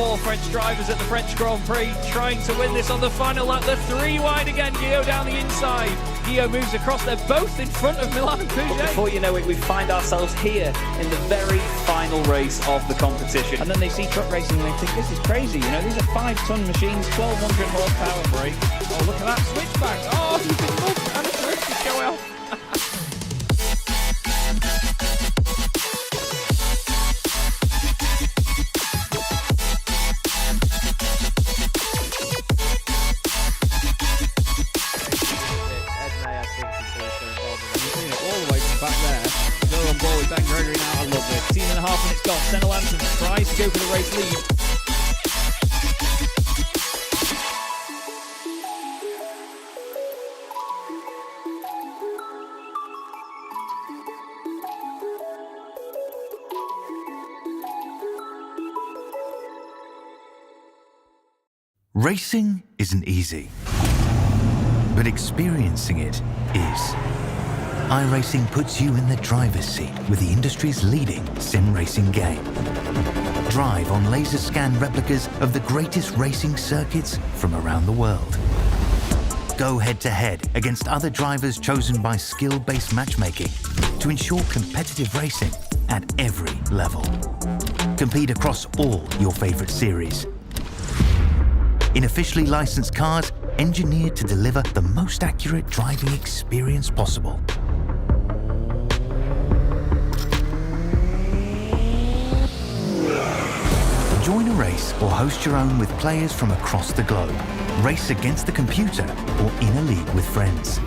4 French drivers at the French Grand Prix trying to win this on the final lap. The 3 wide again, Guillaume down the inside. Guillaume moves across, they're both in front of Milan and Pouget. Before you know it, we find ourselves here in the very final race of the competition. And then they see truck racing and they think, this is crazy, you know, these are 5-ton machines, 1200 horsepower. Break. Oh, look at that switchback. Oh, you can look and a drift is going off. Gregory now, I love it. 18.5 minutes gone. Senna Lanson tries to go for the race lead. Racing isn't easy, but experiencing it is. iRacing puts you in the driver's seat with the industry's leading sim racing game. Drive on laser scan replicas of the greatest racing circuits from around the world. Go head to head against other drivers chosen by skill-based matchmaking to ensure competitive racing at every level. Compete across all your favorite series. In officially licensed cars engineered to deliver the most accurate driving experience possible. Join a race or host your own with players from across the globe. Race against the computer or in a league with friends.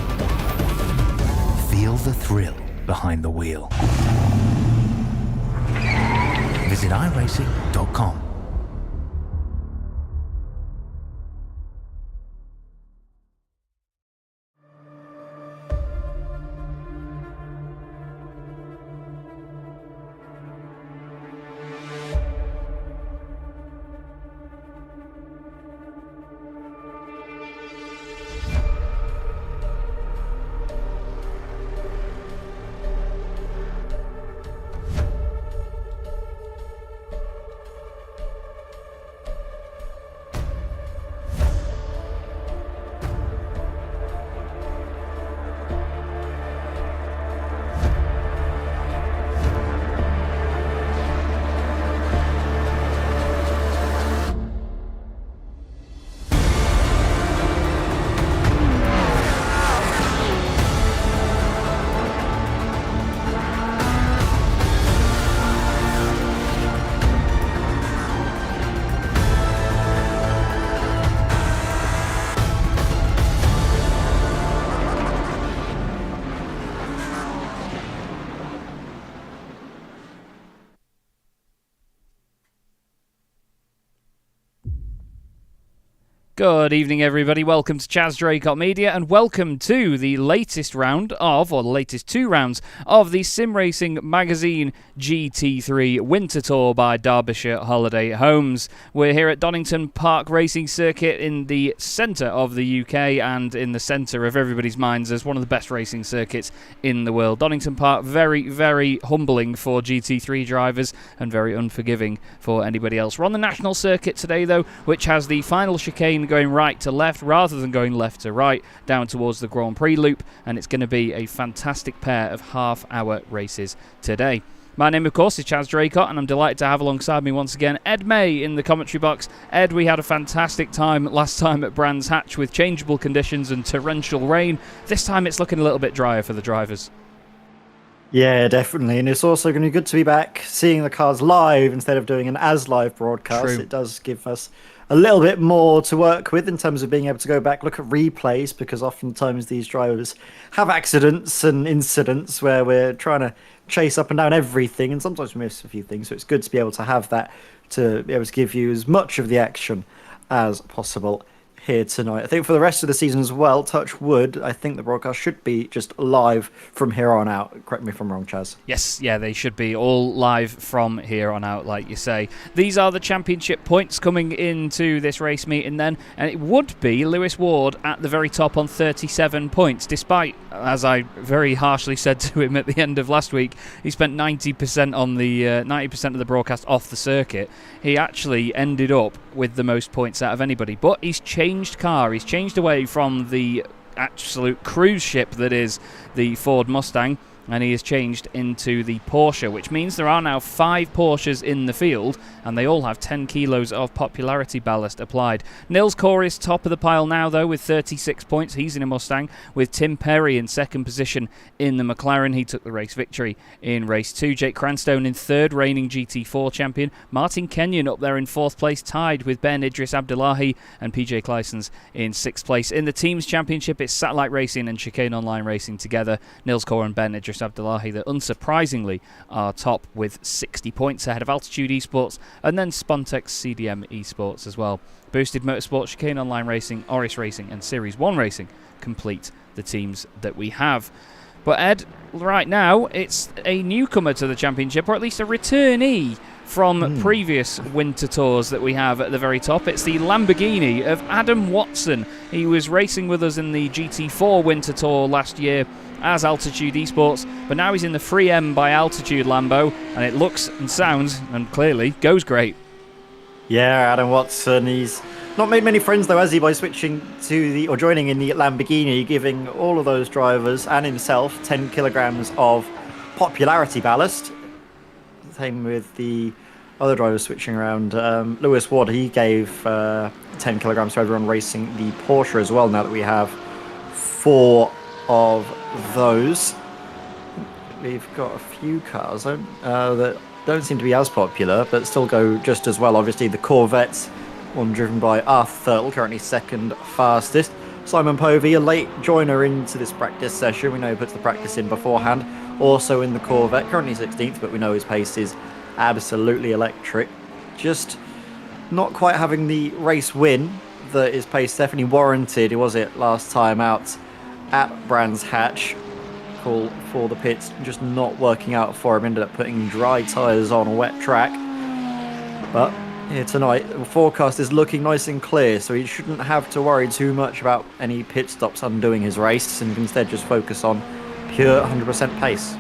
Feel the thrill behind the wheel. Visit iRacing.com. Good evening, everybody. Welcome to Chaz Draycott Media, and welcome to the latest round of, or the latest 2 rounds of the Sim Racing Magazine GT3 Winter Tour by Derbyshire Holiday Homes. We're here at Donington Park Racing Circuit in the centre of the UK and in the centre of everybody's minds as one of the best racing circuits in the world. Donington Park, very, very humbling for GT3 drivers and very unforgiving for anybody else. We're on the national circuit today, though, which has the final chicane going right to left rather than going left to right down towards the Grand Prix loop, and it's going to be a fantastic pair of half-hour races today. My name, of course, is Chaz Draycott, and I'm delighted to have alongside me once again Ed May in the commentary box. Ed, we had a fantastic time last time at Brands Hatch with changeable conditions and torrential rain. This time it's looking a little bit drier for the drivers. Yeah, definitely. And it's also going to be good to be back seeing the cars live instead of doing an as-live broadcast. True. It does give us a little bit more to work with in terms of being able to go back, look at replays, because oftentimes these drivers have accidents and incidents where we're trying to chase up and down everything, and sometimes we miss a few things. So it's good to be able to have that, to be able to give you as much of the action as possible here tonight. I think for the rest of the season as well, touch wood, I think the broadcast should be just live from here on out. Correct me if I'm wrong, Chaz. Yes, yeah, they should be all live from here on out, like you say. These are the championship points coming into this race meeting then, and it would be Lewis Ward at the very top on 37 points, despite, as I very harshly said to him at the end of last week, he spent 90% on the 90% of the broadcast off the circuit. He actually ended up with the most points out of anybody, but he's changed car. He's changed away from the absolute cruise ship that is the Ford Mustang, and he has changed into the Porsche, which means there are now 5 Porsches in the field, and they all have 10 kilos of popularity ballast applied. Nils Corey is top of the pile now, though, with 36 points. He's in a Mustang, with Tim Perry in second position in the McLaren. He took the race victory in race 2. Jake Cranstone in third, reigning GT4 champion. Martin Kenyon up there in fourth place, tied with Ben Idris Abdullahi and PJ Clysons in sixth place. In the teams championship, it's Satellite Racing and Chicane Online Racing together. Nils Corey and Ben Idris Abdullahi that unsurprisingly are top with 60 points ahead of Altitude Esports and then Spontex CDM Esports as well. Boosted Motorsport, Chicane Online Racing, Oris Racing and Series 1 Racing complete the teams that we have. But Ed, right now it's a newcomer to the championship, or at least a returnee from previous winter tours that we have at the very top. It's the Lamborghini of Adam Watson. He was racing with us in the GT4 winter tour last year as Altitude Esports, but now he's in the Free M by Altitude Lambo, and it looks and sounds and clearly goes great. Yeah, Adam Watson, he's not made many friends though, has he, by switching to the, or joining in the Lamborghini, giving all of those drivers and himself 10 kilograms of popularity ballast. Same with the other drivers switching around. Lewis Ward, he gave 10 kilograms to everyone racing the Porsche as well, now that we have 4 of those. We've got a few cars that don't seem to be as popular, but still go just as well. Obviously, the Corvette, one driven by Arthur Thurtle, currently second fastest. Simon Povey, a late joiner into this practice session. We know he puts the practice in beforehand. Also in the Corvette, currently 16th, but we know his pace is absolutely electric. Just not quite having the race win that his pace definitely warranted. Was it last time out at Brands Hatch? Call for the pits just not working out for him. Ended up putting dry tyres on a wet track. But here tonight, the forecast is looking nice and clear, so he shouldn't have to worry too much about any pit stops undoing his race, and instead just focus on pure 100% pace.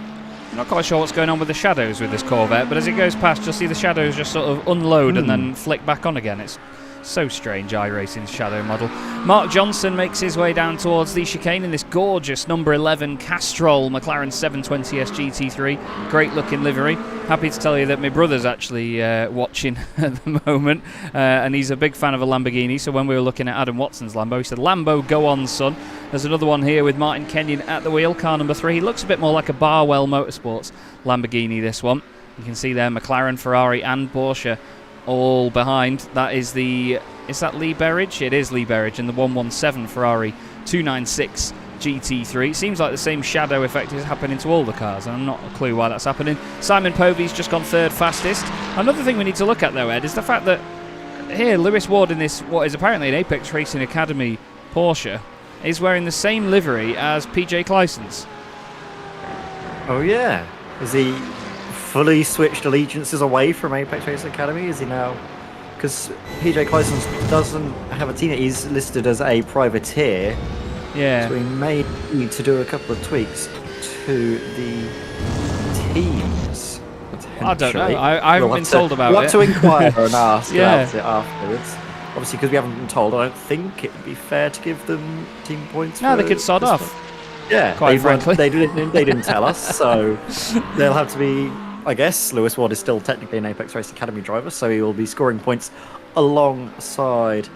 I'm not quite sure what's going on with the shadows with this Corvette, but as it goes past, you'll see the shadows just sort of unload and then flick back on again. It's so strange, iRacing's shadow model. Mark Johnson makes his way down towards the chicane in this gorgeous number 11 Castrol McLaren 720S GT3. Great looking livery. Happy to tell you that my brother's actually watching at the moment, and he's a big fan of a Lamborghini, so when we were looking at Adam Watson's Lambo, he said, "Lambo, go on, son." There's another one here with Martin Kenyon at the wheel, car number 3. He looks a bit more like a Barwell Motorsports Lamborghini, this one. You can see there McLaren, Ferrari and Porsche all behind. That is is that Lee Berridge? It is Lee Berridge in the 117 Ferrari 296 GT3. Seems like the same shadow effect is happening to all the cars, and I'm not a clue why that's happening. Simon Povey's just gone third fastest. Another thing we need to look at though, Ed, is the fact that here Lewis Ward in this, what is apparently an Apex Racing Academy Porsche, is wearing the same livery as PJ Clysons. Oh yeah, is he fully switched allegiances away from Apex Racing Academy? Is he now? Because PJ Clysons doesn't have a team. He's listed as a privateer. Yeah. So we may need to do a couple of tweaks to the teams. I don't know. I haven't been told about it. We'll have to inquire and ask Yeah. about it afterwards. Obviously, because we haven't been told, I don't think it would be fair to give them team points. No, they could sod off. Yeah, quite frankly. They didn't tell us, so they'll have to be. I guess Lewis Ward is still technically an Apex Racing Academy driver, so he will be scoring points alongside.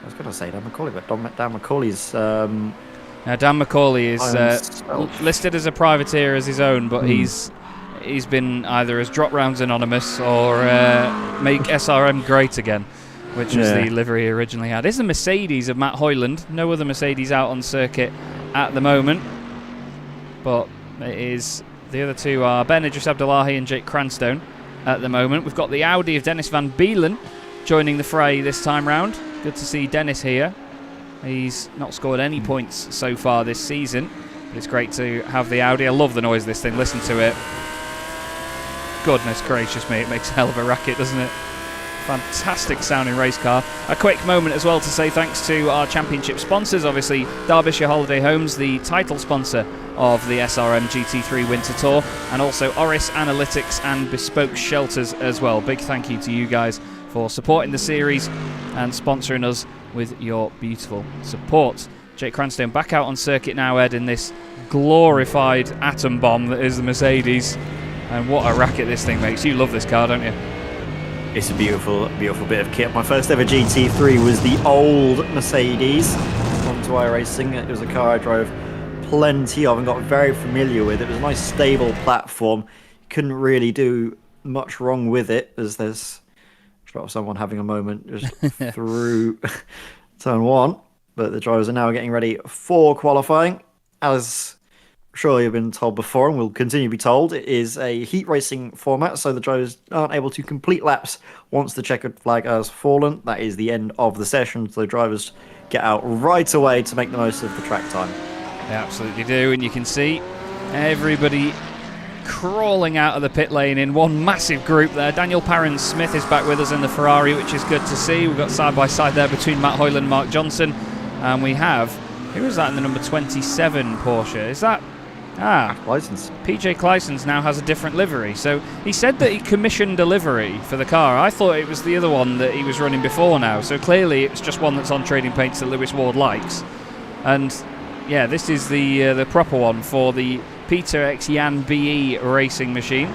I was going to say Dan McCauley, but Dan McCauley's. Now Dan McCauley is listed as a privateer as his own, but he's been either as Drop Rounds Anonymous or Make SRM Great Again, which was the livery he originally had. This is the Mercedes of Matt Hoyland. No other Mercedes out on circuit at the moment, but it is. The other two are Ben Idris Abdullahi and Jake Cranstone at the moment. We've got the Audi of Dennis Van Beelen joining the fray this time round. Good to see Dennis here. He's not scored any points so far this season. It's great to have the Audi. I love the noise of this thing. Listen to it. Goodness gracious me, it makes a hell of a racket, doesn't it? Fantastic sounding race car. A quick moment as well to say thanks to our championship sponsors. Obviously, Derbyshire Holiday Homes, the title sponsor of the SRM GT3 Winter Tour, and also Oris Analytics and Bespoke Shelters as well. Big thank you to you guys for supporting the series and sponsoring us with your beautiful support. Jake Cranstone back out on circuit now, Ed, in this glorified atom bomb that is the Mercedes. And what a racket this thing makes. You love this car, don't you? It's a beautiful, beautiful bit of kit. My first ever GT3 was the old Mercedes onto iRacing. It was a car I drove plenty of and got very familiar with. It was a nice stable platform. Couldn't really do much wrong with it, as there's someone having a moment just through turn 1. But the drivers are now getting ready for qualifying. As I'm sure you've been told before, and will continue to be told, it is a heat racing format, so the drivers aren't able to complete laps once the checkered flag has fallen. That is the end of the session, so the drivers get out right away to make the most of the track time. They absolutely do, and you can see everybody crawling out of the pit lane in one massive group there. Daniel Parron-Smith is back with us in the Ferrari, which is good to see. We've got side-by-side there between Matt Hoyland and Mark Johnson. And we have, who is that in the number 27 Porsche? Is that... License. PJ Clysons now has a different livery. So he said that he commissioned a livery for the car. I thought it was the other one that he was running before now. So clearly it's just one that's on Trading Paints that Lewis Ward likes. And yeah, this is the proper one for the Peter X Jan BE racing machine.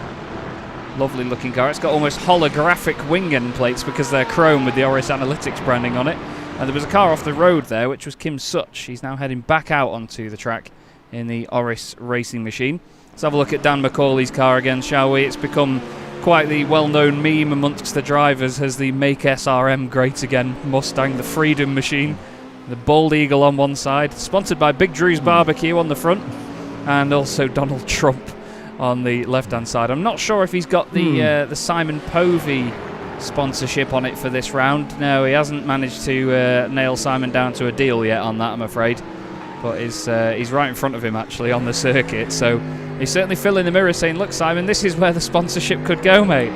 Lovely looking car. It's got almost holographic wing end plates because they're chrome with the Oris Analytics branding on it. And there was a car off the road there, which was Kim Such. He's now heading back out onto the track in the Oris racing machine. Let's have a look at Dan McCauley's car again, shall we? It's become quite the well-known meme amongst the drivers as the Make SRM Great Again Mustang, the Freedom Machine, the Bald Eagle on one side, sponsored by Big Drew's Barbecue on the front, and also Donald Trump on the left-hand side. I'm not sure if he's got the Simon Povey sponsorship on it for this round. No, he hasn't managed to nail Simon down to a deal yet on that, I'm afraid. But he's right in front of him, actually, on the circuit. So he's certainly filling the mirror saying, look, Simon, this is where the sponsorship could go, mate.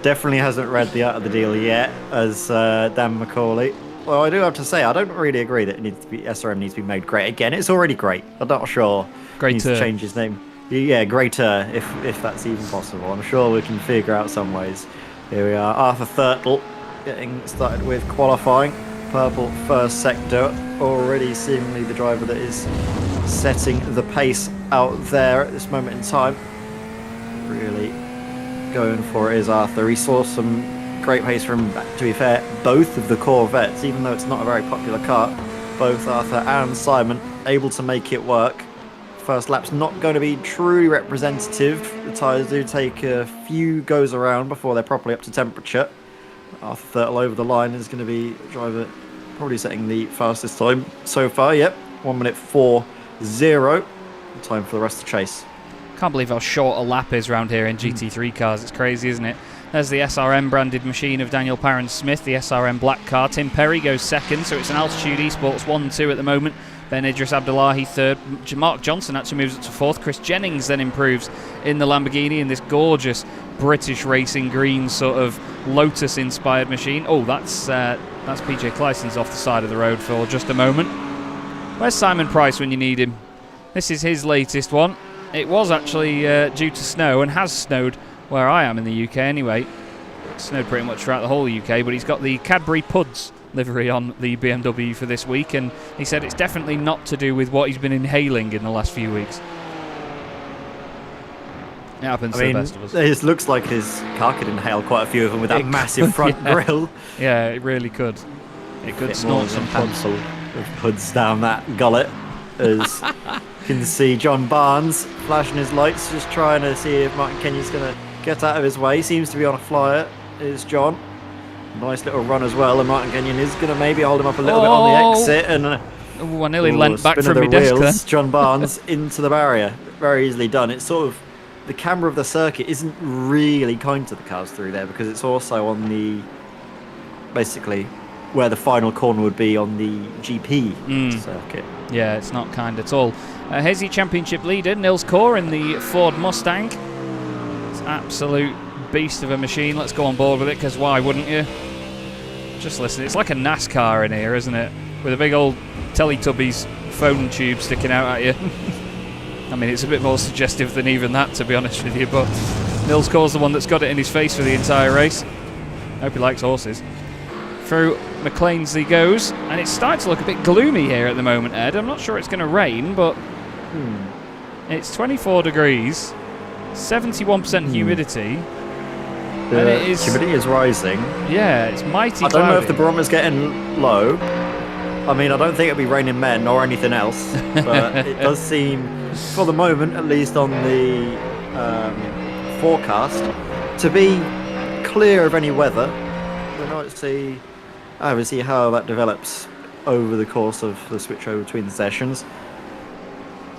Definitely hasn't read the art of the deal yet, as Dan McCauley. Well, I do have to say, I don't really agree that SRM needs to be made great again. It's already great. I'm not sure he needs to change his name. Yeah, greater, if that's even possible. I'm sure we can figure out some ways. Here we are, Arthur Thurtle getting started with qualifying. Purple first sector, already seemingly the driver that is setting the pace out there at this moment in time. Really going for it is Arthur. He saw some great pace from, to be fair, both of the Corvettes, even though it's not a very popular car. Both Arthur and Simon able to make it work. First lap's not going to be truly representative. The tyres do take a few goes around before they're properly up to temperature. Arthur Thurtle over the line is going to be the driver probably setting the fastest time so far. Yep, 1:04.0. Time for the rest of the chase. Can't believe how short a lap is around here in GT3 cars. It's crazy, isn't it? There's the SRM branded machine of Daniel Parron-Smith, the SRM black car. Tim Perry goes second, so it's an Altitude Esports 1-2 at the moment. Then Idris Abdullahi third. Mark Johnson actually moves up to fourth. Chris Jennings then improves in the Lamborghini in this gorgeous British racing green sort of Lotus-inspired machine. Oh, that's PJ Clysons off the side of the road for just a moment. Where's Simon Price when you need him? This is his latest one. It was actually due to snow and has snowed where I am in the UK anyway. It snowed pretty much throughout the whole UK, but he's got the Cadbury Puds livery on the BMW for this week, and he said it's definitely not to do with what he's been inhaling in the last few weeks. It happens to the best of us. It looks like his car could inhale quite a few of them with that massive front grille. Yeah, it really could. It could snort some puds. Of puds down that gullet. As you can see John Barnes flashing his lights, just trying to see if Martin Kenyon's going to get out of his way. Seems to be on a flyer, is John. Nice little run as well, and Martin Kenyon is going to maybe hold him up a little bit on the exit. And I nearly leant back from my desk then. John Barnes into the barrier. Very easily done. It's sort of, the camera of the circuit isn't really kind to the cars through there because it's also on the, basically, where the final corner would be on the GP circuit. Yeah, it's not kind at all. Here's the championship leader, Nils Kaur, in the Ford Mustang. It's an absolute beast of a machine. Let's go on board with it, because why wouldn't you? Just listen, it's like a NASCAR in here, isn't it? With a big old Teletubbies phone tube sticking out at you. I mean, it's a bit more suggestive than even that, to be honest with you, but Nils Kaur's the one that's got it in his face for the entire race. Hope he likes horses. Through McLean's he goes, and it's starting to look a bit gloomy here at the moment, Ed. I'm not sure it's going to rain, but it's 24 degrees, 71% humidity. The humidity is rising. Yeah, it's mighty I don't know cloudy. if the barometer's getting low. I mean, I don't think it'll be raining men or anything else, but it does seem, for the moment, at least on the forecast, to be clear of any weather. We'll see how that develops over the course of the switchover between the sessions.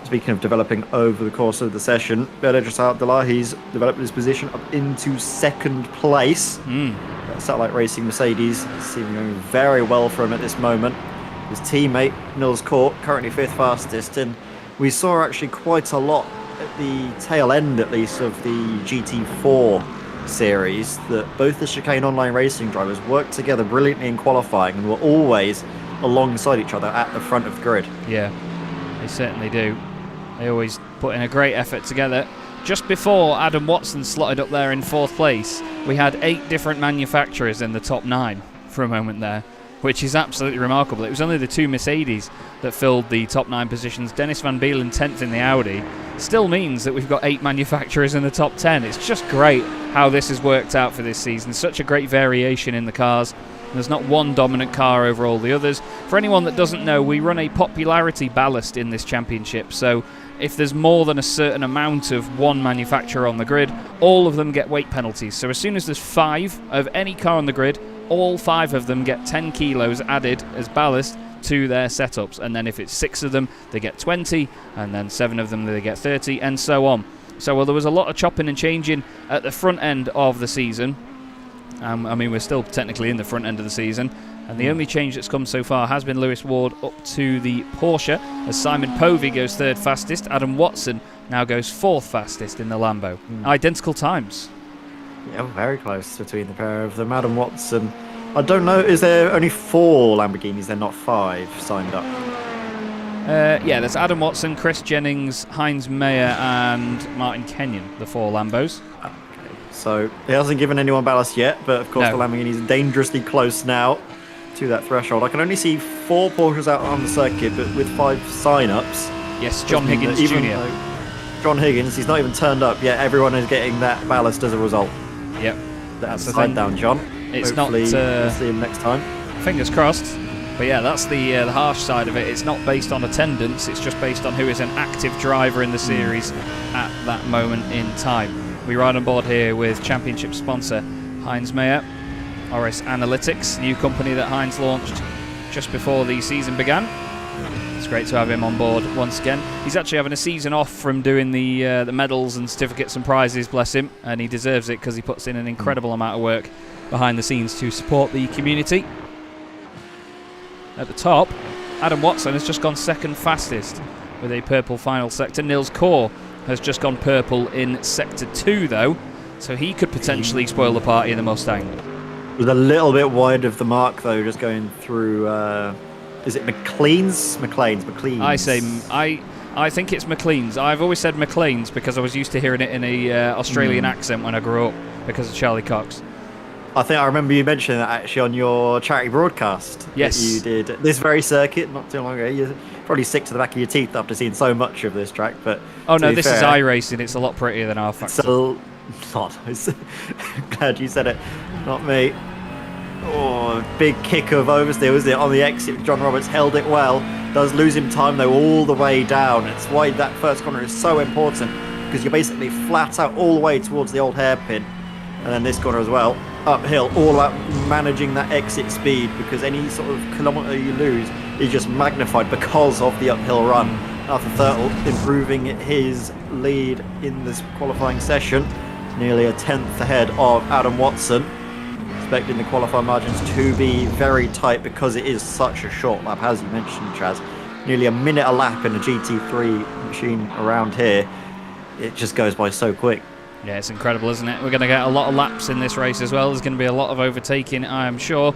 Speaking of developing over the course of the session, Bedejus Abdullah, he's developed his position up into second place. Satellite Racing Mercedes seeming going very well for him at this moment. His teammate, Nils Kaur, currently 5th fastest, and we saw actually quite a lot at the tail end, at least, of the GT4 series, that both the Chicane Online racing drivers worked together brilliantly in qualifying and were always alongside each other at the front of the grid. Yeah, they certainly do. They always put in a great effort together. Just before Adam Watson slotted up there in 4th place, we had 8 different manufacturers in the top 9 for a moment there, which is absolutely remarkable. It was only the 2 Mercedes that filled the top 9 positions. Dennis Van Beelen 10th in the Audi still means that we've got 8 manufacturers in the top 10. It's just great how this has worked out for this season. Such a great variation in the cars. There's not one dominant car over all the others. For anyone that doesn't know, we run a popularity ballast in this championship, so if there's more than a certain amount of one manufacturer on the grid, all of them get weight penalties. So as soon as there's 5 of any car on the grid, all 5 of them get 10 kilos added as ballast to their setups, and then if it's 6 of them, they get 20, and then 7 of them, they get 30, and so on. So well, there was a lot of chopping and changing at the front end of the season. I mean, we're still technically in the front end of the season, and the only change that's come so far has been Lewis Ward up to the Porsche, as Simon Povey goes 3rd fastest. Adam Watson now goes 4th fastest in the Lambo. Identical times. Yeah, very close between the pair of them. Adam Watson, I don't know, is there only 4 Lamborghinis, they're not 5 signed up? Yeah, there's Adam Watson, Chris Jennings, Heinz Mayer, and Martin Kenyon, the 4 Lambos. So he hasn't given anyone ballast yet, but of course No. the Lamborghini is dangerously close now to that threshold. I can only see 4 Porsches out on the circuit, but with 5 sign-ups. Yes, John Higgins Even Jr. though John Higgins, he's not even turned up yet. Everyone is getting that ballast as a result. Yep, that's the Slide thing. down, John. It's Hopefully not. we'll see him next time. Fingers crossed. But yeah, that's the harsh side of it. It's not based on attendance. It's just based on who is an active driver in the series at that moment in time. We ride on board here with championship sponsor Heinz Mayer, Oris Analytics, new company that Heinz launched just before the season began. It's great to have him on board once again. He's actually having a season off from doing the medals and certificates and prizes, bless him, and he deserves it because he puts in an incredible amount of work behind the scenes to support the community. At the top, Adam Watson has just gone 2nd fastest with a purple final sector. Nils Kaur has just gone purple in sector 2 though, so he could potentially spoil the party in the Mustang. It was a little bit wide of the mark though, just going through, is it McLean's? McLean's. I think it's McLean's. I've always said McLean's because I was used to hearing it in a Australian accent when I grew up because of Charlie Cox. I think I remember you mentioning that actually on your charity broadcast. Yes. That you did at this very circuit not too long ago. You're probably sick to the back of your teeth after seeing so much of this track. But oh no, be this fair, is iRacing. It's a lot prettier than our factor. So, not. Glad you said it, not me. Oh, big kick of oversteer, was it, on the exit? John Roberts held it well. Does lose him time though all the way down. It's why that first corner is so important, because you're basically flat out all the way towards the old hairpin. And then this corner as well, uphill, all about managing that exit speed, because any sort of kilometre you lose is just magnified because of the uphill run. Arthur Thurtle improving his lead in this qualifying session, nearly a 10th ahead of Adam Watson. expecting the qualifying margins to be very tight because it is such a short lap, as you mentioned, Chaz. Nearly a minute a lap in a GT3 machine around here. It just goes by so quick. Yeah, it's incredible, isn't it? We're going to get a lot of laps in this race as well. There's going to be a lot of overtaking, I am sure.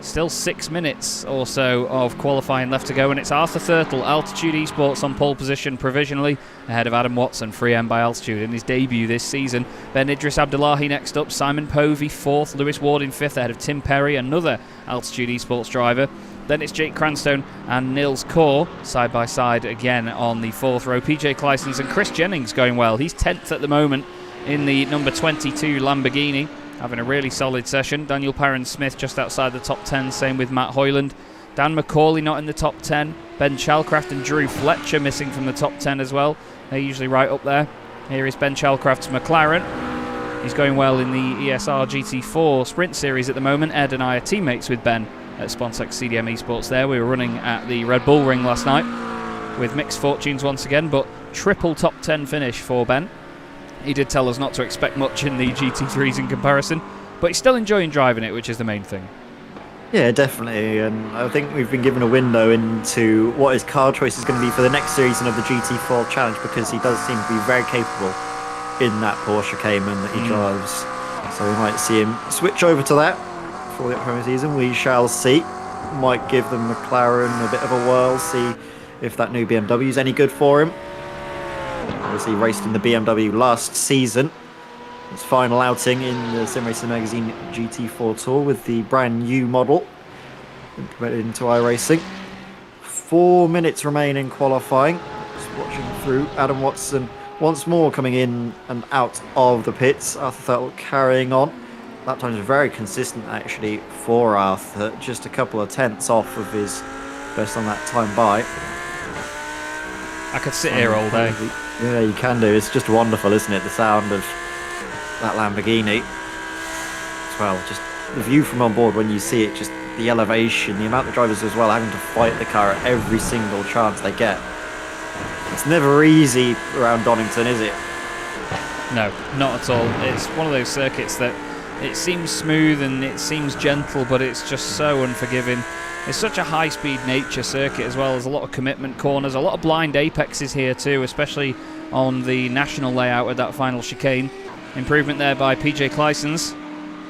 Still 6 minutes or so of qualifying left to go, and it's Arthur Thurtle, Altitude Esports, on pole position provisionally, ahead of Adam Watson, 3M by Altitude, in his debut this season. Ben Idris Abdullahi next up, Simon Povey 4th, Lewis Ward in 5th, ahead of Tim Perry, another Altitude Esports driver. Then it's Jake Cranstone and Nils Kaur side by side again on the 4th row. PJ Clijstens and Chris Jennings going well. He's 10th at the moment in the number 22 Lamborghini, having a really solid session. Daniel Parron-Smith just outside the top 10, same with Matt Hoyland. Dan McCauley not in the top 10. Ben Chalcraft and Drew Fletcher missing from the top 10 as well. They're usually right up there. Here is Ben Chalcraft's McLaren. He's going well in the ESR GT4 Sprint Series at the moment. Ed and I are teammates with Ben at Sponsex CDM Esports there. We were running at the Red Bull Ring last night with mixed fortunes once again, but triple top 10 finish for Ben. He did tell us not to expect much in the GT3s in comparison, but he's still enjoying driving it, which is the main thing. Yeah, definitely, and I think we've been given a window into what his car choice is going to be for the next season of the GT4 Challenge, because he does seem to be very capable in that Porsche Cayman that he drives. So we might see him switch over to that for the upcoming season. We shall see. Might give the McLaren a bit of a whirl, see if that new BMW is any good for him. Obviously raced in the BMW last season. His final outing in the Sim Racing Magazine GT4 Tour with the brand new model implemented into iRacing. 4 minutes remain in qualifying. Just watching through Adam Watson once more coming in and out of the pits. Arthur Thurtle carrying on. Lap times are very consistent actually for Arthur. Just a couple of tenths off of his best on that time by. I could sit here all day. Yeah, you can do. It's just wonderful, isn't it? The sound of that Lamborghini. As well, just the view from on board when you see it, just the elevation, the amount of drivers as well having to fight the car at every single chance they get. It's never easy around Donington, is it? No, not at all. It's one of those circuits that it seems smooth and it seems gentle, but it's just so unforgiving. It's such a high-speed nature circuit as well. There's a lot of commitment corners, a lot of blind apexes here too, especially on the national layout with that final chicane. Improvement there by PJ Clijstens.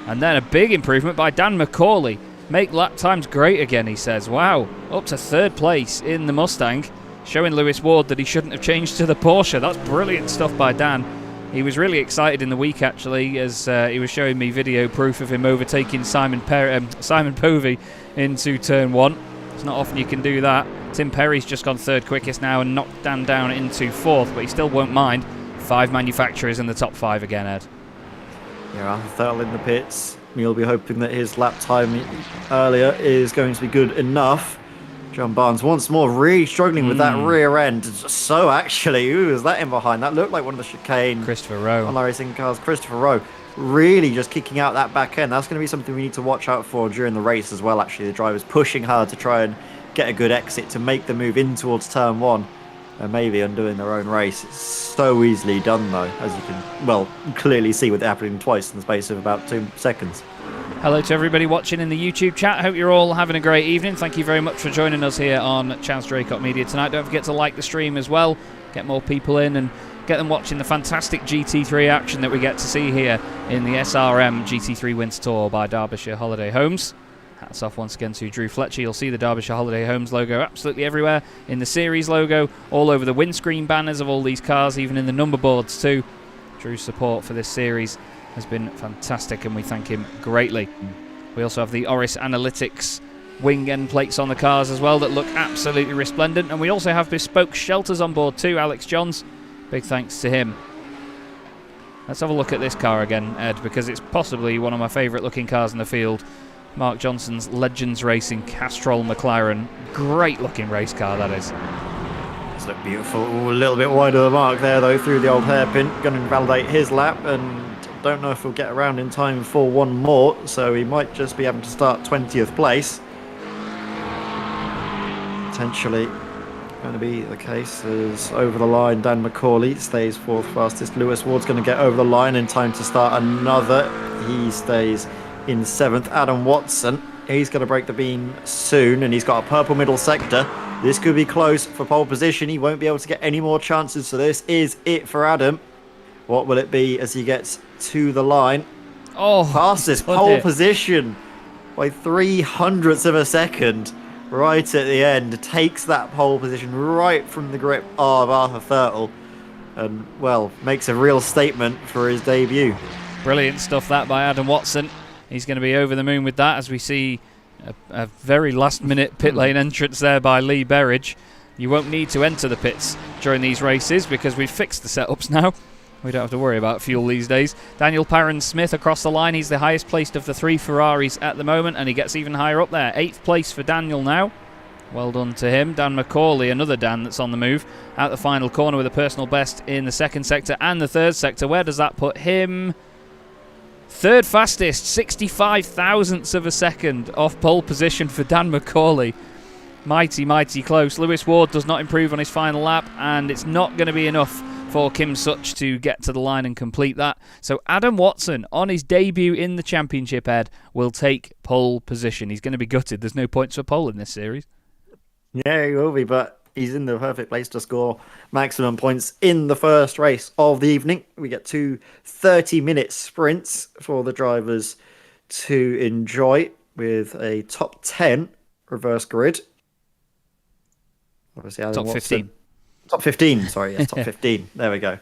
And then a big improvement by Dan McCauley. Make lap times great again, he says. Wow, up to 3rd place in the Mustang, showing Lewis Ward that he shouldn't have changed to the Porsche. That's brilliant stuff by Dan. He was really excited in the week, actually, as he was showing me video proof of him overtaking Simon Povey into turn 1. It's not often you can do that. Tim Perry's just gone 3rd quickest now and knocked Dan down into 4th, but he still won't mind. 5 manufacturers in the top 5 again, Ed. Yeah, Arthur Thurtle in the pits. We'll be hoping that his lap time earlier is going to be good enough. John Barnes once more really struggling with that rear end. So actually, who was that in behind? That looked like one of the chicane Christopher Rowe on iRacing cars. Christopher Rowe really just kicking out that back end. That's going to be something we need to watch out for during the race as well, actually. The drivers pushing hard to try and get a good exit to make the move in towards turn 1 and maybe undoing their own race. It's so easily done though, as you can well clearly see with it happening twice in the space of about 2 seconds. Hello to everybody watching in the YouTube chat. Hope you're all having a great evening. Thank you very much for joining us here on Chaz Draycott Media tonight. Don't forget to like the stream as well. Get more people in and get them watching the fantastic GT3 action that we get to see here in the SRM GT3 Winter Tour by Derbyshire Holiday Homes. Hats off once again to Drew Fletcher. You'll see the Derbyshire Holiday Homes logo absolutely everywhere. In the series logo, all over the windscreen banners of all these cars, even in the number boards too. Drew's support for this series has been fantastic and we thank him greatly. We also have the Oris Analytics wing end plates on the cars as well that look absolutely resplendent, and we also have bespoke shelters on board too. Alex Johns, big thanks to him. Let's have a look at this car again, Ed, because it's possibly one of my favourite looking cars in the field. Mark Johnson's Legends Racing Castrol McLaren. Great looking race car that is. It's look beautiful. Ooh, a little bit wide of the mark there though, through the old hairpin. Going to invalidate his lap, and don't know if he'll get around in time for one more, so he might just be having to start 20th place. Potentially going to be the case as over the line Dan McCauley stays 4th fastest. Lewis Ward's going to get over the line in time to start another. He stays in 7th. Adam Watson, he's going to break the beam soon, and he's got a purple middle sector. This could be close for pole position. He won't be able to get any more chances, so this is it for Adam. What will it be as he gets to the line? Oh, passes pole position by 300ths of a second right at the end. Takes that pole position right from the grip of Arthur Thurtle, and, well, makes a real statement for his debut. Brilliant stuff that by Adam Watson. He's going to be over the moon with that, as we see a very last-minute pit lane entrance there by Lee Berridge. You won't need to enter the pits during these races because we've fixed the setups now. We don't have to worry about fuel these days. Daniel Parron-Smith across the line. He's the highest placed of the 3 Ferraris at the moment, and he gets even higher up there. 8th place for Daniel now. Well done to him. Dan McCauley, another Dan that's on the move, out the final corner with a personal best in the 2nd sector and the 3rd sector. Where does that put him? 3rd fastest, 65 thousandths of a second off pole position for Dan McCauley. Mighty, mighty close. Lewis Ward does not improve on his final lap, and it's not going to be enough for Kim Such to get to the line and complete that. So Adam Watson, on his debut in the championship, Ed, will take pole position. He's going to be gutted. There's no points for pole in this series. Yeah, he will be, but he's in the perfect place to score maximum points in the first race of the evening. We get 2 30-minute sprints for the drivers to enjoy with a top 10 reverse grid. Obviously, Adam top Watson. 15. Top 15, sorry, yes, top 15. There we go.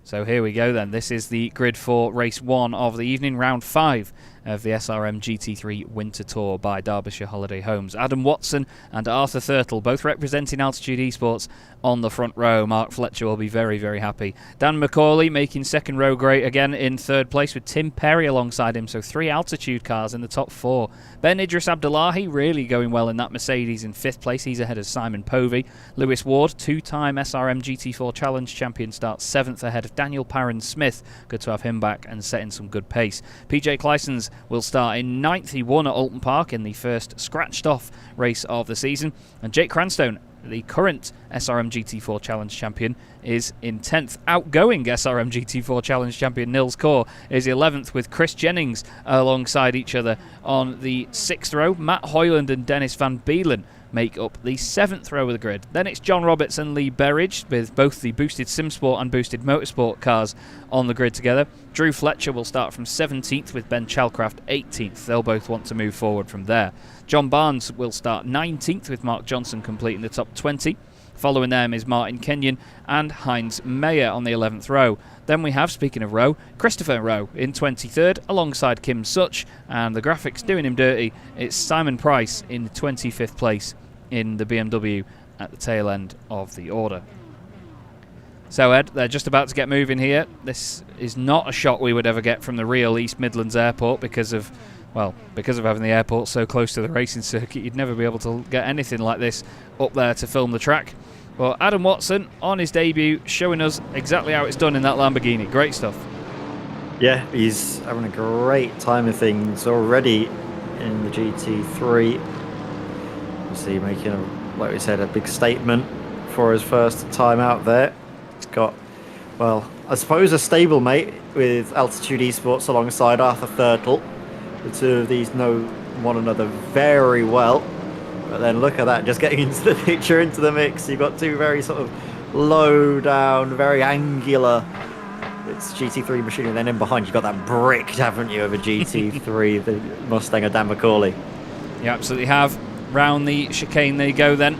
So here we go then. This is the grid for race 1 of the evening, round 5 of the SRM GT3 Winter Tour by Derbyshire Holiday Homes. Adam Watson and Arthur Thurtle, both representing Altitude Esports, on the front row. Mark Fletcher will be very, very happy. Dan McCauley making 2nd row great again in 3rd place with Tim Perry alongside him, so 3 Altitude cars in the top 4. Ben Idris Abdullahi really going well in that Mercedes in 5th place. He's ahead of Simon Povey. Lewis Ward, 2-time SRM GT4 Challenge champion, starts 7th ahead of Daniel Parron-Smith. Good to have him back and setting some good pace. PJ Clysons will start in 9th. He won at Alton Park in the first scratched-off race of the season. And Jake Cranstone, the current SRM GT4 Challenge champion, is in 10th. Outgoing SRM GT4 Challenge champion Nils Kaur is 11th, with Chris Jennings alongside each other on the 6th row. Matt Hoyland and Dennis Van Beelen make up the 7th row of the grid. Then it's John Roberts and Lee Berridge, with both the boosted SimSport and boosted Motorsport cars on the grid together. Drew Fletcher will start from 17th, with Ben Chalcraft 18th. They'll both want to move forward from there. John Barnes will start 19th, with Mark Johnson completing the top 20. Following them is Martin Kenyon and Heinz Meyer on the 11th row. Then we have, speaking of row, Christopher Rowe in 23rd alongside Kim Such, and the graphics doing him dirty, it's Simon Price in 25th place in the BMW at the tail end of the order. So Ed, they're just about to get moving here. This is not a shot we would ever get from the real East Midlands Airport because of having the airport so close to the racing circuit. You'd never be able to get anything like this up there to film the track. Well, Adam Watson on his debut, showing us exactly how it's done in that Lamborghini. Great stuff. Yeah, he's having a great time of things already in the GT3. Obviously making, like we said, a big statement for his first time out there. He's got, well, I suppose a stablemate with Altitude Esports alongside Arthur Thurtle. The two of these know one another very well. But then look at that, just getting into the picture, into the mix. You've got 2 very sort of low down, very angular. It's GT3 machinery. And then in behind, you've got that brick, haven't you, of a GT3, the Mustang of Dan McCauley. You absolutely have. Round the chicane they go then,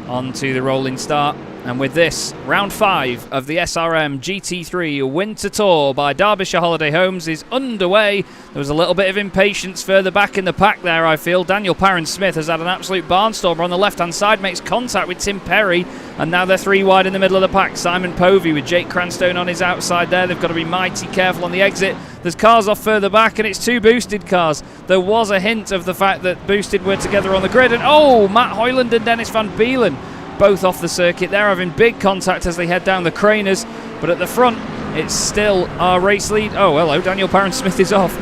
onto the rolling start. And with this, round 5 of the SRM GT3 Winter Tour by Derbyshire Holiday Homes is underway. There was a little bit of impatience further back in the pack there, I feel. Daniel Parron-Smith has had an absolute barnstormer on the left-hand side, makes contact with Tim Perry, and now they're 3 wide in the middle of the pack. Simon Povey with Jake Cranstone on his outside there. They've got to be mighty careful on the exit. There's cars off further back, and it's 2 boosted cars. There was a hint of the fact that boosted were together on the grid, and oh, Matt Hoyland and Dennis Van Beelen both off the circuit. They're having big contact as they head down the Craners, but at the front it's still our race lead. Oh, hello, Daniel Parron-Smith is off.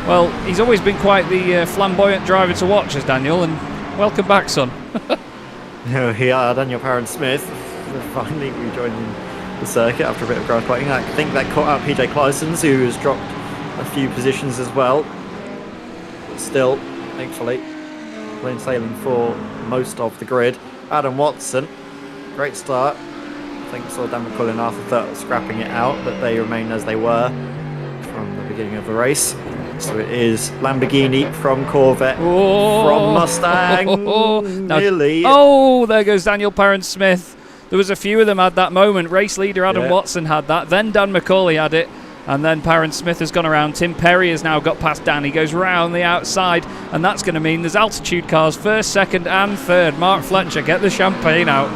Well, he's always been quite the flamboyant driver to watch, as Daniel, and welcome back, son. Here we are, Daniel Parron-Smith finally rejoining the circuit after a bit of grass biting. I think that caught out PJ Clysons, who has dropped a few positions as well. But still, thankfully, plain sailing for most of the grid. Adam Watson, great start. I think saw Dan McCullum and Arthur Thurt scrapping it out, but they remain as they were from the beginning of the race. So it is Lamborghini from Corvette, from Mustang, nearly. Oh, there goes Daniel Parent-Smith. There was a few of them had that moment. Race leader Adam Watson had that. Then Dan McCauley had it. And then Parent-Smith has gone around. Tim Perry has now got past Dan. He goes round the outside. And that's going to mean there's altitude cars first, second and third. Mark Fletcher, get the champagne out.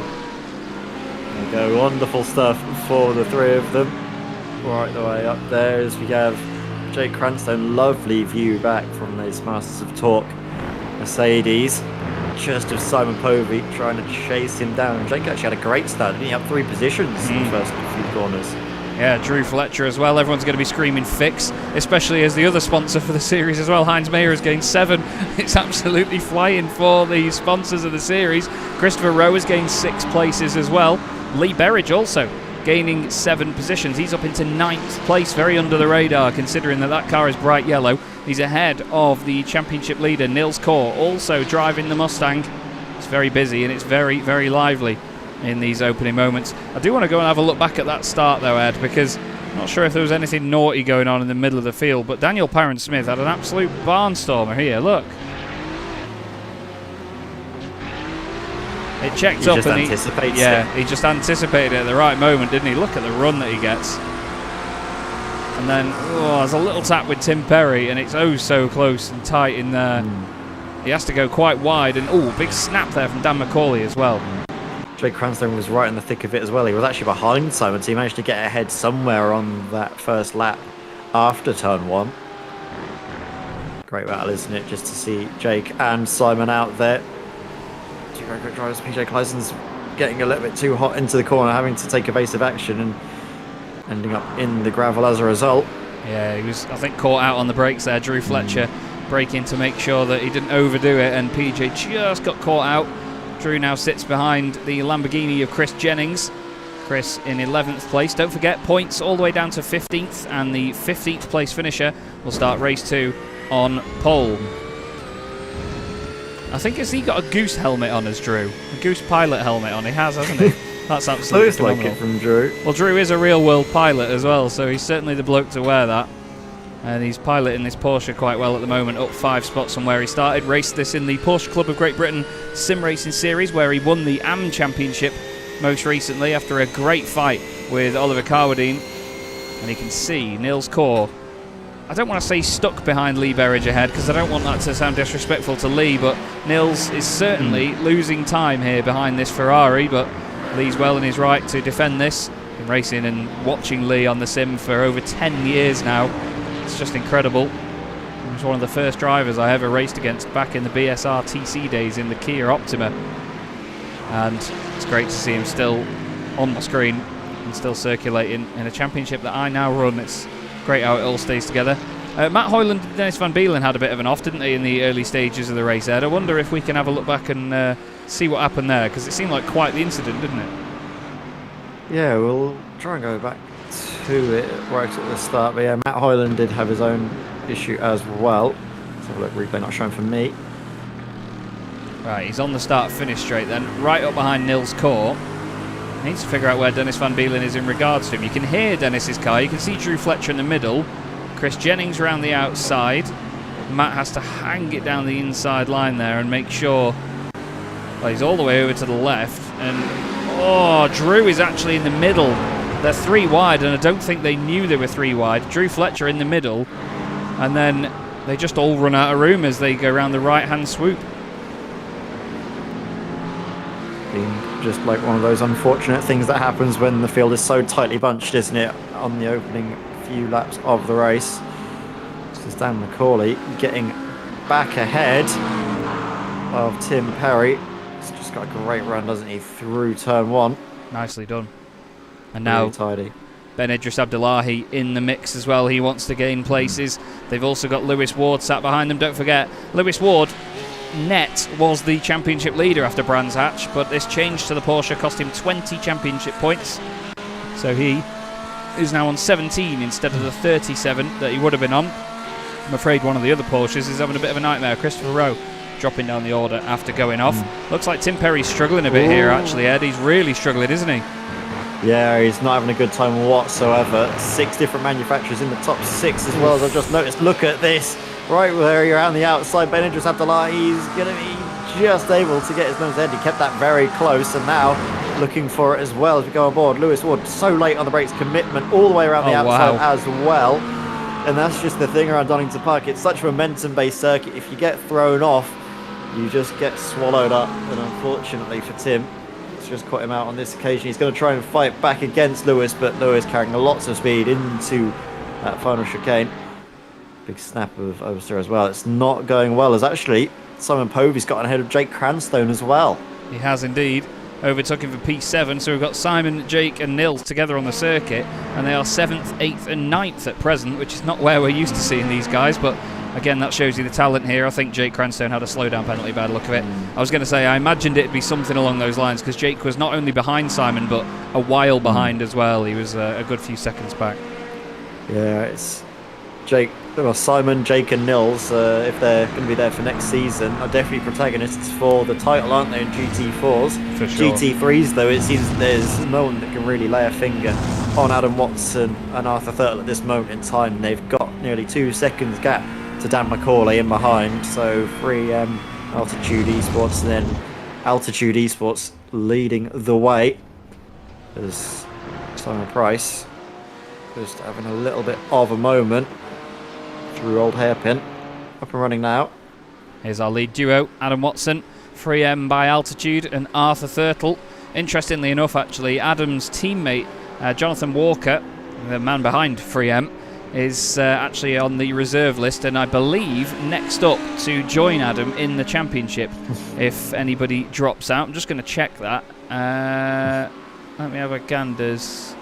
There we go. Wonderful stuff for the three of them. Right the way up there as we have Jake Cranstone. Lovely view back from these Masters of Torque Mercedes. Just of Simon Povey trying to chase him down. Jake actually had a great start. He had 3 positions in the first few corners. Yeah, Drew Fletcher as well. Everyone's going to be screaming fix, especially as the other sponsor for the series as well. Heinz Mayer has gained 7. It's absolutely flying for the sponsors of the series. Christopher Rowe has gained 6 places as well. Lee Berridge also gaining 7 positions. He's up into 9th place, very under the radar considering that car is bright yellow. He's ahead of the championship leader, Nils Kaur, also driving the Mustang. It's very busy and it's very, very lively in these opening moments. I do want to go and have a look back at that start though, Ed, because I'm not sure if there was anything naughty going on in the middle of the field, but Daniel Parent-Smith had an absolute barnstormer here. Look. It checked up and he just anticipated it at the right moment, didn't he? Look at the run that he gets. And then, there's a little tap with Tim Perry, and it's oh so close and tight in there. He has to go quite wide, and big snap there from Dan McCauley as well. Jake Cranstone was right in the thick of it as well. He was actually behind Simon, so he managed to get ahead somewhere on that first lap after turn 1. Great battle, isn't it? Just to see Jake and Simon out there. Two very quick drivers. PJ Clyson's getting a little bit too hot into the corner, having to take evasive action and ending up in the gravel as a result. Yeah, he was, I think, caught out on the brakes there. Drew Fletcher braking to make sure that he didn't overdo it, and PJ just got caught out. Drew now sits behind the Lamborghini of Chris Jennings. Chris in 11th place. Don't forget, points all the way down to 15th, and the 15th place finisher will start race 2 on pole. I think, has he got a Goose helmet on as Drew? A Goose pilot helmet on, he has, hasn't he? That's absolutely looks like it from Drew. Well, Drew is a real world pilot as well, so he's certainly the bloke to wear that. And he's piloting this Porsche quite well at the moment, up 5 spots from where he started. Raced this in the Porsche Club of Great Britain Sim Racing Series, where he won the AM Championship most recently after a great fight with Oliver Carwadine. And you can see Nils Kaur, I don't want to say stuck behind Lee Berridge ahead, because I don't want that to sound disrespectful to Lee, but Nils is certainly losing time here behind this Ferrari, but Lee's well in his right to defend this. Been racing and watching Lee on the sim for over 10 years now. It's just incredible. He was one of the first drivers I ever raced against back in the BSR TC days in the Kia Optima. And it's great to see him still on my screen and still circulating in a championship that I now run. It's great how it all stays together. Matt Hoyland and Dennis Van Beelen had a bit of an off, didn't they, in the early stages of the race, Ed? I wonder if we can have a look back and see what happened there, because it seemed like quite the incident, didn't it? Yeah, we'll try and go back to it right at the start. But yeah, Matt Hoyland did have his own issue as well. Let's have a look, replay not showing for me. Right, he's on the start-finish straight then, right up behind Nils Kaur. Needs to figure out where Dennis Van Beelen is in regards to him. You can hear Dennis's car, you can see Drew Fletcher in the middle, Chris Jennings around the outside. Matt has to hang it down the inside line there and make sure. Well, he's all the way over to the left, and Drew is actually in the middle. They're 3 wide, and I don't think they knew they were 3 wide. Drew Fletcher in the middle, and then they just all run out of room as they go around the right-hand swoop. Just like one of those unfortunate things that happens when the field is so tightly bunched, isn't it, on the opening few laps of the race. This is Dan McCauley getting back ahead of Tim Perry. He's just got a great run, doesn't he, through turn 1. Nicely done. And now really tidy. Ben Idris Abdullahi in the mix as well. He wants to gain places. They've also got Lewis Ward sat behind them. Don't forget, Lewis Ward net was the championship leader after Brands Hatch, but this change to the Porsche cost him 20 championship points. So he is now on 17 instead of the 37 that he would have been on. I'm afraid one of the other Porsches is having a bit of a nightmare. Christopher Rowe dropping down the order after going off. Looks like Tim Perry's struggling a bit here, actually, Ed. He's really struggling, isn't he? Yeah, he's not having a good time whatsoever. 6 different manufacturers in the top 6 as well, as I've just noticed. Look at this. Right where you're on the outside, Ben Idris Abdullah, he's going to be just able to get his nose ahead. He kept that very close, and now looking for it as well as we go on board. Lewis Ward, so late on the brakes, commitment all the way around the outside as well. And that's just the thing around Donington Park. It's such a momentum-based circuit. If you get thrown off, you just get swallowed up. And unfortunately for Tim, it's just caught him out on this occasion. He's going to try and fight back against Lewis, but Lewis carrying lots of speed into that final chicane. Big snap of oversteer as well. It's not going well, as actually Simon Povey's gotten ahead of Jake Cranstone as well. He has indeed. Overtook him for P7, so we've got Simon, Jake and Nils together on the circuit, and they are 7th, 8th and 9th at present, which is not where we're used to seeing these guys, but again, that shows you the talent here. I think Jake Cranstone had a slowdown penalty by the look of it. I was going to say, I imagined it'd be something along those lines, because Jake was not only behind Simon, but a while behind as well. He was a good few seconds back. Yeah, it's Simon, Jake and Nils, if they're going to be there for next season, are definitely protagonists for the title, aren't they, in GT4s? For sure. GT3s, though, it seems there's no one that can really lay a finger on Adam Watson and Arthur Thurtle at this moment in time. They've got nearly 2 seconds gap to Dan McCauley in behind, so 3M, Altitude Esports, and then Altitude Esports leading the way as Simon Price just having a little bit of a moment through old hairpin. Up and running now. Here's our lead duo, Adam Watson, 3M by Altitude, and Arthur Thurtle. Interestingly enough, actually, Adam's teammate, Jonathan Walker, the man behind 3M, is actually on the reserve list, and I believe next up to join Adam in the championship if anybody drops out. I'm just going to check that. Let me have a ganders.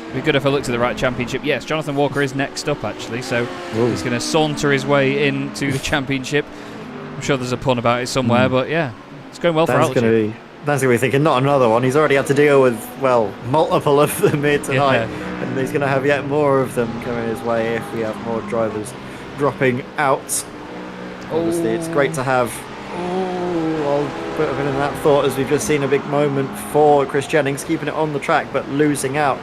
It'd be good if I look to the right championship. Yes, Jonathan Walker is next up, actually, so he's going to saunter his way into the championship. I'm sure there's a pun about it somewhere, but yeah, it's going well for Altitude. Dan's going to be thinking, not another one. He's already had to deal with, well, multiple of them here tonight, and he's going to have yet more of them coming his way if we have more drivers dropping out. Obviously, it's great to have a bit of in that thought, as we've just seen a big moment for Chris Jennings, keeping it on the track, but losing out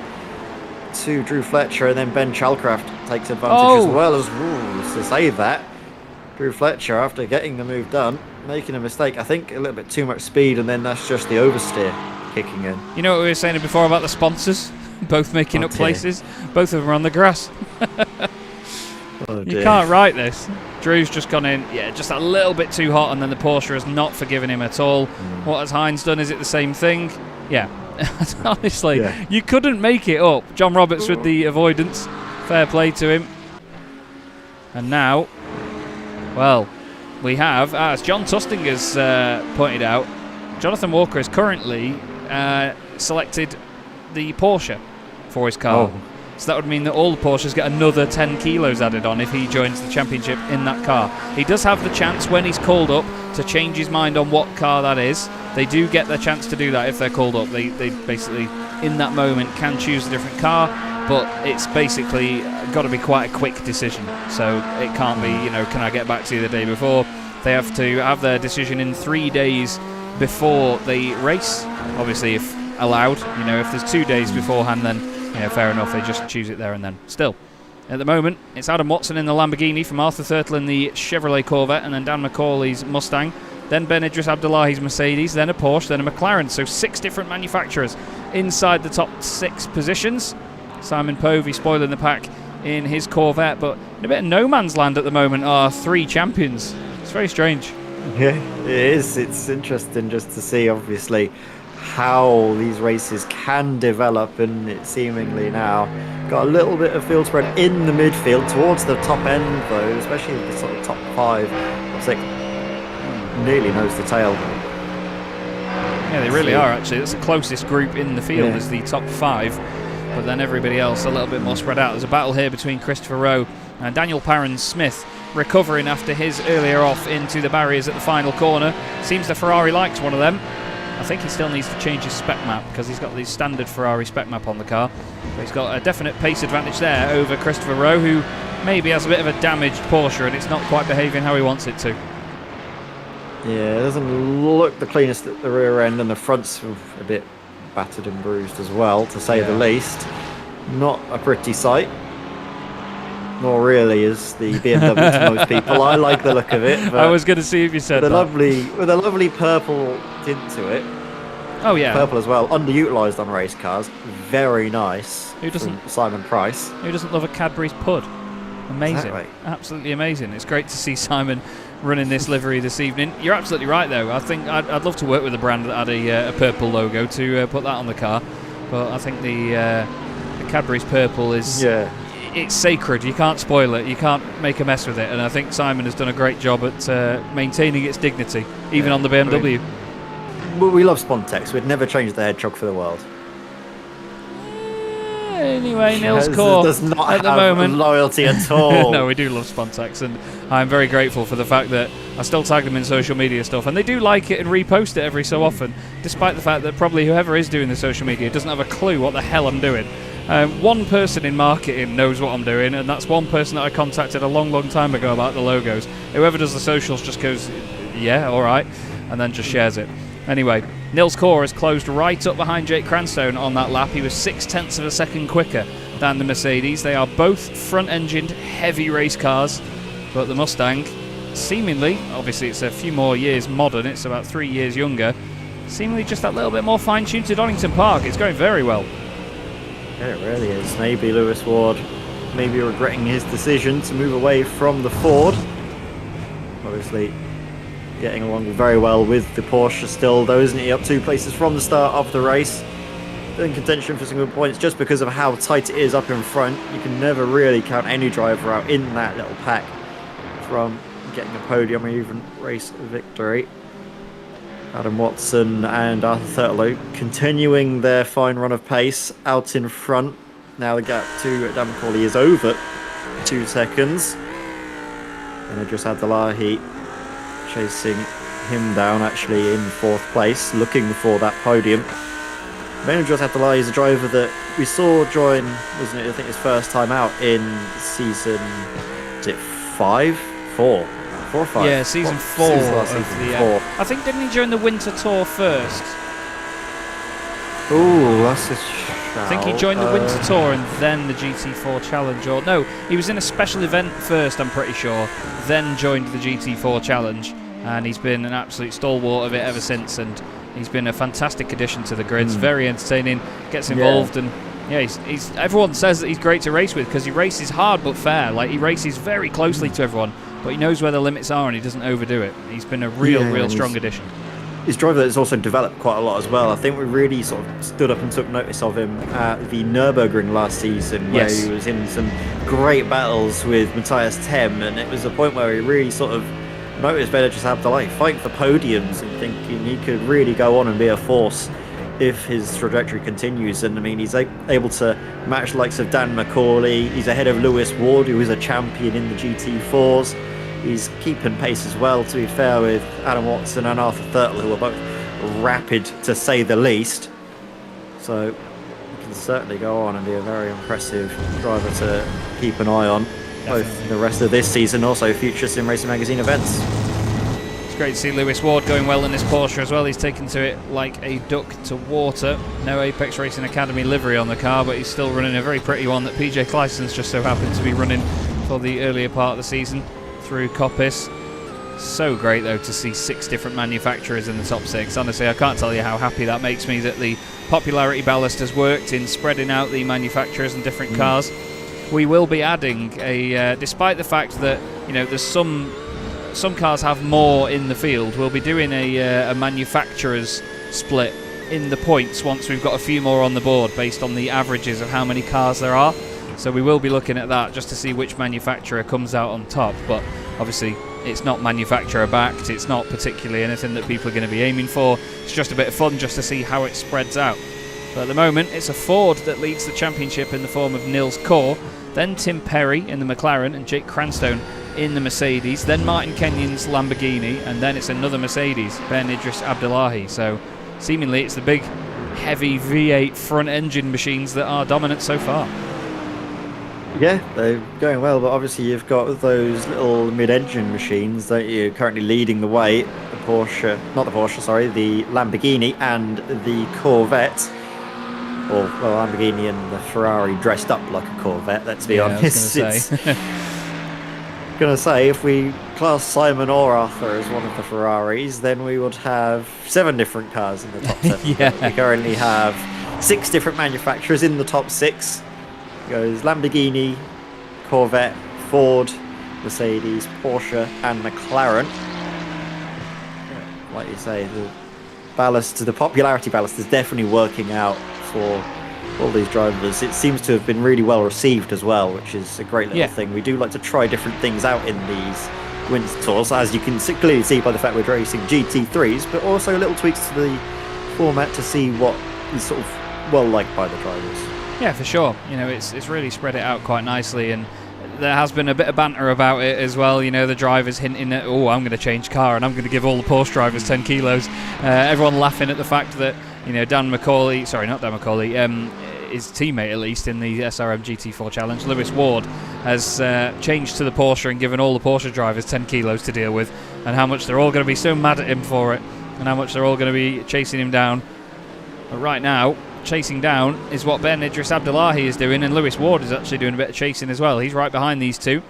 to Drew Fletcher, and then Ben Chalcraft takes advantage as well as to save that. Drew Fletcher, after getting the move done, making a mistake. I think a little bit too much speed, and then that's just the oversteer kicking in. You know what we were saying before about the sponsors? Both making up places. Both of them are on the grass. You can't write this. Drew's just gone in, just a little bit too hot, and then the Porsche has not forgiven him at all. What has Hines done? Is it the same thing? Yeah. Honestly, you couldn't make it up. John Roberts with the avoidance. Fair play to him. And now, well, we have, as John Tusting has pointed out, Jonathan Walker has currently selected the Porsche for his car. So that would mean that all the Porsches get another 10 kilos added on if he joins the championship in that car. He does have the chance, when he's called up, to change his mind on what car that is. They do get the chance to do that if they're called up. They basically, in that moment, can choose a different car, but it's basically got to be quite a quick decision. So it can't be, can I get back to you the day before? They have to have their decision in 3 days before the race. Obviously, if allowed, if there's 2 days beforehand, then fair enough, they just choose it there and then. Still, at the moment, it's Adam Watson in the Lamborghini from Arthur Thurtle in the Chevrolet Corvette, and then Dan McCauley's Mustang, then Ben Idris Abdullahi's Mercedes, then a Porsche, then a McLaren. So 6 different manufacturers inside the top 6 positions. Simon Povey spoiling the pack in his Corvette, but in a bit of no man's land at the moment are 3 champions. It's very strange. Yeah, it is. It's interesting just to see, obviously, how these races can develop, and it seemingly now got a little bit of field spread in the midfield towards the top end, though, especially the sort of top 5 or 6 nearly nose to tail. Yeah, they really are, actually. That's the closest group in the field is the top 5, but then everybody else a little bit more spread out. There's a battle here between Christopher Rowe and Daniel Parron-Smith, recovering after his earlier off into the barriers at the final corner. Seems the Ferrari likes one of them. I I think he still needs to change his spec map because he's got the standard Ferrari spec map on the car. But he's got a definite pace advantage there over Christopher Rowe, who maybe has a bit of a damaged Porsche and it's not quite behaving how he wants it to. Yeah, it doesn't look the cleanest at the rear end, and the front's a bit battered and bruised as well, to say the least. Not a pretty sight. Nor really is the BMW to most people. I like the look of it. But I was going to see if you said with that. With a lovely purple tint to it. Oh yeah, purple as well. Underutilised on race cars. Very nice. Who doesn't? From Simon Price. Who doesn't love a Cadbury's Pud? Amazing, Exactly. Absolutely amazing. It's great to see Simon running this livery this evening. You're absolutely right, though. I think I'd love to work with a brand that had a purple logo to put that on the car. But I think the Cadbury's purple is it's sacred. You can't spoil it. You can't make a mess with it. And I think Simon has done a great job at maintaining its dignity, even on the BMW. I mean, we love Spontex. We'd never change the hedgehog for the world. Anyway, Nils Core does not at the have moment loyalty at all. No, we do love Spontex, and I'm very grateful for the fact that I still tag them in social media stuff, and they do like it and repost it every so often, despite the fact that probably whoever is doing the social media doesn't have a clue what the hell I'm doing. One person in marketing knows what I'm doing, and that's one person that I contacted a long time ago about the logos. Whoever does the socials just goes, yeah, alright, and then just shares it. Anyway, Nils Core has closed right up behind Jake Cranstone on that lap. He was 0.6 of a second quicker than the Mercedes. They are both front-engined, heavy race cars, but the Mustang, seemingly, obviously it's a few more years modern, it's about 3 years younger, seemingly just that little bit more fine-tuned to Donington Park. It's going very well. Yeah, it really is. Maybe Lewis Ward maybe regretting his decision to move away from the Ford. Obviously getting along very well with the Porsche still, though, isn't he? Up 2 places from the start of the race. In contention for some good points just because of how tight it is up in front. You can never really count any driver out in that little pack from getting a podium or even race victory. Adam Watson and Arthur Thurlow continuing their fine run of pace out in front. Now the gap to Dan McCauley is over 2 seconds. And Idris Abdullahi chasing him down, actually in 4th place, looking for that podium. Idris Abdullahi is a driver that we saw join, wasn't it, I think his first time out in season, is it 5? 4? 4 or 5? Yeah, season 4 of the 4. I think, didn't he join the Winter Tour first? Ooh, that's a shout. I think he joined the Winter Tour and then the GT4 Challenge. Or no, he was in a special event first, I'm pretty sure, then joined the GT4 Challenge, and he's been an absolute stalwart of it ever since, and he's been a fantastic addition to the grids. Very entertaining, gets involved, and yeah, he's everyone says that he's great to race with because he races hard but fair. Like, he races very closely to everyone, but he knows where the limits are and he doesn't overdo it. He's been a real strong addition. His driver has also developed quite a lot as well. I think we really sort of stood up and took notice of him at the Nürburgring last season, where he was in some great battles with Matthias Tem, and it was a point where he really sort of noticed Idris Abdullahi fighting for podiums and thinking he could really go on and be a force if his trajectory continues. And I mean, he's able to match the likes of Dan McCauley. He's ahead of Lewis Ward, who is a champion in the GT4s. He's keeping pace as well, to be fair, with Adam Watson and Arthur Thurtle, who are both rapid, to say the least. So he can certainly go on and be a very impressive driver to keep an eye on, both the rest of this season, also future Sim Racing Magazine events. It's great to see Lewis Ward going well in this Porsche as well. He's taken to it like a duck to water. No Apex Racing Academy livery on the car, but he's still running a very pretty one that PJ Clyson's just so happened to be running for the earlier part of the season through Coppice. So great though to see 6 different manufacturers in the top 6. Honestly, I can't tell you how happy that makes me that the popularity ballast has worked in spreading out the manufacturers and different cars. We will be adding a, despite the fact that, you know, there's some cars have more in the field, we'll be doing a manufacturer's split in the points once we've got a few more on the board based on the averages of how many cars there are. So we will be looking at that just to see which manufacturer comes out on top, but obviously it's not manufacturer backed, it's not particularly anything that people are going to be aiming for. It's just a bit of fun just to see how it spreads out. But at the moment it's a Ford that leads the championship in the form of Nils Core, then Tim Perry in the McLaren and Jake Cranstone in the Mercedes, then Martin Kenyon's Lamborghini, and then it's another Mercedes, Ben Idris Abdullahi. So seemingly it's the big, heavy V8 front engine machines that are dominant so far. Yeah, they're going well, but obviously you've got those little mid-engine machines that you're currently leading the way. The Porsche, not the Porsche, sorry, the Lamborghini and the Corvette. Or, well, Lamborghini and the Ferrari dressed up like a Corvette, let's be honest. I was gonna say, if we class Simon or Arthur as one of the Ferraris, then we would have 7 different cars in the top 7. Yeah. We currently have 6 different manufacturers in the top 6. It goes Lamborghini, Corvette, Ford, Mercedes, Porsche, and McLaren. Like you say, the ballast, the popularity ballast is definitely working out for all these drivers. It seems to have been really well received as well, which is a great little thing. We do like to try different things out in these Winter Tours, as you can clearly see by the fact we're racing GT3s, but also little tweaks to the format to see what is sort of well liked by the drivers. Yeah, for sure. You know, it's really spread it out quite nicely, and there has been a bit of banter about it as well. You know, the drivers hinting at, oh, I'm going to change car and I'm going to give all the Porsche drivers 10 kilos. Everyone laughing at the fact that, you know, Dan McCauley, sorry, not Dan McCauley, his teammate at least in the SRM GT4 challenge, Lewis Ward, has changed to the Porsche and given all the Porsche drivers 10 kilos to deal with, and how much they're all going to be so mad at him for it, and how much they're all going to be chasing him down. But right now, chasing down is what Ben Idris Abdullahi is doing, and Lewis Ward is actually doing a bit of chasing as well. He's right behind these two.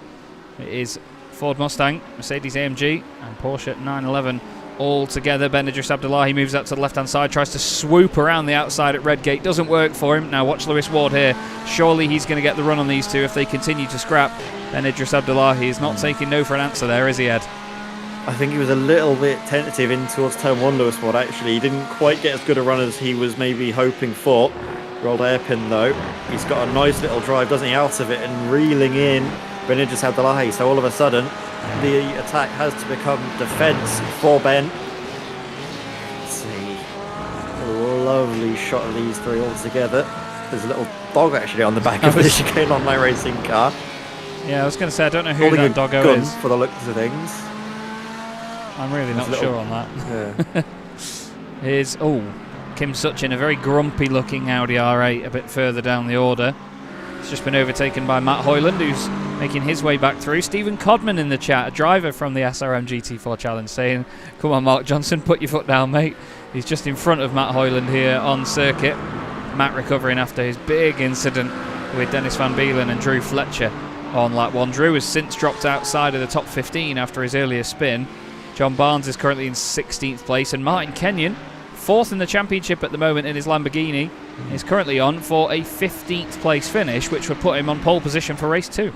It is Ford Mustang, Mercedes AMG and Porsche 911 all together. Ben Idris Abdullahi moves out to the left hand side, tries to swoop around the outside at Redgate, doesn't work for him. Now watch Lewis Ward here, surely he's going to get the run on these two if they continue to scrap. Ben Idris Abdullahi is not taking no for an answer there, is he, Ed? I think he was a little bit tentative in towards turn 1, Lewis Ward, actually. He didn't quite get as good a run as he was maybe hoping for. Rolled hairpin though. He's got a nice little drive, doesn't he, out of it, and reeling in Ben Idris Abdullahi. So all of a sudden, the attack has to become defence for Ben. Let's see. A lovely shot of these three all together. There's a little dog actually on the back of the chicane on my racing car. Yeah, I was going to say, I don't know who that doggo is. For the looks of things. I'm really not sure on that. Yeah. Here's, Kim Suchin, a very grumpy looking Audi R8 a bit further down the order. It's just been overtaken by Matt Hoyland, who's making his way back through. Stephen Codman in the chat, a driver from the SRM GT4 challenge, saying, come on Mark Johnson, put your foot down, mate. He's just in front of Matt Hoyland here on circuit. Matt recovering after his big incident with Dennis Van Beelen and Drew Fletcher on lap 1. Drew has since dropped outside of the top 15 after his earlier spin. John Barnes is currently in 16th place, and Martin Kenyon, 4th in the championship at the moment in his Lamborghini, is currently on for a 15th place finish, which would put him on pole position for race 2.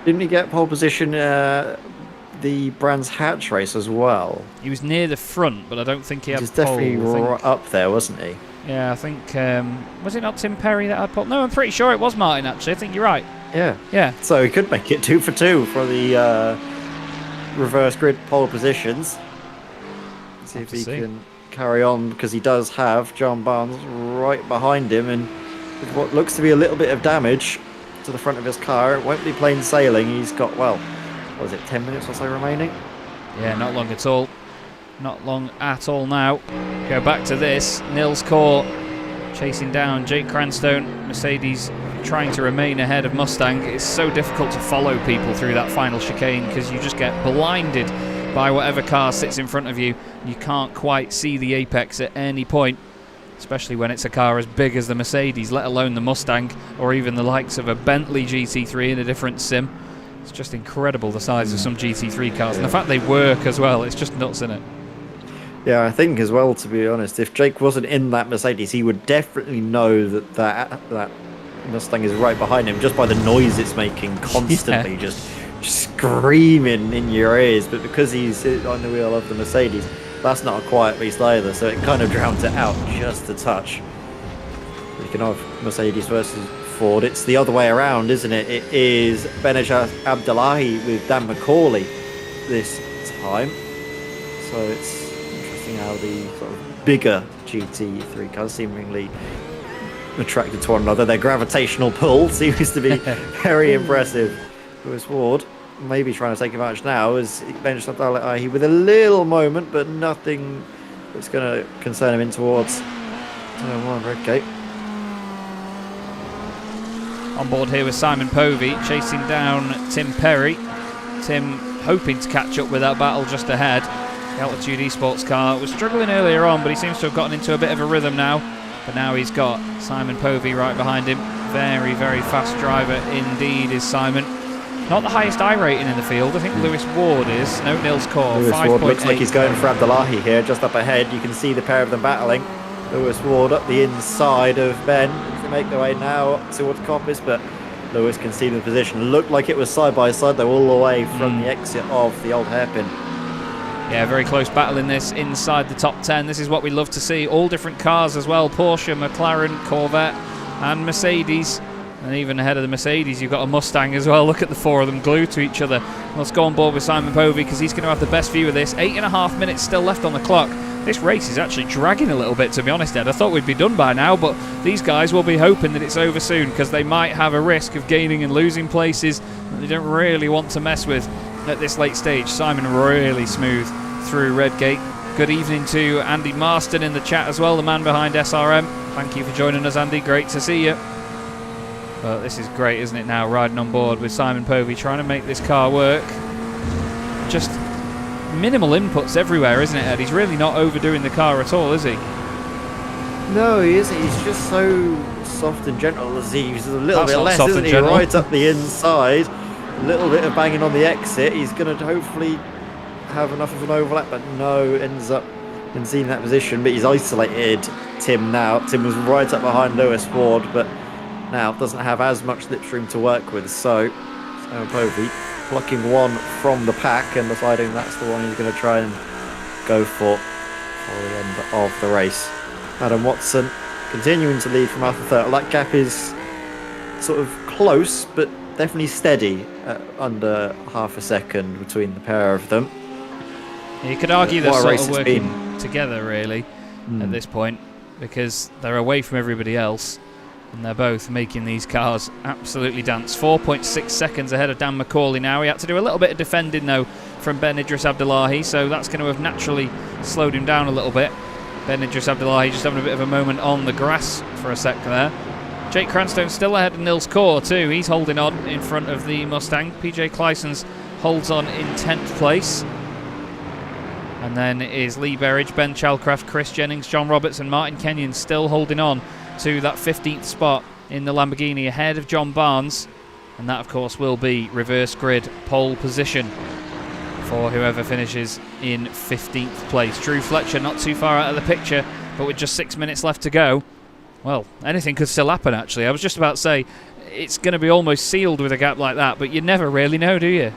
Didn't he get pole position the Brands Hatch race as well? He was near the front, but I don't think he had pole. He was definitely up there, wasn't he? Yeah, I think, was it not Tim Perry that had pole? No, I'm pretty sure it was Martin, actually. I think you're right. Yeah. Yeah. So he could make it 2 for 2 for the reverse grid pole positions. See if he can carry on, because he does have John Barnes right behind him, and with what looks to be a little bit of damage to the front of his car, it won't be plain sailing. He's got, well, what was it, 10 minutes or so remaining? Yeah, not long at all. Not long at all now. Go back to this. Nils Kaur chasing down Jake Cranstone. Mercedes trying to remain ahead of Mustang. It's so difficult to follow people through that final chicane because you just get blinded by whatever car sits in front of you. You can't quite see the apex at any point, especially when it's a car as big as the Mercedes, let alone the Mustang, or even the likes of a Bentley GT3 in a different sim. It's just incredible, the size of some GT3 cars, and the fact they work as well. It's just nuts, isn't it? Yeah, I think as well, to be honest, if Jake wasn't in that Mercedes, he would definitely know that Mustang is right behind him just by the noise it's making constantly, just screaming in your ears. But because he's on the wheel of the Mercedes, that's not a quiet beast either, so it kind of drowns it out just a touch. Speaking of Mercedes versus Ford, it's the other way around, isn't it? It is Ben Idris Abdullahi with Dan McCauley this time. So it's interesting how the sort of bigger GT3 cars seemingly attracted to one another. Their gravitational pull seems to be very impressive. Lewis Ward maybe trying to take advantage now as Ben Idris Abdullahi with a little moment, but nothing It's going to concern him in towards turn 1, Redgate. On board here with Simon Povey, chasing down Tim Perry. Tim hoping to catch up with that battle just ahead. The Altitude Esports car was struggling earlier on, but he seems to have gotten into a bit of a rhythm now. But now he's got Simon Povey right behind him. Very, very fast driver indeed is Simon. Not the highest I rating in the field. I think Lewis Ward is. No, Nils Core. Lewis Ward looks like he's going for Abdullahi here, just up ahead. You can see the pair of them battling. Lewis Ward up the inside of Ben. They make their way now up towards Coppice, but Lewis can see the position. Looked like it was side by side, though, all the way from the exit of the old hairpin. Yeah, very close battle in this inside the top 10. This is what we love to see. All different cars as well. Porsche, McLaren, Corvette and Mercedes. And even ahead of the Mercedes, you've got a Mustang as well. Look at the four of them glued to each other. Let's go on board with Simon Povey because he's going to have the best view of this. 8.5 minutes still left on the clock. This race is actually dragging a little bit, to be honest, Ed. I thought we'd be done by now, but these guys will be hoping that it's over soon because they might have a risk of gaining and losing places that they don't really want to mess with at this late stage. Simon really smooth through Redgate. Good evening to Andy Marston in the chat as well, the man behind SRM. Thank you for joining us, Andy. Great to see you. Well, this is great, isn't it, now, riding on board with Simon Povey, trying to make this car work. Just minimal inputs everywhere, isn't it, Ed? He's really not overdoing the car at all, is he? No, he isn't. He's just so soft and gentle as he's a little bit less, isn't he? Gentle. Right up the inside. A little bit of banging on the exit. He's going to hopefully have enough of an overlap, but no, ends up in seeing that position. But he's isolated Tim now. Tim was right up behind Lewis Ward, but now doesn't have as much slipstream to work with. So Povey plucking one from the pack and deciding that's the one he's going to try and go for the end of the race. Adam Watson continuing to lead from Arthur Thurtle. That gap is sort of close, but definitely steady at under half a second between the pair of them. You could argue they're What a sort race of it's working been. together, really, at this point, because they're away from everybody else, and they're both making these cars absolutely dance. 4.6 seconds ahead of Dan McCauley now. He had to do a little bit of defending, though, from Ben Idris Abdullahi, so that's going to have naturally slowed him down a little bit. Ben Idris Abdullahi just having a bit of a moment on the grass for a sec there. Jake Cranstone still ahead of Nils Core, too. He's holding on in front of the Mustang. PJ Clysons holds on in 10th place. And then is Lee Berridge, Ben Chalcraft, Chris Jennings, John Roberts and Martin Kenyon still holding on to that 15th spot in the Lamborghini ahead of John Barnes. And that, of course, will be reverse grid pole position for whoever finishes in 15th place. Drew Fletcher not too far out of the picture, but with just 6 minutes left to go, well, anything could still happen, actually. I was just about to say, it's going to be almost sealed with a gap like that, but you never really know, do you?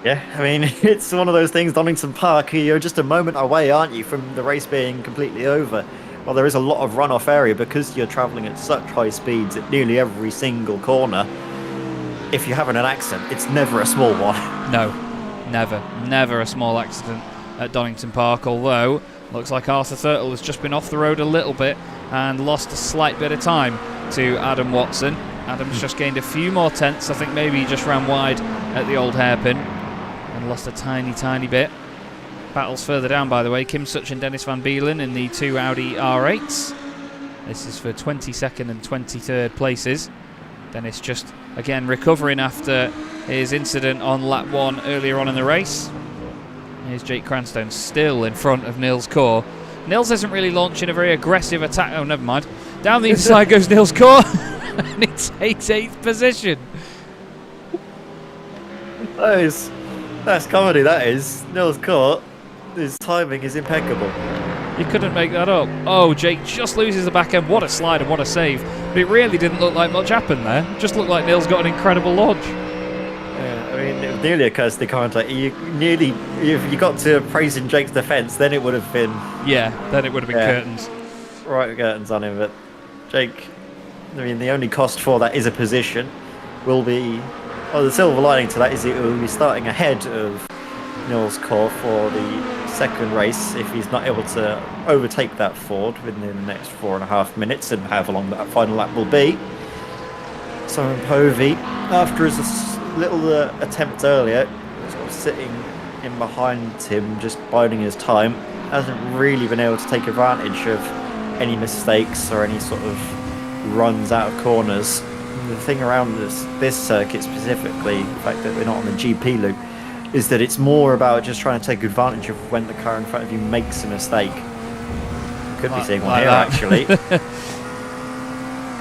Yeah, I mean, it's one of those things, Donington Park, you're just a moment away, aren't you, from the race being completely over. Well, there is a lot of runoff area because you're travelling at such high speeds at nearly every single corner. If you're having an accident, it's never a small one. No, never a small accident at Donington Park, although looks like Arthur Thurtle has just been off the road a little bit and lost a slight bit of time to Adam Watson. Adam's just gained a few more tenths. I think maybe he just ran wide at the old hairpin and lost a tiny bit. Battles further down, by the way. Kim Such and Dennis Van Beelen in the two Audi R8s. This is for 22nd and 23rd places. Dennis just, again, recovering after his incident on lap 1 earlier on in the race. Here's Jake Cranstone still in front of Nils Core. Nils isn't really launching a very aggressive attack. Oh, never mind. Down the inside goes Nils Core. And he takes 8th position. That's comedy, that is. Nils Core, his timing is impeccable. You couldn't make that up. Oh, Jake just loses the back end. What a slide and what a save. But it really didn't look like much happened there. It just looked like Nils got an incredible launch. Yeah, I mean, it nearly occurs to the commentator. If you got to praising Jake's defence, then it would have been... Yeah, then it would have been curtains. Right, curtains on him, but Jake... I mean, the only cost for that is a position. Will be... Well, the silver lining to that is it will be starting ahead of Nils Core for the second race if he's not able to overtake that Ford within the next 4.5 minutes and however long that final lap will be. Simon Povey, after his little attempt earlier, sort of sitting in behind him, just biding his time, hasn't really been able to take advantage of any mistakes or any sort of runs out of corners. The thing around this circuit specifically, the fact that we're not on the GP loop, is that it's more about just trying to take advantage of when the car in front of you makes a mistake. Could be seeing one here, actually.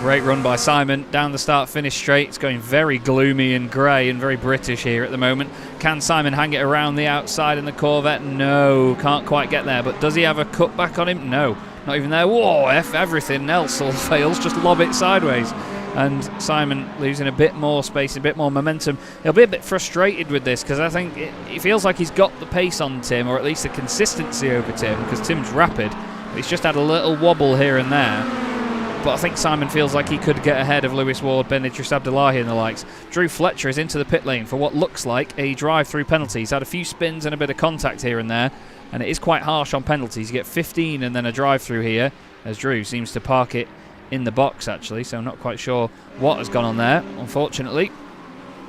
Great run by Simon down the start-finish straight. It's going very gloomy and grey and very British here at the moment. Can Simon hang it around the outside in the Corvette? No, can't quite get there. But does he have a cutback on him? No, not even there. Whoa, everything else all fails. Just lob it sideways. And Simon losing a bit more space, a bit more momentum. He'll be a bit frustrated with this because I think it feels like he's got the pace on Tim, or at least the consistency over Tim, because Tim's rapid. But he's just had a little wobble here and there. But I think Simon feels like he could get ahead of Lewis Ward, Ben Idris Abdullahi and the likes. Drew Fletcher is into the pit lane for what looks like a drive-through penalty. He's had a few spins and a bit of contact here and there, and it is quite harsh on penalties. You get 15 and then a drive-through here, as Drew seems to park it in the box, actually, so I'm not quite sure what has gone on there, unfortunately.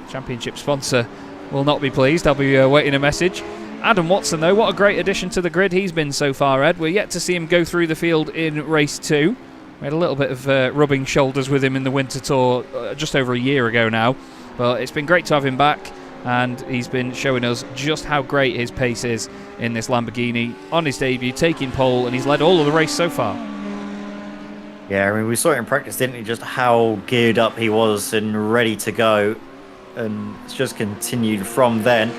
Championship sponsor will not be pleased. I'll be waiting a message. Adam Watson, though, what a great addition to the grid he's been so far, Ed. We're yet to see him go through the field in race 2. We had a little bit of rubbing shoulders with him in the Winter Tour just over a year ago now. But it's been great to have him back, and he's been showing us just how great his pace is in this Lamborghini. On his debut, taking pole, and he's led all of the race so far. Yeah, I mean, we saw it in practice, didn't we? Just how geared up he was and ready to go. And it's just continued from then.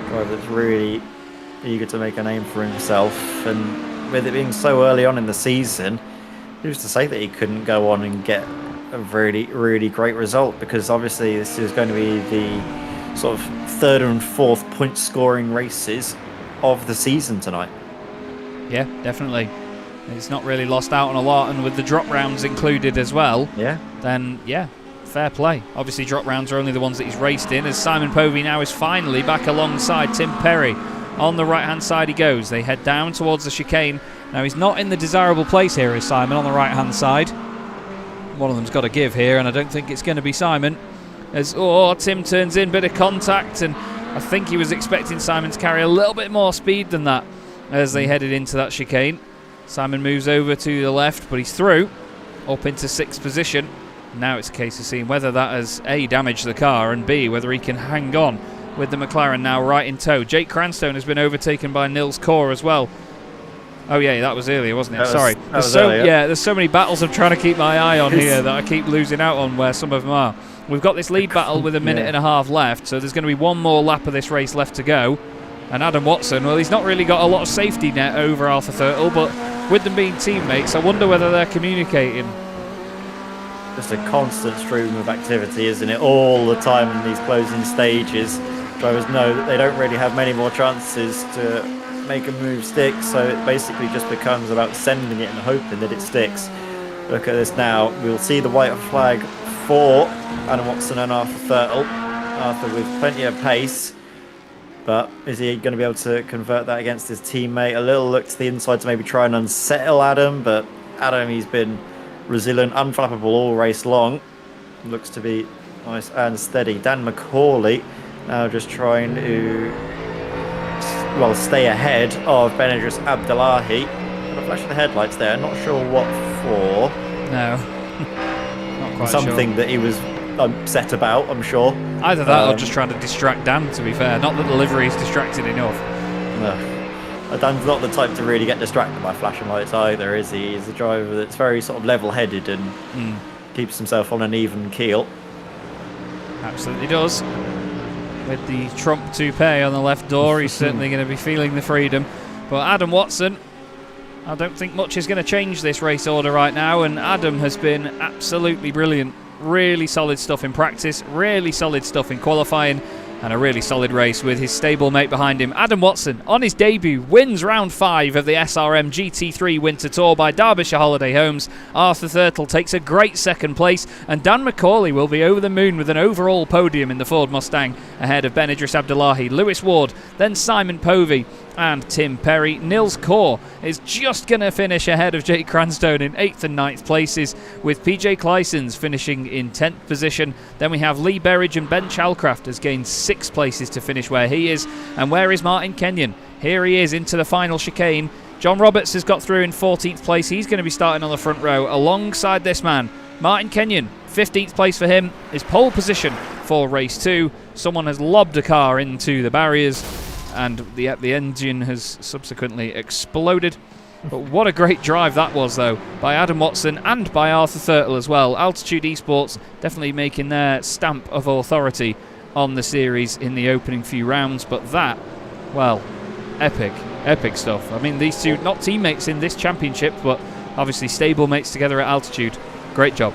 Driver's really eager to make a name for himself. And with it being so early on in the season, who's to say that he couldn't go on and get a really, really great result? Because obviously this is going to be the sort of third and fourth point scoring races of the season tonight. Yeah, definitely. He's not really lost out on a lot, and with the drop rounds included as well, then yeah, fair play. Obviously drop rounds are only the ones that he's raced in, as Simon Povey now is finally back alongside Tim Perry. On the right hand side he goes. They head down towards the chicane. Now he's not in the desirable place here, is Simon, on the right hand side. One of them's got to give here, and I don't think it's going to be Simon. As Tim turns in, bit of contact, and I think he was expecting Simon to carry a little bit more speed than that as they headed into that chicane. Simon moves over to the left, but he's through, up into 6th position. Now it's a case of seeing whether that has A, damaged the car, and B, whether he can hang on with the McLaren now right in tow. Jake Cranstone has been overtaken by Nils Kaur as well. Oh yeah, that was earlier, wasn't it? Sorry. There's so many battles I'm trying to keep my eye on here that I keep losing out on where some of them are. We've got this lead battle with a minute and a half left, so there's going to be one more lap of this race left to go. And Adam Watson, well, he's not really got a lot of safety net over Arthur Thurtle, but with them being teammates, I wonder whether they're communicating. Just a constant stream of activity, isn't it? All the time in these closing stages. Drivers know that they don't really have many more chances to make a move stick, so it basically just becomes about sending it and hoping that it sticks. Look at this now. We'll see the white flag for Adam Watson and Arthur Thurtle. Arthur with plenty of pace. But is he going to be able to convert that against his teammate? A little look to the inside to maybe try and unsettle Adam, but Adam, he's been resilient, unflappable all race long. Looks to be nice and steady. Dan McCauley now just trying to, well, stay ahead of Ben Idris Abdullahi. Got a flash of the headlights there, not sure what for. No, not quite Something sure. That he was upset about, I'm sure. Either that or just trying to distract Dan, to be fair. Not that the livery is distracted enough. No. Dan's not the type to really get distracted by flashing lights either, is he? He's a driver that's very sort of level-headed and keeps himself on an even keel. Absolutely does. With the Trump toupee on the left door, he's certainly going to be feeling the freedom. But Adam Watson, I don't think much is going to change this race order right now, and Adam has been absolutely brilliant. Really solid stuff in practice, really solid stuff in qualifying, and a really solid race with his stablemate behind him. Adam Watson, on his debut, wins round 5 of the SRM GT3 Winter Tour by Derbyshire Holiday Homes. Arthur Thurtle takes a great second place, and Dan McCauley will be over the moon with an overall podium in the Ford Mustang ahead of Ben Idris Abdullahi, Lewis Ward, then Simon Povey, and Tim Perry. Nils Kaur is just going to finish ahead of Jake Cranstone in 8th and 9th places, with PJ Clysons finishing in 10th position. Then we have Lee Berridge and Ben Chalcraft has gained 6 places to finish where he is. And where is Martin Kenyon? Here he is into the final chicane. John Roberts has got through in 14th place. He's going to be starting on the front row alongside this man, Martin Kenyon. 15th place for him is pole position for race 2. Someone has lobbed a car into the barriers, and the engine has subsequently exploded. But what a great drive that was, though, by Adam Watson and by Arthur Thurtle as well. Altitude Esports definitely making their stamp of authority on the series in the opening few rounds. But that, well, epic stuff. I mean, these two, not teammates in this championship, but obviously stablemates together at Altitude. Great job.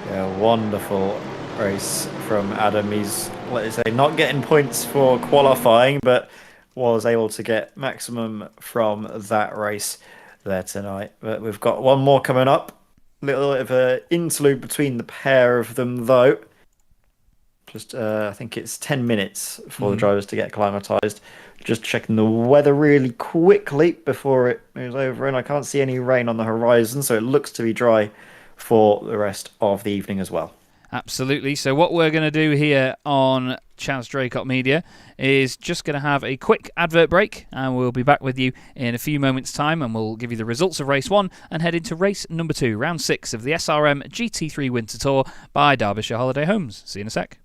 Yeah, wonderful race from Adam. He's, let's say, not getting points for qualifying, but was able to get maximum from that race there tonight. But we've got one more coming up. A little bit of an interlude between the pair of them, though. Just, I think it's 10 minutes for the drivers to get acclimatised. Just checking the weather really quickly before it moves over. And I can't see any rain on the horizon, so it looks to be dry for the rest of the evening as well. Absolutely. So what we're going to do here on Chaz Draycott Media is just going to have a quick advert break, and we'll be back with you in a few moments' time, and we'll give you the results of race 1 and head into race number 2, round 6 of the SRM GT3 Winter Tour by Derbyshire Holiday Homes. See you in a sec.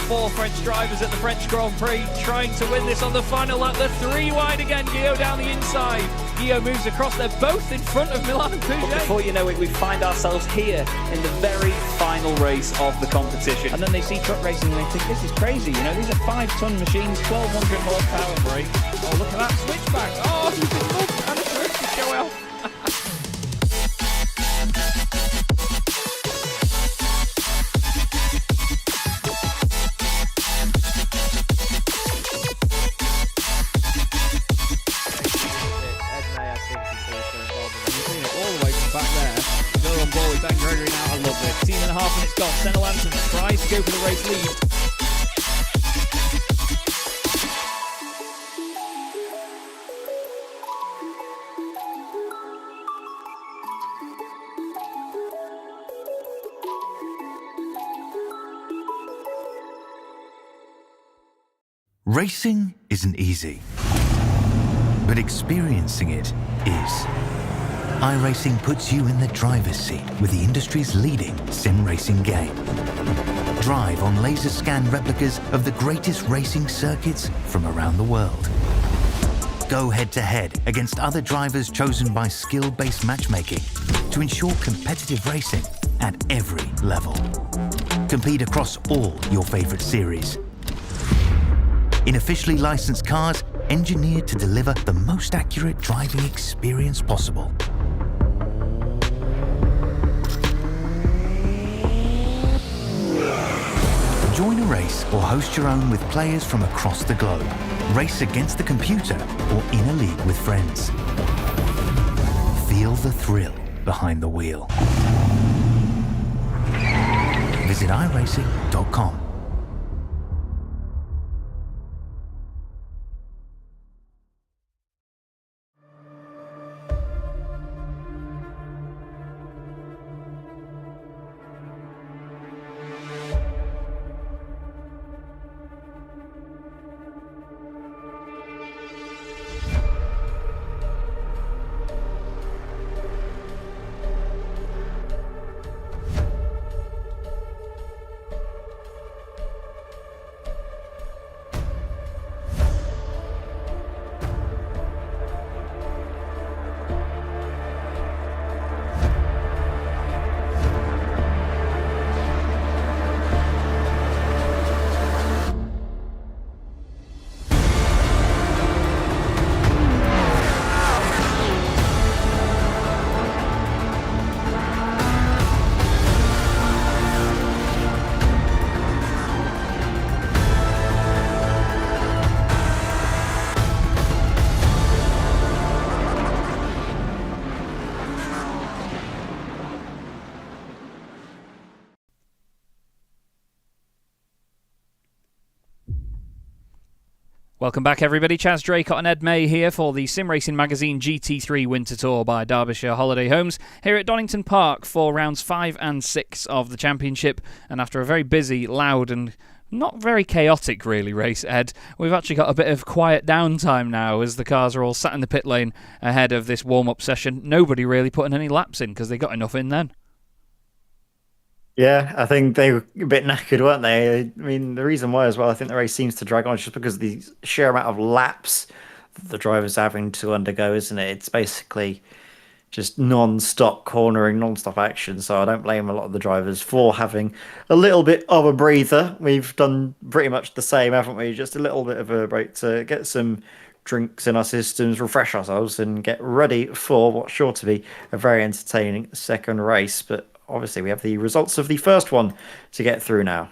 Four French drivers at the French Grand Prix trying to win this on the final lap. They're 3 wide again. Guillaume down the inside. Guillaume moves across. They're both in front of Milan and Pouget. Before you know it, we find ourselves here in the very final race of the competition. And then they see truck racing and they think, this is crazy. You know, these are 5-ton machines, 1,200 horsepower brake. Oh, look at that switchback. Oh, you can look and a terrific show out. Ben Gregory now, I love this. 16.5 minutes gone. Senna Lanson tries to go for the race lead. Racing isn't easy, but experiencing it is. iRacing puts you in the driver's seat with the industry's leading sim racing game. Drive on laser scan replicas of the greatest racing circuits from around the world. Go head to head against other drivers chosen by skill-based matchmaking to ensure competitive racing at every level. Compete across all your favorite series. In officially licensed cars, engineered to deliver the most accurate driving experience possible. Join a race or host your own with players from across the globe. Race against the computer or in a league with friends. Feel the thrill behind the wheel. Visit iRacing.com. Welcome back, everybody. Chaz, Draycott and Ed May here for the Sim Racing Magazine GT3 Winter Tour by Derbyshire Holiday Homes here at Donington Park for rounds 5 and 6 of the championship. And after a very busy, loud and not very chaotic, really, race, Ed, we've actually got a bit of quiet downtime now as the cars are all sat in the pit lane ahead of this warm-up session. Nobody really putting any laps in because they got enough in then. Yeah, I think they were a bit knackered, weren't they? I mean, the reason why as well, I think the race seems to drag on just because of the sheer amount of laps that the drivers are having to undergo, isn't it? It's basically just non-stop cornering, non-stop action. So I don't blame a lot of the drivers for having a little bit of a breather. We've done pretty much the same, haven't we? Just a little bit of a break to get some drinks in our systems, refresh ourselves, and get ready for what's sure to be a very entertaining second race. But obviously, we have the results of the first one to get through now.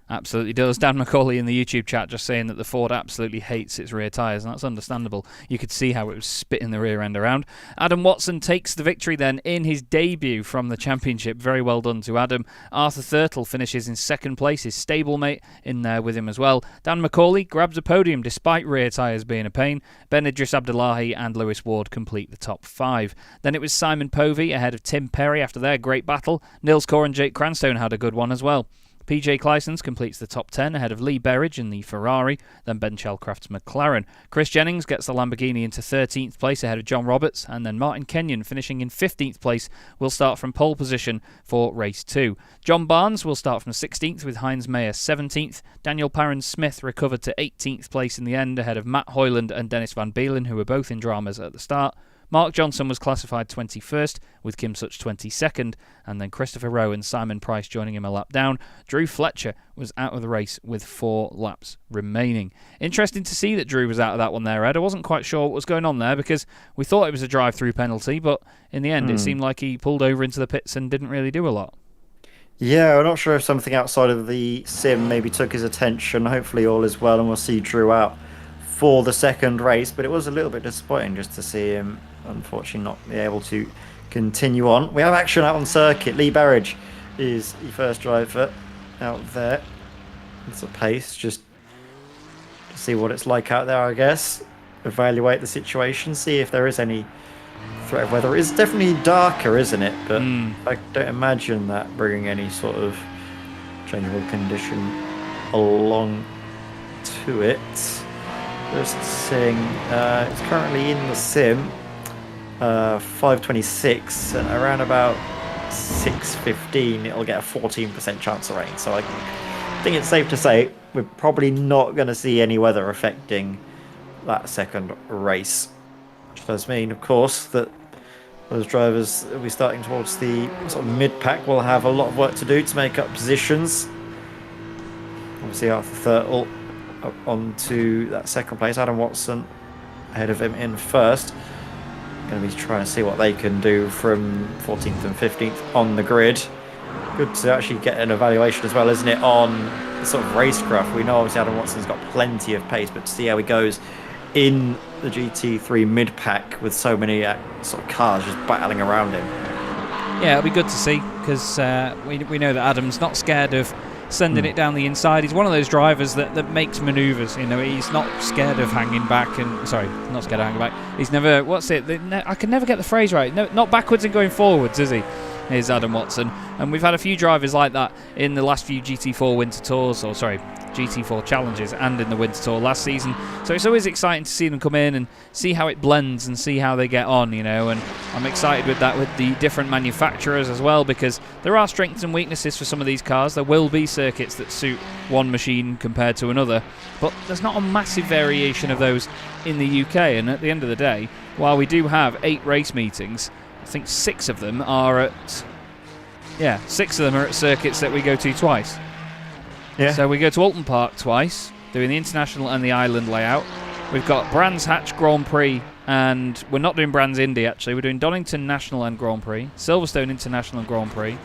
Absolutely does. Dan McCauley in the YouTube chat just saying that the Ford absolutely hates its rear tyres, and that's understandable. You could see how it was spitting the rear end around. Adam Watson takes the victory then in his debut from the championship. Very well done to Adam. Arthur Thurtle finishes in second place, his stablemate in there with him as well. Dan McCauley grabs a podium despite rear tyres being a pain. Ben Idris Abdullahi and Lewis Ward complete the top 5. Then it was Simon Povey ahead of Tim Perry after their great battle. Nils Core and Jake Cranstone had a good one as well. PJ Clysons completes the top 10 ahead of Lee Berridge in the Ferrari, then Ben Shellcraft's McLaren. Chris Jennings gets the Lamborghini into 13th place ahead of John Roberts, and then Martin Kenyon finishing in 15th place will start from pole position for race 2. John Barnes will start from 16th with Heinz Mayer 17th. Daniel Parron-Smith recovered to 18th place in the end ahead of Matt Hoyland and Dennis Van Beelen, who were both in dramas at the start. Mark Johnson was classified 21st, with Kim Such 22nd, and then Christopher Rowe and Simon Price joining him a lap down. Drew Fletcher was out of the race with 4 laps remaining. Interesting to see that Drew was out of that one there, Ed. I wasn't quite sure what was going on there because we thought it was a drive-through penalty, but in the end it seemed like he pulled over into the pits and didn't really do a lot. Yeah, I'm not sure if something outside of the sim maybe took his attention. Hopefully all is well and we'll see Drew out for the second race, but it was a little bit disappointing just to see him unfortunately not be able to continue on. We have action out on circuit. Lee Berridge is the first driver out there. It's a pace just to see what it's like out there, I guess. Evaluate the situation, see if there is any threat of weather. It's definitely darker, isn't it? But I don't imagine that bringing any sort of changeable condition along to it. Just seeing, it's currently in the sim, 5:26, and around about 6:15 it'll get a 14% chance of rain. So I think it's safe to say we're probably not going to see any weather affecting that second race. Which does mean, of course, that those drivers will be starting towards the sort of mid-pack will have a lot of work to do to make up positions. Obviously Arthur Thurtle onto that second place. Adam Watson ahead of him in first. Going to be trying to see what they can do from 14th and 15th on the grid. Good to actually get an evaluation as well, isn't it, on the sort of racecraft. We know obviously Adam Watson's got plenty of pace, but to see how he goes in the GT3 mid-pack with so many sort of cars just battling around him. Yeah, it'll be good to see because we know that Adam's not scared of sending it down the inside. He's one of those drivers that makes manoeuvres. You know, he's not scared of hanging back. And sorry, not scared of hanging back. He's never. What's it? I can never get the phrase right. No, not backwards and going forwards, is he? Is Adam Watson, and we've had a few drivers like that in the last few GT4 Winter Tours, or sorry, GT4 Challenges, and in the Winter Tour last season. So it's always exciting to see them come in and see how it blends and see how they get on, you know. And I'm excited with that with the different manufacturers as well, because there are strengths and weaknesses for some of these cars. There will be circuits that suit one machine compared to another, but there's not a massive variation of those in the UK. And at the end of the day, while we do have 8 race meetings, I think 6 of them are at 6 of them are at circuits that we go to twice. Yeah. So we go to Alton Park twice, doing the International and the Island layout. We've got Brands Hatch Grand Prix, and we're not doing Brands Indy actually. We're doing Donington National and Grand Prix, Silverstone International and Grand Prix,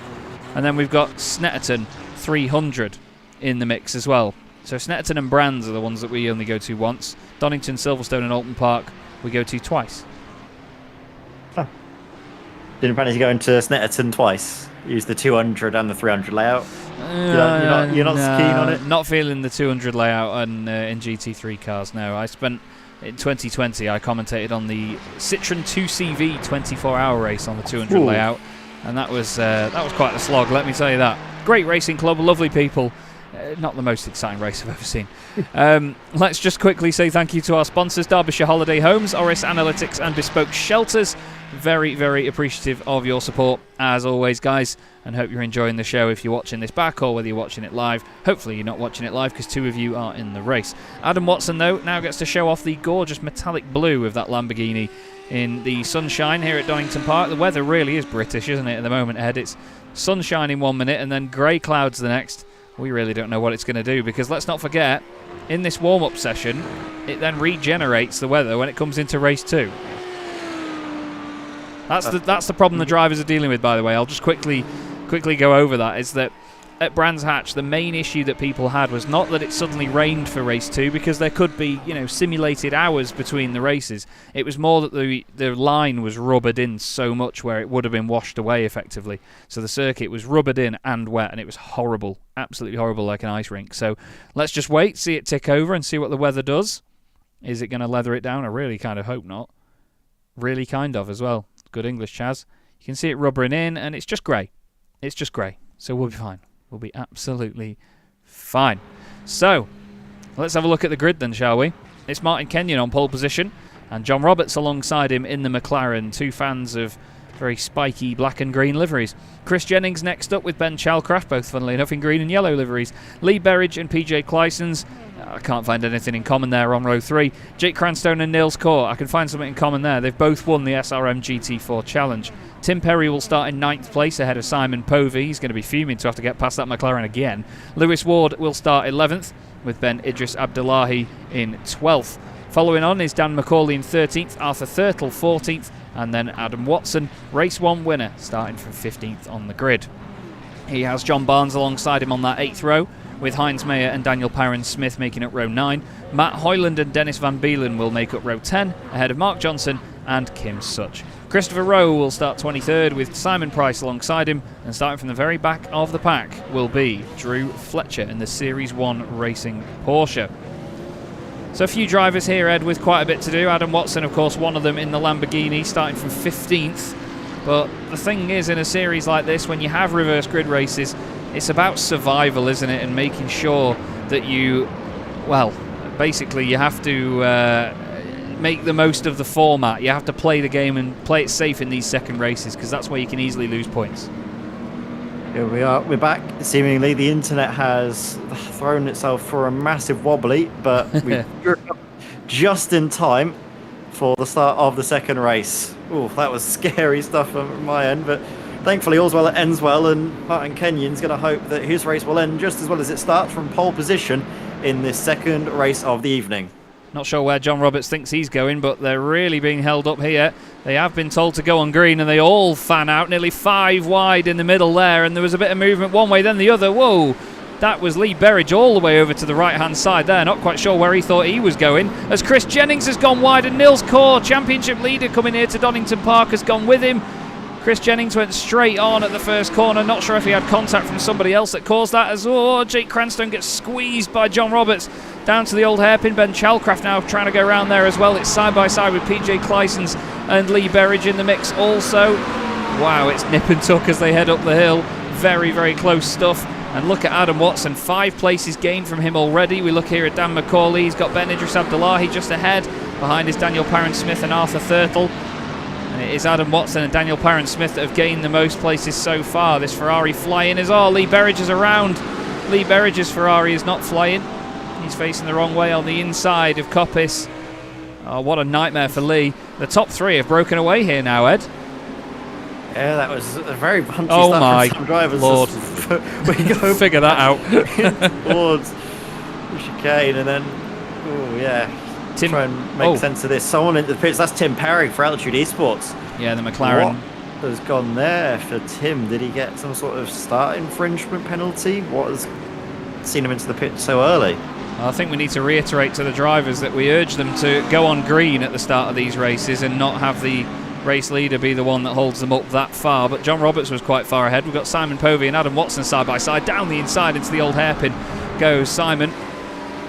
and then we've got Snetterton 300 in the mix as well. So Snetterton and Brands are the ones that we only go to once. Donington, Silverstone and Alton Park we go to twice. Didn't plan to go into Snetterton twice. Use the 200 and the 300 layout. You're not no, keen on it? Not feeling the 200 layout in GT3 cars, no. I spent, in 2020, I commentated on the Citroen 2CV 24-hour race on the 200 layout, and that was quite a slog, let me tell you that. Great racing club, lovely people. Not the most exciting race I've ever seen. Let's just quickly say thank you to our sponsors, Derbyshire Holiday Homes, Oris Analytics and Bespoke Shelters. Very, very appreciative of your support, as always, guys, and hope you're enjoying the show if you're watching this back or whether you're watching it live. Hopefully you're not watching it live because 2 of you are in the race. Adam Watson, though, now gets to show off the gorgeous metallic blue of that Lamborghini in the sunshine here at Donington Park. The weather really is British, isn't it, at the moment, Ed? It's sunshine in 1 minute and then grey clouds the next. We really don't know what it's going to do, because let's not forget, in this warm-up session, it then regenerates the weather when it comes into race 2. That's the problem the drivers are dealing with, by the way. I'll just quickly go over that. Is that at Brands Hatch, the main issue that people had was not that it suddenly rained for race 2, because there could be, simulated hours between the races. It was more that the line was rubbered in so much where it would have been washed away effectively. So the circuit was rubbered in and wet, and it was horrible, absolutely horrible, like an ice rink. So let's just wait, see it tick over, and see what the weather does. Is it going to leather it down? I really kind of hope not. Really kind of as well. Good English, Chaz. You can see it rubbering in, and it's just grey. It's just grey. So we'll be fine. We'll be absolutely fine. So, let's have a look at the grid then, shall we? It's Martin Kenyon on pole position, and John Roberts alongside him in the McLaren. 2 fans of very spiky black and green liveries. Chris Jennings next up with Ben Chalcraft, both funnily enough in green and yellow liveries. Lee Berridge and PJ Clysons. I can't find anything in common there on row 3. Jake Cranstone and Niels Kaur. I can find something in common there. They've both won the SRM GT4 Challenge. Tim Perry will start in 9th place ahead of Simon Povey. He's going to be fuming to have to get past that McLaren again. Lewis Ward will start 11th with Ben Idris Abdullahi in 12th. Following on is Dan McCauley in 13th, Arthur Thurtle 14th, and then Adam Watson, race 1 winner, starting from 15th on the grid. He has John Barnes alongside him on that 8th row, with Heinz Mayer and Daniel Parron-Smith making up row 9. Matt Hoyland and Dennis Van Beelen will make up row 10, ahead of Mark Johnson and Kim Such. Christopher Rowe will start 23rd with Simon Price alongside him, and starting from the very back of the pack will be Drew Fletcher in the Series 1 Racing Porsche. So a few drivers here, Ed, with quite a bit to do. Adam Watson, of course, one of them in the Lamborghini, starting from 15th. But the thing is, in a series like this, when you have reverse grid races, it's about survival, isn't it? And making sure that you, well, basically you have to make the most of the format. You have to play the game and play it safe in these second races, because that's where you can easily lose points. Here we are. We're back. Seemingly the internet has thrown itself for a massive wobbly, but we drew up just in time for the start of the second race. Oh, that was scary stuff on my end, but thankfully all's well that ends well, and Martin Kenyon's going to hope that his race will end just as well as it starts from pole position in this second race of the evening. Not sure where John Roberts thinks he's going, but they're really being held up here. They have been told to go on green, and they all fan out, nearly 5 wide in the middle there, and there was a bit of movement one way, then the other. Whoa! That was Lee Berridge all the way over to the right-hand side there. Not quite sure where he thought he was going. As Chris Jennings has gone wide, and Niels Kaur, championship leader coming here to Donington Park, has gone with him. Chris Jennings went straight on at the first corner. Not sure if he had contact from somebody else that caused that, as Jake Cranstone gets squeezed by John Roberts down to the old hairpin. Ben Chalcraft now trying to go around there as well. It's side by side with PJ Clysons and Lee Berridge in the mix also. Wow, it's nip and tuck as they head up the hill. Very, very close stuff. And look at Adam Watson, 5 places gained from him already. We look here at Dan McCauley. He's got Ben Idris Abdullahi just ahead. Behind is Daniel Parron-Smith and Arthur Thurtle. And it is Adam Watson and Daniel Parron-Smith that have gained the most places so far. This Ferrari flying as all. Lee Berridge is around. Lee Berridge's Ferrari is not flying. He's facing the wrong way on the inside of Coppice. Oh, what a nightmare for Lee. The top 3 have broken away here now, Ed. Yeah, that was a very bumpy oh start my from some drivers. Lord. We go figure that out. towards the chicane, and then, oh yeah, Tim, try and make sense of this. Someone into the pits. That's Tim Perry for Altitude Esports. Yeah, the McLaren. What has gone there for Tim? Did he get some sort of start infringement penalty? What has seen him into the pit so early? I think we need to reiterate to the drivers that we urge them to go on green at the start of these races and not have the race leader be the one that holds them up that far, but John Roberts was quite far ahead. We've got Simon Povey and Adam Watson side by side. Down the inside into the old hairpin goes Simon.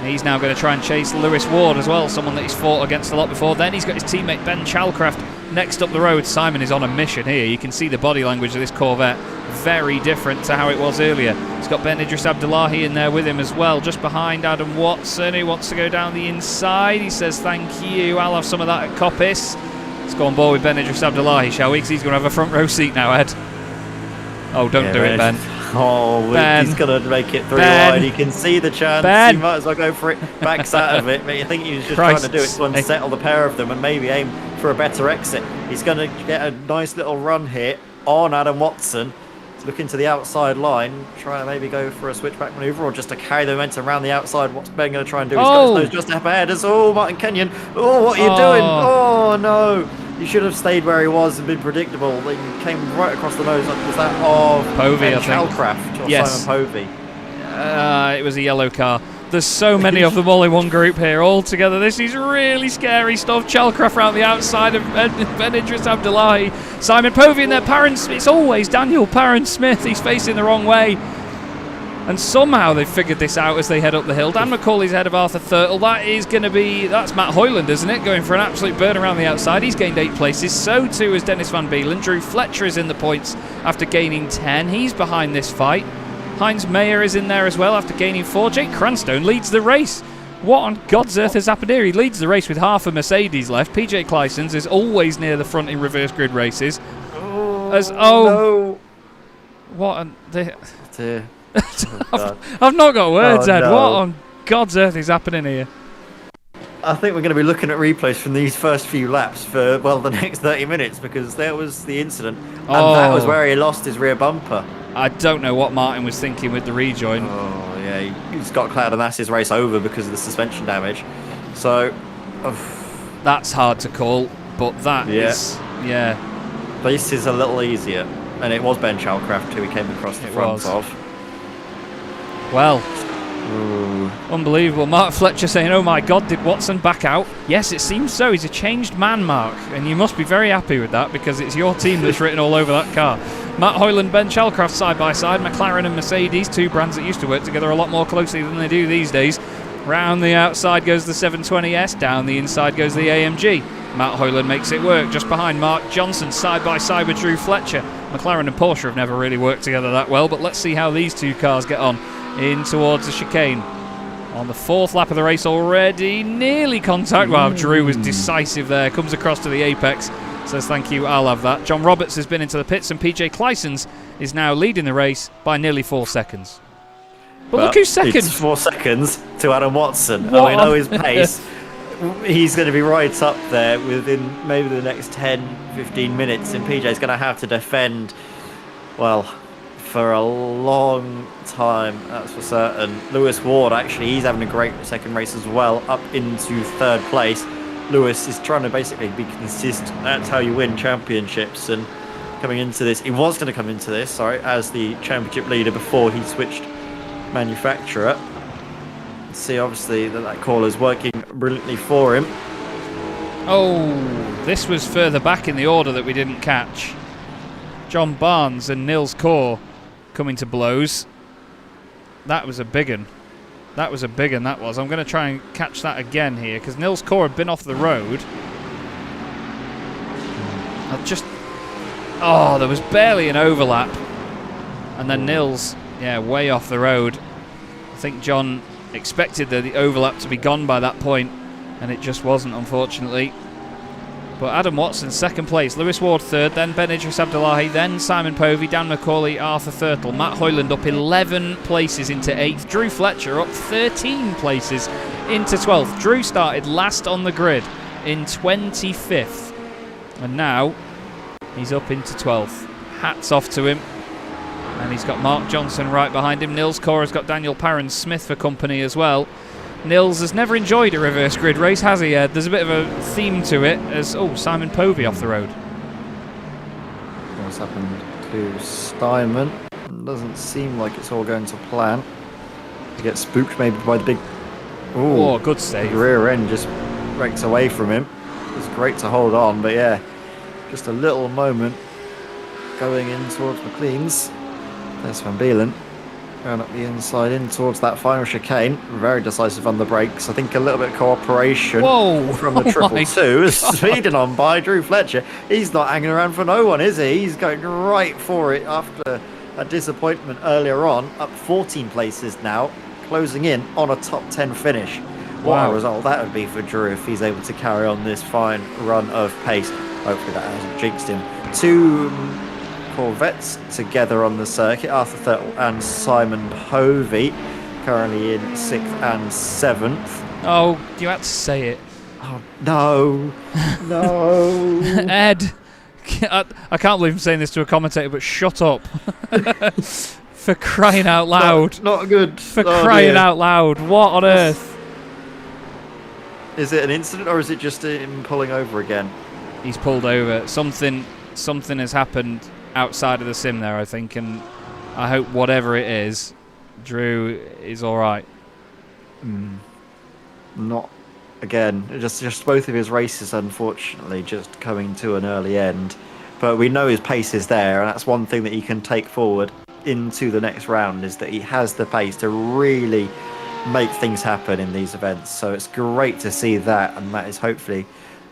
He's now going to try and chase Lewis Ward as well, someone that he's fought against a lot before. Then he's got his teammate Ben Chalcraft next up the road. Simon is on a mission here. You can see the body language of this Corvette, very different to how it was earlier. He's got Ben Idris Abdullahi in there with him as well, just behind Adam Watson, who wants to go down the inside. He says, thank you, I'll have some of that at Coppice. Let's go on board with Ben Idris Abdullahi, shall we? Because he's going to have a front row seat now, Ed. Oh, don't do it, Ben. Oh, Ben. He's going to make it 3 Ben. wide. He can see the chance. Ben. He might as well go for it. Backs out of it. But you think he was just trying to do it to unsettle the pair of them and maybe aim for a better exit. He's going to get a nice little run here on Adam Watson. He's looking to the outside line, trying to maybe go for a switchback manoeuvre or just to carry the momentum around the outside. What's Ben going to try and do? He's got his nose just up ahead. Oh, Martin Kenyon. Oh, what are you doing? Oh, no. He should have stayed where he was and been predictable. He came right across the nose. Was that of Povey, I think. Chalcraft or Yes. Simon Povey? It was a yellow car. There's so many of them all in one group here, all together. This is really scary stuff. Chalcraft around the outside of Ben Idris Abdullahi. Simon Povey in there. It's always Daniel Parron-Smith. He's facing the wrong way. And somehow they've figured this out as they head up the hill. Dan McCauley's ahead of Arthur Thurtle. That's Matt Hoyland, isn't it? Going for an absolute burn around the outside. He's gained 8 places. So too is Dennis Van Beelen. Drew Fletcher is in the points after gaining 10. He's behind this fight. Heinz Mayer is in there as well after gaining 4. Jake Cranstone leads the race. What on God's earth has happened here? He leads the race with half a Mercedes left. PJ Clysons is always near the front in reverse grid races. No. What Oh, I've not got words, Ed. no. What on God's earth is happening here? I think we're going to be looking at replays from these first few laps for, well, the next 30 minutes because there was the incident and that was where he lost his rear bumper. I don't know what Martin was thinking with the rejoin. Oh, yeah, he's got Cloud and that's his race over because of the suspension damage. So, that's hard to call, but that is, this is a little easier. And it was Ben Chalcraft who he came across the front of. Well, unbelievable. Mark Fletcher saying, oh my God, did Watson back out? Yes, it seems so. He's a changed man, Mark. And you must be very happy with that because it's your team that's written all over that car. Matt Hoyland, Ben Chalcraft side by side. McLaren and Mercedes, 2 brands that used to work together a lot more closely than they do these days. Round the outside goes the 720S. Down the inside goes the AMG. Matt Hoyland makes it work just behind Mark Johnson, side by side with Drew Fletcher. McLaren and Porsche have never really worked together that well, but let's see how these 2 cars get on in towards the chicane. On the 4th lap of the race already, nearly contact. Wow, Drew was decisive there. Comes across to the apex, says thank you, I'll have that. John Roberts has been into the pits and PJ Clysons is now leading the race by nearly 4 seconds. But look who's second. It's 4 seconds to Adam Watson. And we know his pace. He's going to be right up there within maybe the next 10-15 minutes, and PJ's going to have to defend, well, for a long time, that's for certain. Lewis Ward, actually, he's having a great second race as well, up into 3rd place. Lewis is trying to basically be consistent. That's how you win championships. And coming into this, he was going to come into this, as the championship leader before he switched manufacturer. See, obviously, that call is working brilliantly for him. Oh, this was further back in the order that we didn't catch. John Barnes and Nils Kaur coming to blows. That was a big one. That was a big one, that was. I'm going to try and catch that again here, because Nils Kaur had been off the road. There was barely an overlap. And then Nils, way off the road. I think John expected the overlap to be gone by that point, and it just wasn't, unfortunately. But Adam Watson, 2nd place, Lewis Ward 3rd, then Ben Idris Abdullahi, then Simon Povey, Dan McCauley, Arthur Thurtle, Matt Hoyland up 11 places into 8th, Drew Fletcher up 13 places into 12th. Drew started last on the grid in 25th, and now he's up into 12th. Hats off to him. And he's got Mark Johnson right behind him. Nils Kaur has got Daniel Parron-Smith for company as well. Nils has never enjoyed a reverse grid race, has he, Ed? There's a bit of a theme to it as, Simon Povey off the road. What's happened to Steinman? Doesn't seem like it's all going to plan. He gets spooked maybe by the big... Good save. The rear end just breaks away from him. It's great to hold on, but Just a little moment going in towards McLean's. There's Van Beelen. Going up the inside in towards that final chicane. Very decisive on the brakes. I think a little bit of cooperation from the triple two. Speeding on by Drew Fletcher. He's not hanging around for no one, is he? He's going right for it after a disappointment earlier on. Up 14 places now. Closing in on a top 10 finish. What a result that would be for Drew if he's able to carry on this fine run of pace. Hopefully that hasn't jinxed him. Two Corvettes together on the circuit. Arthur Thurtle and Simon Povey currently in 6th and 7th. Oh, you had to say it. Oh, no. No. Ed, I can't believe I'm saying this to a commentator, but shut up. For crying out loud. Not good. For crying out loud. What on earth? Is it an incident or is it just him pulling over again? He's pulled over. Something has happened outside of the sim there, I think, and I hope whatever it is, Drew is all right. Not again. Just both of his races, unfortunately, just coming to an early end. But we know his pace is there, and that's one thing that he can take forward into the next round, is that he has the pace to really make things happen in these events. So it's great to see that, and that is hopefully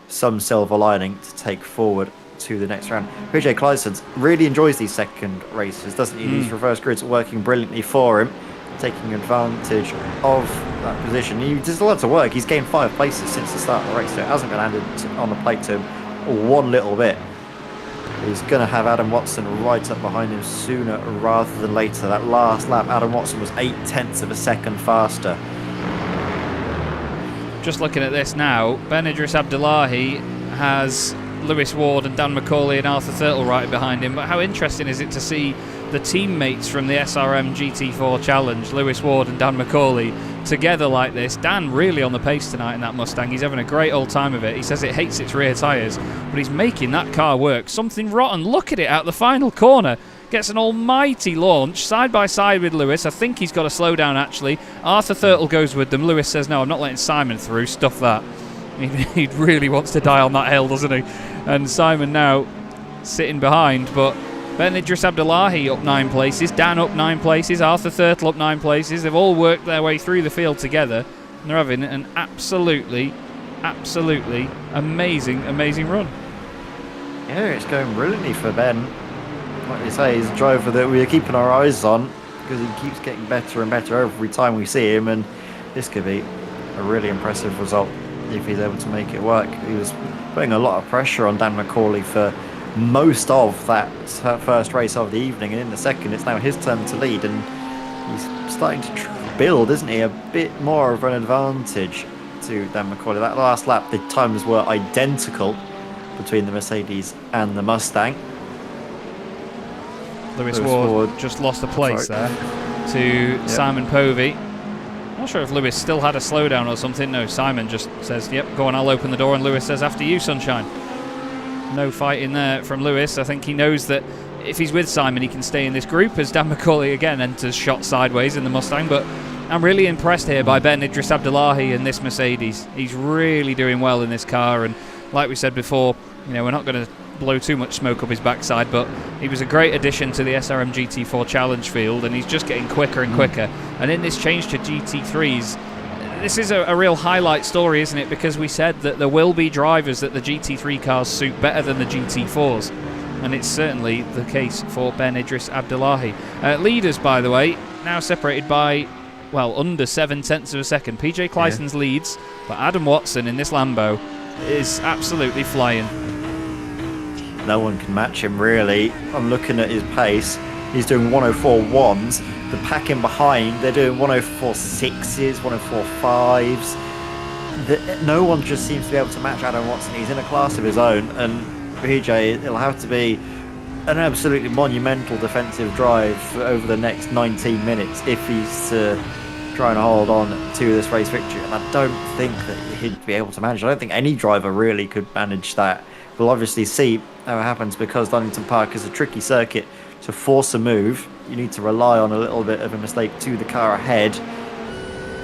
some silver lining to take forward to the next round. PJ Clysons really enjoys these second races, doesn't he? These reverse grids are working brilliantly for him, taking advantage of that position. He does a lot of work. He's gained 5 places since the start of the race, so it hasn't been handed on the plate to him one little bit. He's going to have Adam Watson right up behind him sooner rather than later. That last lap, Adam Watson was 0.8 of a second faster. Just looking at this now, Ben Idris Abdullahi has Lewis Ward and Dan McCauley and Arthur Thurtle right behind him. But how interesting is it to see the teammates from the SRM GT3 Challenge, Lewis Ward and Dan McCauley, together like this? Dan really on the pace tonight in that Mustang. He's having a great old time of it. He says it hates its rear tyres, but he's making that car work. Something rotten. Look at it out the final corner. Gets an almighty launch, side by side with Lewis. I think he's got to slow down, actually. Arthur Thurtle goes with them. Lewis says, no, I'm not letting Simon through. Stuff that. He really wants to die on that hill, doesn't he? And Simon now sitting behind, but Ben Idris Abdullahi up 9 places, Dan up 9 places, Arthur Thurtle up 9 places. They've all worked their way through the field together, and they're having an absolutely amazing run. Yeah, it's going brilliantly for Ben. Like you say, he's a driver that we are keeping our eyes on because he keeps getting better and better every time we see him, and this could be a really impressive result if he's able to make it work. He was putting a lot of pressure on Dan McCauley for most of that first race of the evening, and in the second it's now his turn to lead, and he's starting to build, isn't he, a bit more of an advantage to Dan McCauley. That last lap the times were identical between the Mercedes and the Mustang. Lewis Ward just lost a place there to Simon Povey. Not sure if Lewis still had a slowdown or something. No, Simon just says, yep, go on, I'll open the door, and Lewis says, after you, sunshine. No fight in there from Lewis. I think he knows that if he's with Simon, he can stay in this group, as Dan McCauley again enters shot sideways in the Mustang. But I'm really impressed here by Ben Idris Abdullahi and this Mercedes. He's really doing well in this car, and like we said before, you know, we're not going to blow too much smoke up his backside, but he was a great addition to the SRM GT3 Challenge field, and he's just getting quicker and quicker. And in this change to GT3s, this is a real highlight story, isn't it? Because we said that there will be drivers that the GT3 cars suit better than the GT4s, and it's certainly the case for Ben Idris Abdullahi. Leaders, by the way, now separated by, well, under 0.7 of a second. PJ Clysons leads, but Adam Watson in this Lambo is absolutely flying. No one can match him, really. I'm looking at his pace. He's doing 104.1s. The pack in behind, they're doing 104.6s, 104.5s. No one just seems to be able to match Adam Watson. He's in a class of his own, and PJ, it'll have to be an absolutely monumental defensive drive over the next 19 minutes if he's trying to hold on to this race victory. And I don't think that he'd be able to manage it. I don't think any driver really could manage that. We'll obviously see how it happens, because Donington Park is a tricky circuit to force a move. You need to rely on a little bit of a mistake to the car ahead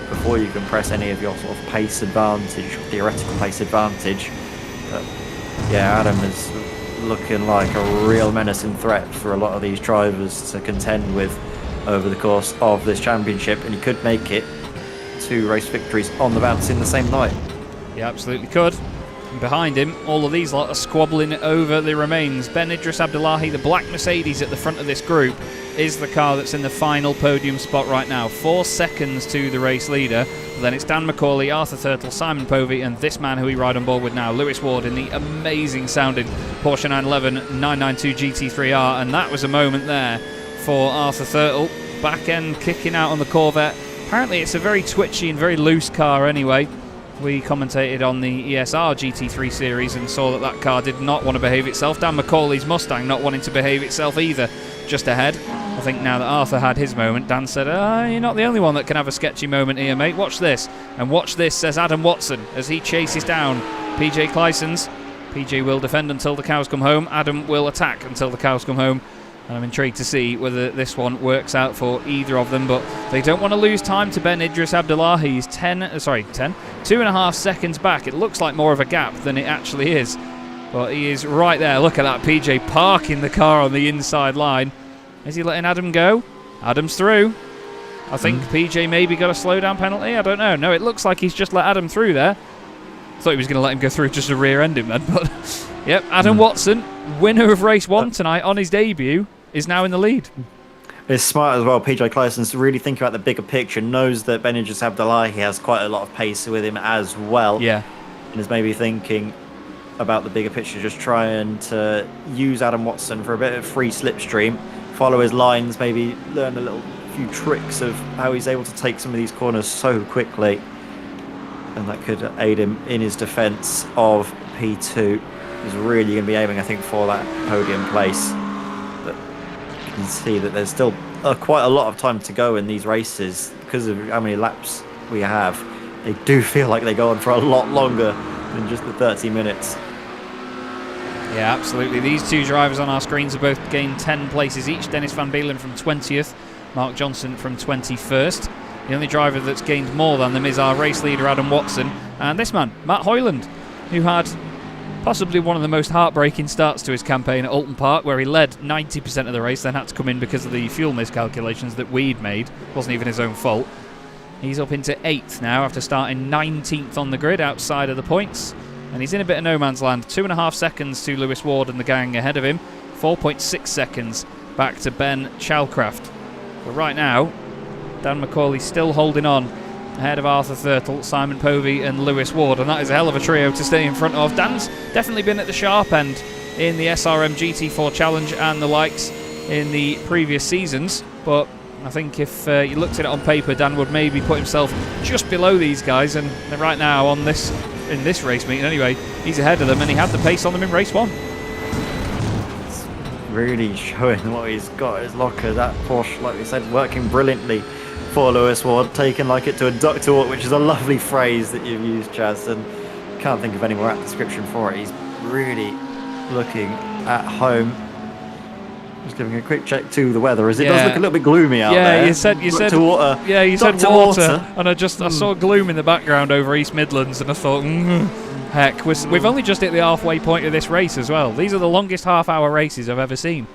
before you can press any of your sort of pace advantage, or theoretical pace advantage. But yeah, Adam has looking like a real menacing threat for a lot of these drivers to contend with over the course of this championship, and he could make it 2 race victories on the bounce in the same night. He absolutely could. And behind him, all of these lot are squabbling over the remains. Ben Idris Abdullahi, the black Mercedes at the front of this group, is the car that's in the final podium spot right now. 4 seconds to the race leader. But then it's Dan McCauley, Arthur Thurtle, Simon Povey, and this man who we ride on board with now, Lewis Ward, in the amazing sounding Porsche 911 992 GT3R. And that was a moment there for Arthur Thurtle. Back end kicking out on the Corvette. Apparently it's a very twitchy and very loose car anyway. We commentated on the ESR GT3 series and saw that car did not want to behave itself. Dan McCauley's Mustang not wanting to behave itself either, just ahead. I think now that Arthur had his moment, Dan said, you're not the only one that can have a sketchy moment here, mate. Watch this. And watch this, says Adam Watson, as he chases down PJ Clysons. PJ will defend until the cows come home. Adam will attack until the cows come home. And I'm intrigued to see whether this one works out for either of them, but they don't want to lose time to Ben Idris Abdullahi. He's 2.5 seconds back. It looks like more of a gap than it actually is, but he is right there. Look at that, PJ parking the car on the inside line. Is he letting Adam go? Adam's through. I think PJ maybe got a slowdown penalty. I don't know. No, it looks like he's just let Adam through there. Thought he was going to let him go through just to rear end him then, but yep, Adam Watson, winner of race 1 tonight on his debut, is now in the lead. It's smart as well, PJ Clyson's really thinking about the bigger picture, knows that Ben Idris Abdullahi has quite a lot of pace with him as well. Yeah. And is maybe thinking about the bigger picture, just trying to use Adam Watson for a bit of free slipstream, follow his lines, maybe learn a few tricks of how he's able to take some of these corners so quickly. And that could aid him in his defence of P2. He's really going to be aiming, I think, for that podium place. You can see that there's still quite a lot of time to go in these races because of how many laps we have. They do feel like they go on for a lot longer than just the 30 minutes. Yeah, absolutely. These 2 drivers on our screens have both gained 10 places each. Dennis Van Beelen from 20th, Mark Johnson from 21st. The only driver that's gained more than them is our race leader Adam Watson, and this man, Matt Hoyland, who had possibly one of the most heartbreaking starts to his campaign at Alton Park, where he led 90% of the race, then had to come in because of the fuel miscalculations that we'd made. Wasn't even his own fault. He's up into 8th now after starting 19th on the grid outside of the points, and he's in a bit of no man's land. 2.5 seconds to Lewis Ward and the gang ahead of him, 4.6 seconds back to Ben Chalcraft. But right now, Dan McCauley still holding on ahead of Arthur Thurtle, Simon Povey and Lewis Ward, and that is a hell of a trio to stay in front of. Dan's definitely been at the sharp end in the SRM GT4 Challenge and the likes in the previous seasons, but I think if you looked at it on paper, Dan would maybe put himself just below these guys, and right now in this race meeting anyway, he's ahead of them, and he had the pace on them in race 1. It's really showing what he's got in his locker. That Porsche, like we said, working brilliantly for Lewis Ward, taken like it to a duck to walk, which is a lovely phrase that you've used, Chaz, and can't think of any more apt description for it. He's really looking at home. Just giving a quick check to the weather, as it does look a little bit gloomy out there. Yeah, you said water. Yeah, you said water, and I saw gloom in the background over East Midlands, and I thought, heck, we've only just hit the halfway point of this race as well. These are the longest half-hour races I've ever seen.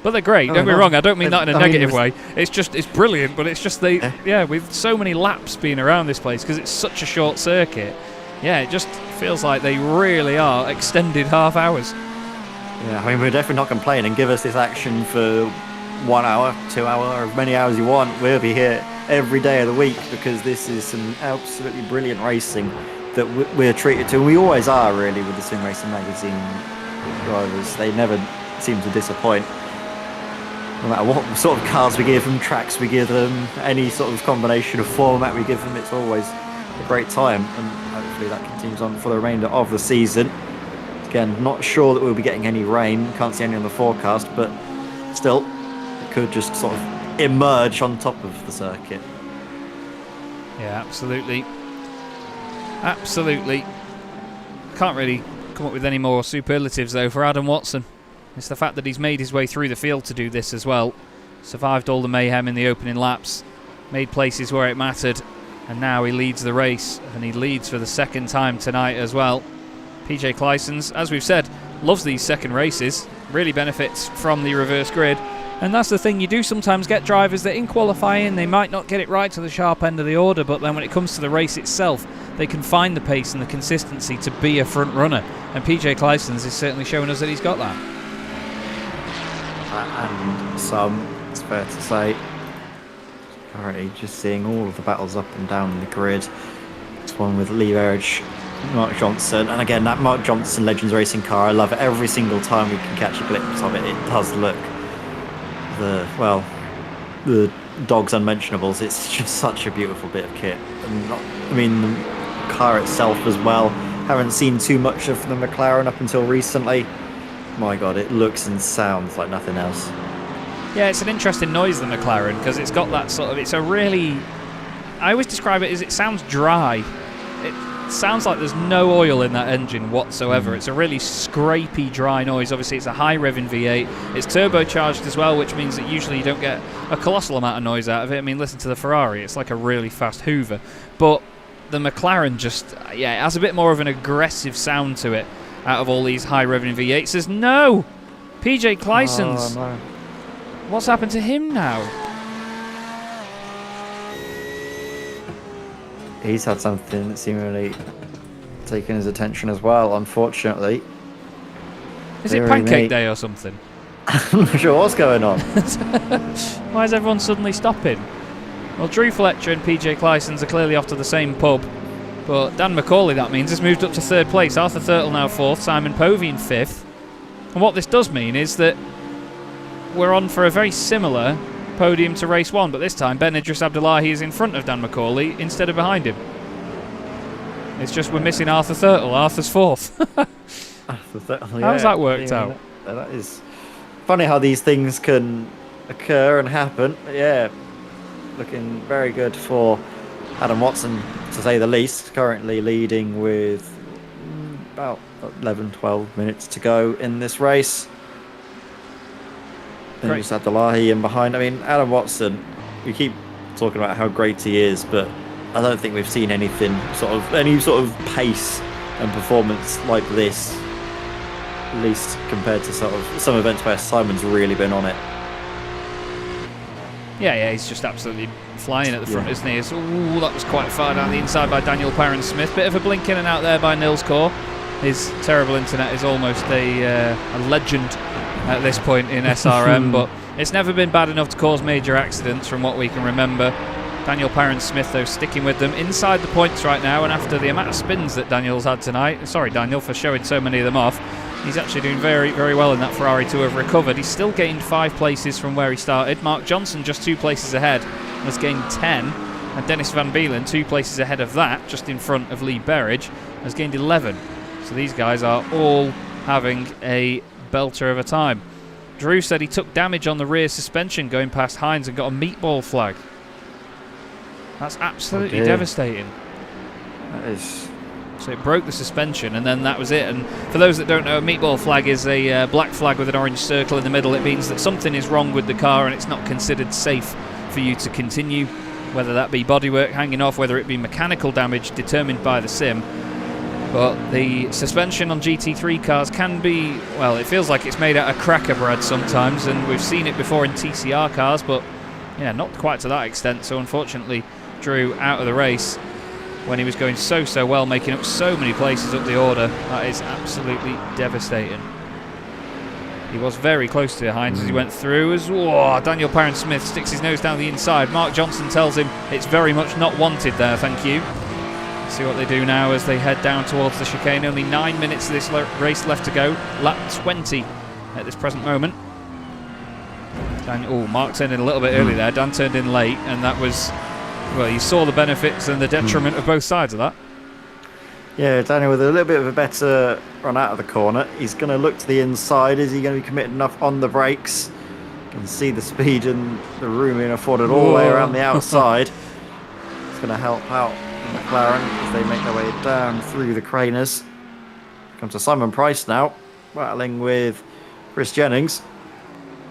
But they're great, don't get me wrong, I don't mean that in a negative way. It's brilliant, but it's just with so many laps being around this place, because it's such a short circuit, it just feels like they really are extended half hours. Yeah, I mean, we're definitely not complaining. Give us this action for 1 hour, 2 hours, or as many hours you want. We'll be here every day of the week, because this is some absolutely brilliant racing that we're treated to. We always are, really, with the Sim Racing Magazine drivers. They never seem to disappoint. No matter what sort of cars we give them, tracks we give them, any sort of combination of format we give them, it's always a great time, and hopefully that continues on for the remainder of the season. Again, not sure that we'll be getting any rain, can't see any on the forecast, but still, it could just sort of emerge on top of the circuit. Yeah, absolutely. Absolutely. Can't really come up with any more superlatives, though, for Adam Watson. It's the fact that he's made his way through the field to do this as well. Survived all the mayhem in the opening laps, made places where it mattered, and now he leads the race, and he leads for the second time tonight as well. PJ Clysons, as we've said, loves these second races, really benefits from the reverse grid. And that's the thing, you do sometimes get drivers that in qualifying they might not get it right to the sharp end of the order, but then when it comes to the race itself, they can find the pace and the consistency to be a front runner. And PJ Clijstens is certainly showing us that he's got that. And some, it's fair to say, already just seeing all of the battles up and down the grid. This one with Lee Berridge, Mark Johnson, and again that Mark Johnson Legends Racing car, I love it every single time we can catch a glimpse of it. It does look the Dogs Unmentionables. It's just such a beautiful bit of kit. And I mean, the car itself as well. Haven't seen too much of the McLaren up until recently. My God, it looks and sounds like nothing else. Yeah, it's an interesting noise, the McLaren, because it's got that sort of, it's a really, I always describe it as it sounds dry. It sounds like there's no oil in that engine whatsoever. It's a really scrapey, dry noise. Obviously, it's a high revving V8. It's turbocharged as well, which means that usually you don't get a colossal amount of noise out of it. I mean, listen to the Ferrari. It's like a really fast Hoover. But the McLaren just, yeah, it has a bit more of an aggressive sound to it out of all these high revving V8s. There's no PJ Clijstens. Oh, no. What's happened to him now? He's had something that's seemingly taken his attention as well, unfortunately. Is it Pancake Day or something? I'm not sure what's going on. Why is everyone suddenly stopping? Well, Drew Fletcher and PJ Clijstens are clearly off to the same pub, but Dan McCauley, that means, has moved up to third place. Arthur Thurtle now fourth, Simon Povey in fifth. And what this does mean is that we're on for a very similar podium to race one, but this time Ben Idris Abdullahi is in front of Dan McCauley instead of behind him. It's just we're missing Arthur Thurtle. Arthur's fourth. How's that worked out? That is funny how these things can occur and happen. But yeah, looking very good for Adam Watson, to say the least. Currently leading with about 11, 12 minutes to go in this race. Then you just had Abdullahi in behind. I mean, Adam Watson, we keep talking about how great he is, but I don't think we've seen any sort of pace and performance like this, at least compared to sort of some events where Simon's really been on it. Yeah, he's just absolutely flying at the front, isn't he? Ooh, that was quite far down the inside by Daniel Perrin-Smith. Bit of a blink in and out there by Nils Core. His terrible internet is almost a legend at this point in SRM, but it's never been bad enough to cause major accidents from what we can remember. Daniel Perrin-Smith, though, sticking with them inside the points right now, and after the amount of spins that Daniel's had tonight, sorry Daniel for showing so many of them off, he's actually doing very, very well in that Ferrari to have recovered. He's still gained 5 places from where he started. Mark Johnson just 2 places ahead, has gained 10, and Dennis Van Beelen 2 places ahead of that, just in front of Lee Berridge, has gained 11. So these guys are all having a belter of a time. Drew said he took damage on the rear suspension going past Hines and got a meatball flag. That's absolutely devastating. That is. So it broke the suspension and then that was it. And for those that don't know, a meatball flag is a black flag with an orange circle in the middle. It means that something is wrong with the car and it's not considered safe for you to continue, whether that be bodywork hanging off, whether it be mechanical damage determined by the sim. But the suspension on GT3 cars can be, well, it feels like it's made out of cracker bread sometimes, and we've seen it before in TCR cars, but yeah, not quite to that extent. So unfortunately, Drew out of the race when he was going so well, making up so many places up the order. That is absolutely devastating. He was very close to Hines as he went through. Daniel Perrin-Smith sticks his nose down the inside. Mark Johnson tells him it's very much not wanted there, thank you. See what they do now as they head down towards the chicane. Only 9 minutes of this race left to go. Lap 20 at this present moment. Mark turned in a little bit early there. Dan turned in late, and that was, well, you saw the benefits and the detriment of both sides of that. Yeah, Daniel with a little bit of a better run out of the corner. He's going to look to the inside. Is he going to be committed enough on the brakes? You can see the speed and the room being afforded all the way around the outside. It's going to help out McLaren as they make their way down through the craners. Comes to Simon Price now, battling with Chris Jennings.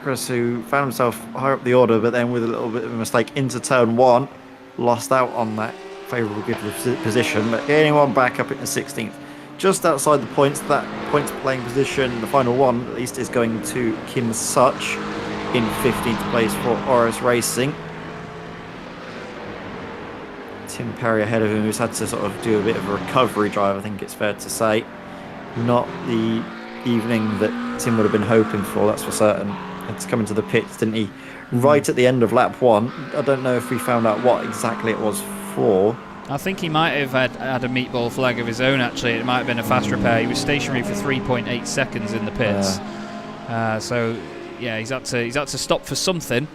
Chris, who found himself higher up the order, but then with a little bit of a mistake into turn 1, lost out on that favourable good position, but gaining one back up into 16th. just outside the points. That points playing position, the final one at least, is going to Kim Such in 15th place for Oris Racing. Tim Perry ahead of him, who's had to sort of do a bit of a recovery drive, I think it's fair to say. Not the evening that Tim would have been hoping for, that's for certain. It's coming to the pits, didn't he? Right at the end of lap 1. I don't know if we found out what exactly it was for. I think he might have had a meatball flag of his own, actually. It might have been a fast repair. He was stationary for 3.8 seconds in the pits. So, yeah, he's had to stop for something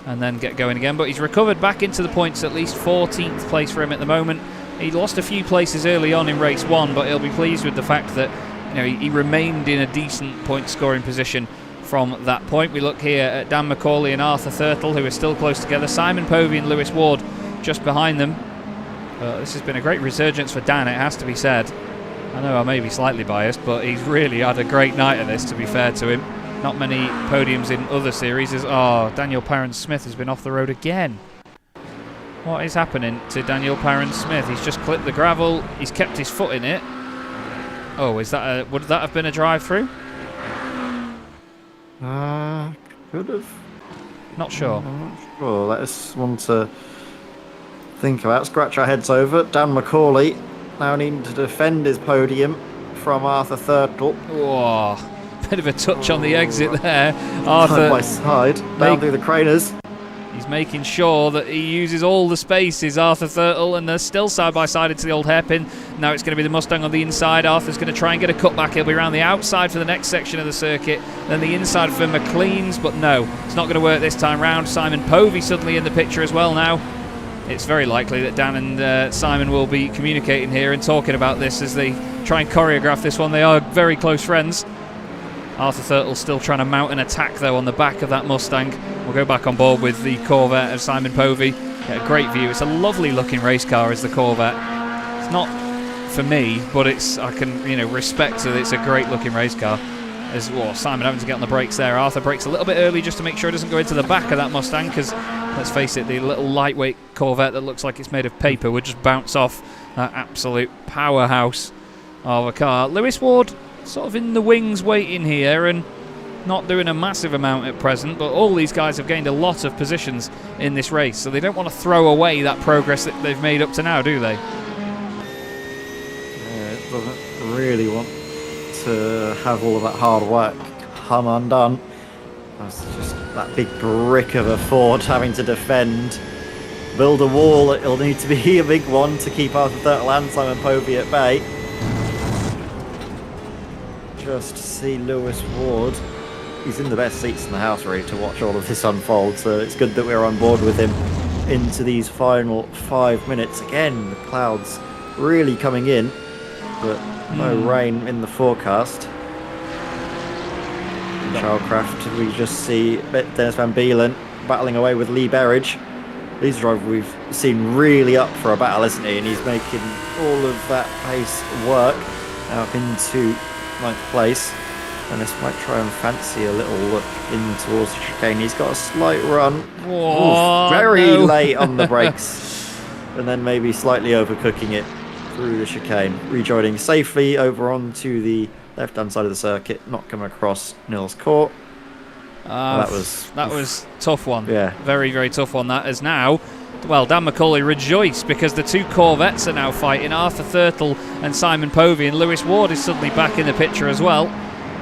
and then get going again. But he's recovered back into the points, at least 14th place for him at the moment. He lost a few places early on in race 1, but he'll be pleased with the fact that he remained in a decent point-scoring position from that point. We look here at Dan McCauley and Arthur Thurtle, who are still close together. Simon Povey and Lewis Ward just behind them. This has been a great resurgence for Dan, it has to be said. I know I may be slightly biased, but he's really had a great night at this, to be fair to him. Not many podiums in other series. Daniel Parent-Smith has been off the road again. What is happening to Daniel Parent-Smith? He's just clipped the gravel. He's kept his foot in it. Oh, would that have been a drive-through? Could have. Not sure. I'm not sure. That's one to think about. Scratch our heads over. Dan McCauley now needing to defend his podium from Arthur Thurtle. Whoa, bit of a touch on the exit there. Arthur side by side, down through the craners. He's making sure that he uses all the spaces, Arthur Thurtle, and they're still side by side into the old hairpin. Now it's going to be the Mustang on the inside. Arthur's going to try and get a cutback. He'll be around the outside for the next section of the circuit, then the inside for McLean's, but no, it's not going to work this time round. Simon Povey suddenly in the picture as well now. It's very likely that Dan and Simon will be communicating here and talking about this as they try and choreograph this one. They are very close friends. Arthur Thurtle still trying to mount an attack, though, on the back of that Mustang. We'll go back on board with the Corvette of Simon Povey. Get a great view. It's a lovely-looking race car, is the Corvette. It's not for me, but I can respect that it's a great-looking race car. As well, Simon having to get on the brakes there. Arthur brakes a little bit early just to make sure it doesn't go into the back of that Mustang, because, let's face it, the little lightweight Corvette that looks like it's made of paper would just bounce off that absolute powerhouse of a car. Lewis Ward sort of in the wings waiting here and not doing a massive amount at present, but all these guys have gained a lot of positions in this race, so they don't want to throw away that progress that they've made up to now, do they? Yeah, it doesn't really want to have all of that hard work come undone. That's just that big brick of a Ford having to defend. Build a wall, it'll need to be a big one to keep Arthur Thurtle and Simon Povey at bay. Just see Lewis Ward. He's in the best seats in the house, really, to watch all of this unfold, so it's good that we're on board with him into these final 5 minutes. Again, the clouds really coming in, but no rain in the forecast. In Childcraft, we just see Dennis Van Beelen battling away with Lee Berridge. Lee's driver we've seen really up for a battle, isn't he? And he's making all of that pace work. Now up into 9th place. And this might try and fancy a little look in towards the chicane. He's got a slight run. Whoa, very late on the brakes. And then maybe slightly overcooking it through the chicane. Rejoining safely over onto the left-hand side of the circuit. Not coming across Nils Court. That was tough one. Yeah. Very, very tough one. That is now. Well, Dan McCauley rejoiced because the two Corvettes are now fighting. Arthur Thurtle and Simon Povey, and Lewis Ward is suddenly back in the picture as well.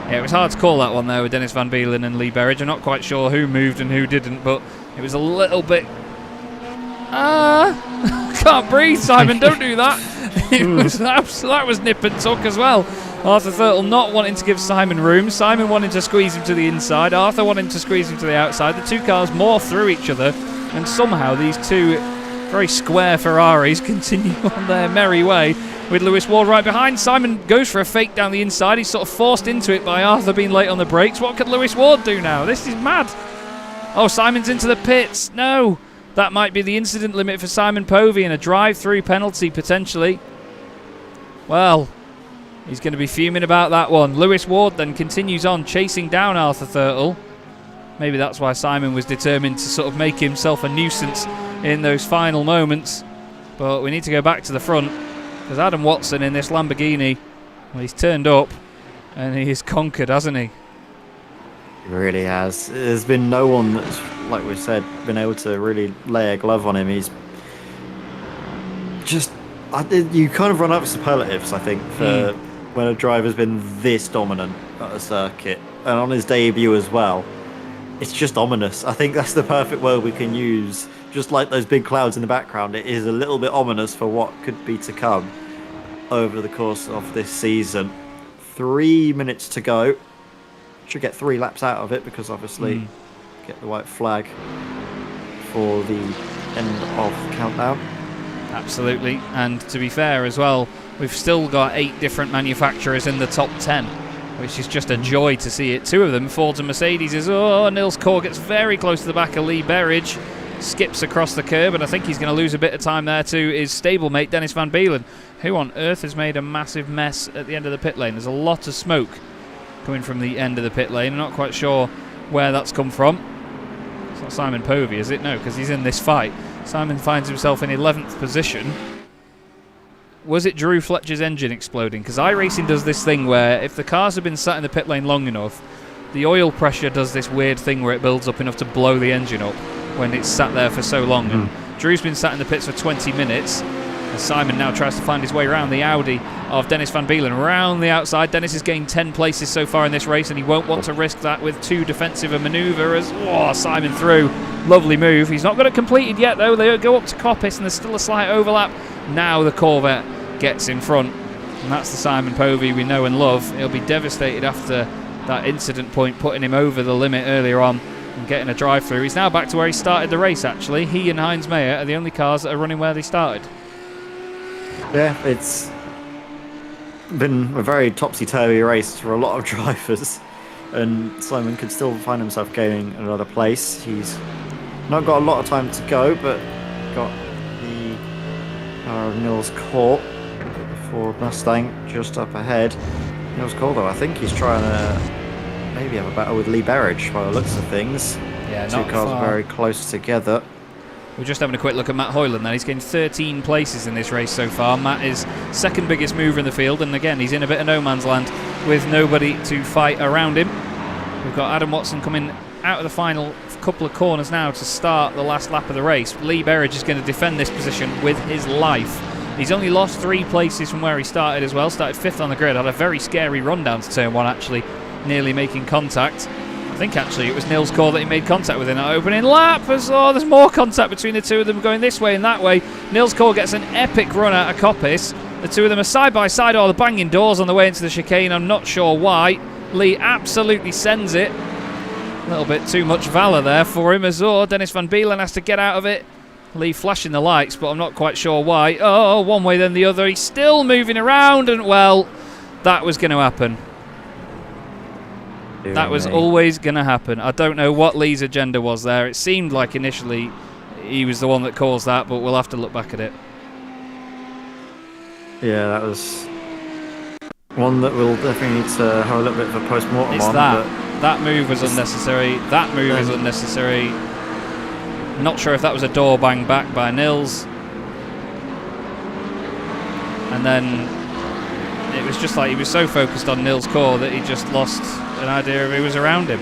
Yeah, it was hard to call that one there with Dennis Van Beelen and Lee Berridge. I'm not quite sure who moved and who didn't, but it was a little bit... can't breathe, Simon, don't do that. That was nip and tuck as well. Arthur Thurtle not wanting to give Simon room. Simon wanting to squeeze him to the inside. Arthur wanting to squeeze him to the outside. The two cars morph through each other, and somehow these two very square Ferraris continue on their merry way with Lewis Ward right behind. Simon goes for a fake down the inside. He's sort of forced into it by Arthur being late on the brakes. What could Lewis Ward do now? This is mad. Oh, Simon's into the pits. No. That might be the incident limit for Simon Povey and a drive-through penalty potentially. Well, he's going to be fuming about that one. Lewis Ward then continues on chasing down Arthur Thurtle. Maybe that's why Simon was determined to sort of make himself a nuisance in those final moments. But we need to go back to the front because Adam Watson in this Lamborghini Well, he's turned up and he's conquered, hasn't he? He really has. There's been no one that's, like we said, been able to really lay a glove on him. He's just... you kind of run out of superlatives, I think, for when a driver's been this dominant at a circuit. And on his debut as well, it's just ominous. I think that's the perfect word we can use. Just like those big clouds in the background, it is a little bit ominous for what could be to come over the course of this season. 3 minutes to go. Should get 3 laps out of it because obviously get the white flag for the end of the countdown. Absolutely, and to be fair as well, we've still got 8 different manufacturers in the top 10, which is just a joy to see it. 2 of them, Ford and Mercedes, Nils Core gets very close to the back of Lee Berridge, skips across the curb, and I think he's going to lose a bit of time there to his stablemate Dennis Van Beelen, who on earth has made a massive mess at the end of the pit lane. There's a lot of smoke coming from the end of the pit lane. I'm not quite sure where that's come from. It's not Simon Povey, is it? No, because he's in this fight. Simon finds himself in 11th position. Was it Drew Fletcher's engine exploding? Because iRacing does this thing where if the cars have been sat in the pit lane long enough, the oil pressure does this weird thing where it builds up enough to blow the engine up when it's sat there for so long. And Drew's been sat in the pits for 20 minutes. And Simon now tries to find his way around the Audi of Dennis Van Beelen. Around the outside, Dennis has gained 10 places so far in this race, and he won't want to risk that with too defensive a manoeuvre as Simon through. Lovely move. He's not got it completed yet, though. They go up to Coppice, and there's still a slight overlap. Now the Corvette gets in front, and that's the Simon Povey we know and love. He'll be devastated after that incident point, putting him over the limit earlier on and getting a drive through. He's now back to where he started the race, actually. He and Heinz Mayer are the only cars that are running where they started. Yeah, it's been a very topsy-turvy race for a lot of drivers, and Simon could still find himself gaining another place. He's not got a lot of time to go, but got the Nils Core Ford Mustang just up ahead. Nils Core, though, I think he's trying to maybe have a battle with Lee Berridge by the looks of things. Yeah, 2 cars are very close together. We're just having a quick look at Matt Hoyland then. He's gained 13 places in this race so far. Matt is second biggest mover in the field, and again, he's in a bit of no man's land with nobody to fight around him. We've got Adam Watson coming out of the final couple of corners now to start the last lap of the race. Lee Berridge is going to defend this position with his life. He's only lost 3 places from where he started as well. Started 5th on the grid, had a very scary run down to turn 1, actually, nearly making contact. I think actually it was Nils Core that he made contact with in that opening lap. As there's more contact between the 2 of them going this way and that way. Nils Core gets an epic run out of Coppice. The 2 of them are side by side, they're banging doors on the way into the chicane. I'm not sure why. Lee absolutely sends it. A little bit too much valour there for him as Dennis Van Beelen has to get out of it. Lee flashing the lights, but I'm not quite sure why. One way then the other. He's still moving around, and well, that was going to happen. That was always going to happen. I don't know what Lee's agenda was there. It seemed like initially he was the one that caused that, but we'll have to look back at it. Yeah, that was one that we'll definitely need to have a little bit of a post-mortem on. That move was unnecessary. That move is unnecessary. Not sure if that was a door bang back by Nils. And then it was just like he was so focused on Nils Core that he just lost an idea of who was around him.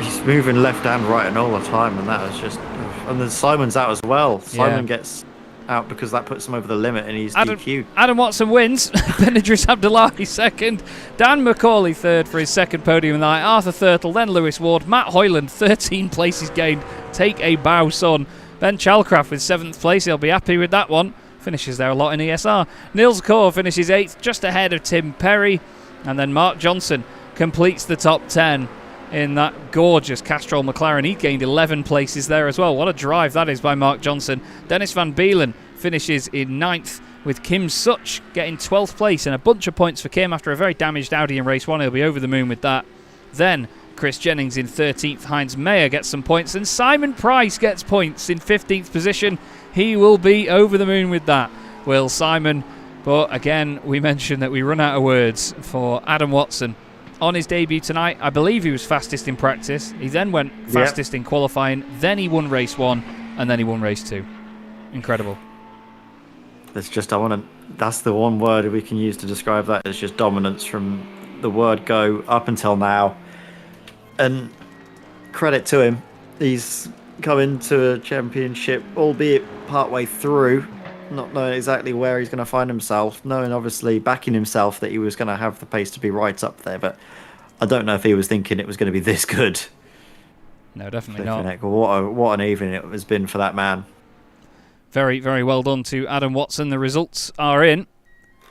He's moving left and right and all the time, and that was just... And then Simon's out as well. Simon gets out because that puts him over the limit, and he's DQ'd. Adam Watson wins. Benedris Abdullahi second. Dan McCauley third for his second podium night. Arthur Thurtle, then Lewis Ward. Matt Hoyland, 13 places gained. Take a bow, son. Ben Chalcraft with 7th place. He'll be happy with that one. Finishes there a lot in ESR. Nils Core finishes 8th, just ahead of Tim Perry. And then Mark Johnson completes the top 10 in that gorgeous Castrol McLaren. He gained 11 places there as well. What a drive that is by Mark Johnson. Dennis Van Beelen finishes in 9th, with Kim Such getting 12th place, and a bunch of points for Kim after a very damaged Audi in race 1. He'll be over the moon with that. Then Chris Jennings in 13th. Heinz Mayer gets some points, and Simon Price gets points in 15th position. He will be over the moon with that, will Simon. But again, we mentioned that we run out of words for Adam Watson. On his debut tonight, I believe he was fastest in practice. He then went fastest in qualifying. Then he won race 1, and then he won race 2. Incredible. There's just that's the one word we can use to describe that. It's just dominance from the word go up until now. And credit to him, he's come into a championship, albeit partway through, not knowing exactly where he's going to find himself, knowing obviously backing himself that he was going to have the pace to be right up there, but I don't know if he was thinking it was going to be this good. No, definitely not. What an evening it has been for that man. Very, very well done to Adam Watson. The results are in.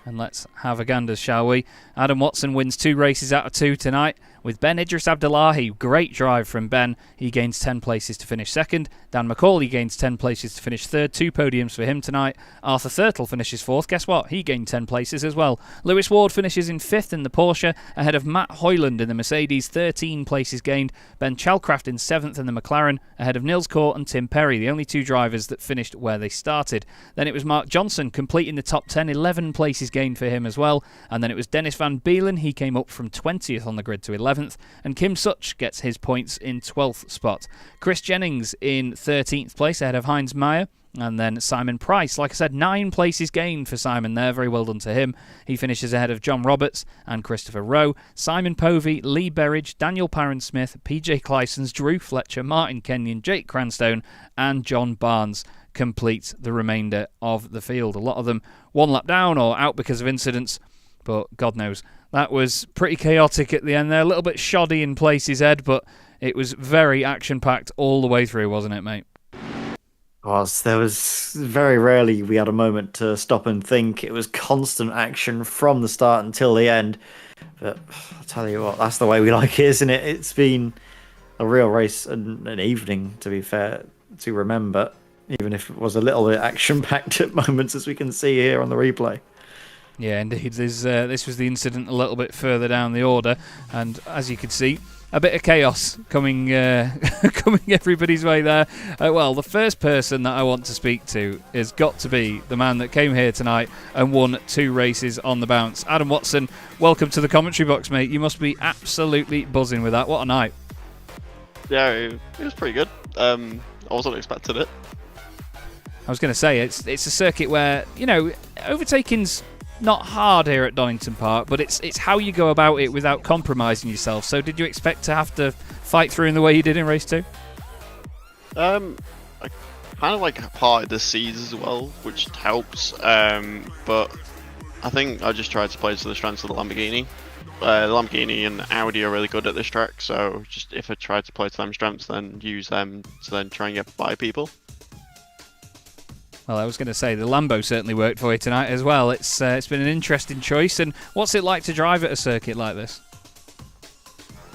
And let's have a gander, shall we? Adam Watson wins 2 races out of 2 tonight. With Ben Idris Abdullahi, great drive from Ben. He gains 10 places to finish second. Dan McCauley gains 10 places to finish third. 2 podiums for him tonight. Arthur Thurtle finishes fourth. Guess what? He gained 10 places as well. Lewis Ward finishes in fifth in the Porsche, ahead of Matt Hoyland in the Mercedes. 13 places gained. Ben Chalcraft in seventh in the McLaren, ahead of Nils Court and Tim Perry, the only 2 drivers that finished where they started. Then it was Mark Johnson completing the top 10, 11 places gained for him as well. And then it was Dennis Van Beelen. He came up from 20th on the grid to 11th. And Kim Such gets his points in 12th spot. Chris Jennings in 13th place ahead of Heinz Meyer. And then Simon Price, like I said, 9 places gained for Simon there. Very well done to him. He finishes ahead of John Roberts and Christopher Rowe. Simon Povey, Lee Berridge, Daniel Parron-Smith, PJ Clysons, Drew Fletcher, Martin Kenyon, Jake Cranstone and John Barnes complete the remainder of the field. A lot of them 1 lap down or out because of incidents, but God knows. That was pretty chaotic at the end there. A little bit shoddy in places, Ed, but it was very action-packed all the way through, wasn't it, mate? There was very rarely we had a moment to stop and think. It was constant action from the start until the end. But I'll tell you what, that's the way we like it, isn't it? It's been a real race and an evening, to be fair, to remember, even if it was a little bit action-packed at moments, as we can see here on the replay. Yeah, indeed. This was the incident a little bit further down the order, and as you can see, a bit of chaos coming coming everybody's way there. Well, the first person that I want to speak to has got to be the man that came here tonight and won 2 races on the bounce. Adam Watson, welcome to the commentary box, mate. You must be absolutely buzzing with that. What a night. Yeah, it was pretty good. I wasn't expecting it. I was going to say, it's a circuit where, you know, overtaking's not hard here at Donington Park, but it's how you go about it without compromising yourself. So did you expect to have to fight through in the way you did in race 2? I kind of like parted the seas as well, which helps. But I think I just tried to play to the strengths of the Lamborghini. The Lamborghini and Audi are really good at this track, so just if I tried to play to them strengths, then use them to then try and get by people. Well, I was going to say, the Lambo certainly worked for you tonight as well. It's been an interesting choice. And what's it like to drive at a circuit like this?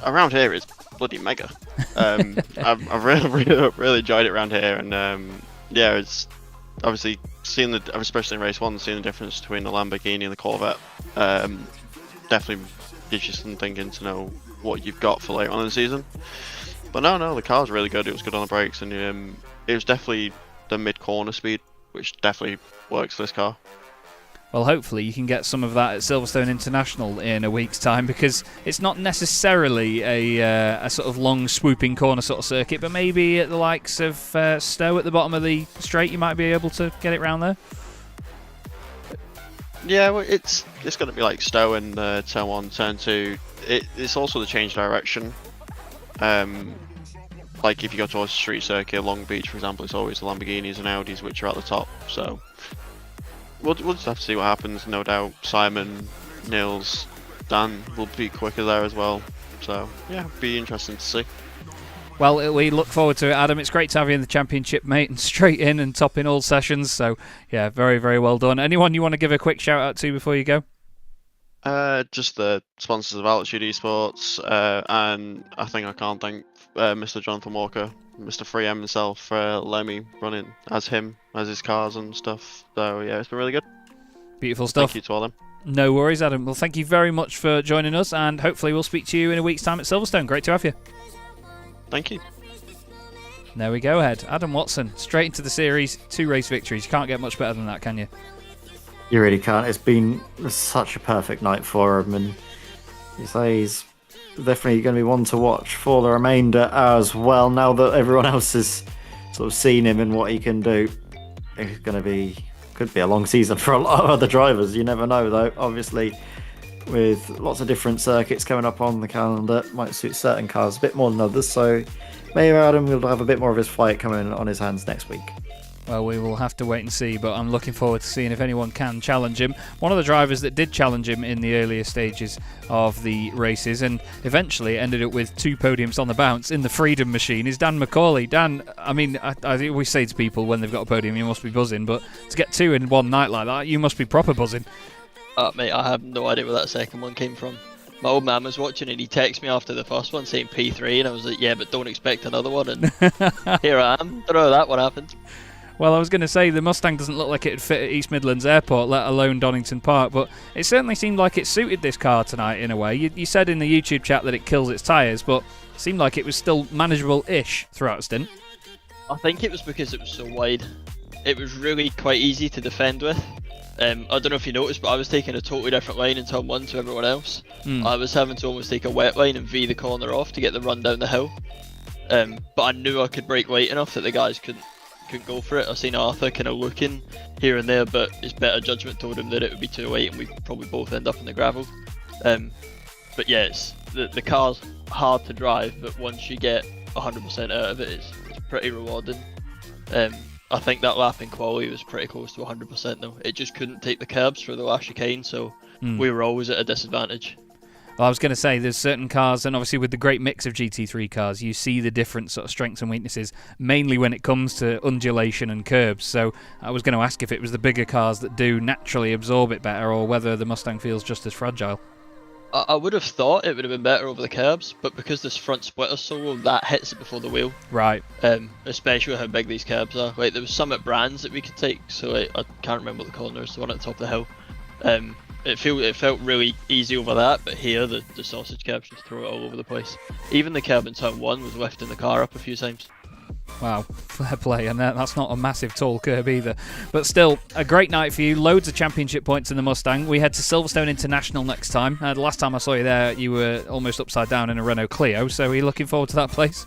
Around here, it's bloody mega. I've really enjoyed it around here, and yeah, it's obviously especially in race 1, seeing the difference between the Lamborghini and the Corvette. Definitely gives you some thinking to know what you've got for later on in the season. But no, the car's really good. It was good on the brakes, and it was definitely the mid-corner speed, which definitely works for this car. Well, hopefully you can get some of that at Silverstone International in a week's time, because it's not necessarily a sort of long swooping corner sort of circuit, but maybe at the likes of Stowe at the bottom of the straight you might be able to get it round there. Yeah, well, it's going to be like Stowe and turn 1, turn 2. It's also the change direction. Like if you go towards the street circuit, Long Beach for example, it's always the Lamborghinis and Audis which are at the top. So we'll just have to see what happens. No doubt Simon, Nils, Dan will be quicker there as well. So yeah, it'll be interesting to see. Well, we look forward to it, Adam. It's great to have you in the championship, mate, and straight in and topping all sessions. So yeah, very, very well done. Anyone you want to give a quick shout out to before you go? Just the sponsors of Altitude Esports, and I think I can't thank Mr. Jonathan Walker, Mr. 3M himself, for letting me run in as his cars and stuff. So yeah, it's been really good. Beautiful stuff. Thank you to all them. No worries, Adam. Well, thank you very much for joining us, and hopefully we'll speak to you in a week's time at Silverstone. Great to have you. Thank you. There we go, Ed. Adam Watson, straight into the series, 2 race victories. You can't get much better than that, can you? You really can't. It's been such a perfect night for him, and you say he's definitely going to be one to watch for the remainder as well. Now that everyone else has sort of seen him and what he can do, it's going to be could be a long season for a lot of other drivers. You never know, though. Obviously, with lots of different circuits coming up on the calendar, might suit certain cars a bit more than others. So maybe Adam will have a bit more of his fight coming on his hands next week. Well, we will have to wait and see, but I'm looking forward to seeing if anyone can challenge him. One of the drivers that did challenge him in the earlier stages of the races and eventually ended up with 2 podiums on the bounce in the Freedom Machine is Dan McCauley. Dan, I mean, I always say to people when they've got a podium, you must be buzzing, but to get 2 in one night like that, you must be proper buzzing. Mate, I have no idea where that second one came from. My old man was watching and he texted me after the first one saying P3, and I was like, yeah, but don't expect another one, and here I am. Don't know how that one happened. Well, I was going to say the Mustang doesn't look like it would fit at East Midlands Airport, let alone Donington Park, but it certainly seemed like it suited this car tonight in a way. You said in the YouTube chat that it kills its tyres, but it seemed like it was still manageable-ish throughout the stint. I think it was because it was so wide. It was really quite easy to defend with. I don't know if you noticed, but I was taking a totally different line in turn 1 to everyone else. I was having to almost take a wet line and V the corner off to get the run down the hill. But I knew I could brake late enough that the guys couldn't go for it. I seen Arthur kind of looking here and there, but his better judgment told him that it would be too late and we'd probably both end up in the gravel. But yeah, the car's hard to drive, but once you get 100% out of it, it's pretty rewarding. I think that lap in quali was pretty close to 100% though. It just couldn't take the curbs for the last chicane, so we were always at a disadvantage. Well, I was going to say, there's certain cars, and obviously with the great mix of GT3 cars, you see the different sort of strengths and weaknesses, mainly when it comes to undulation and curbs. So I was going to ask if it was the bigger cars that do naturally absorb it better, or whether the Mustang feels just as fragile. I would have thought it would have been better over the curbs, but because this front splitter's so low, that hits it before the wheel. Right. Especially how big these curbs are. Like, there was some at Brands that we could take, so like, I can't remember what the corner is, the one at the top of the hill. It felt really easy over that, but here the sausage curbs just throw it all over the place. Even the curb in turn 1 was lifting the car up a few times. Wow, fair play, and that's not a massive tall curb either. But still, a great night for you, loads of championship points in the Mustang. We head to Silverstone International next time. The last time I saw you there, you were almost upside down in a Renault Clio, so are you looking forward to that place?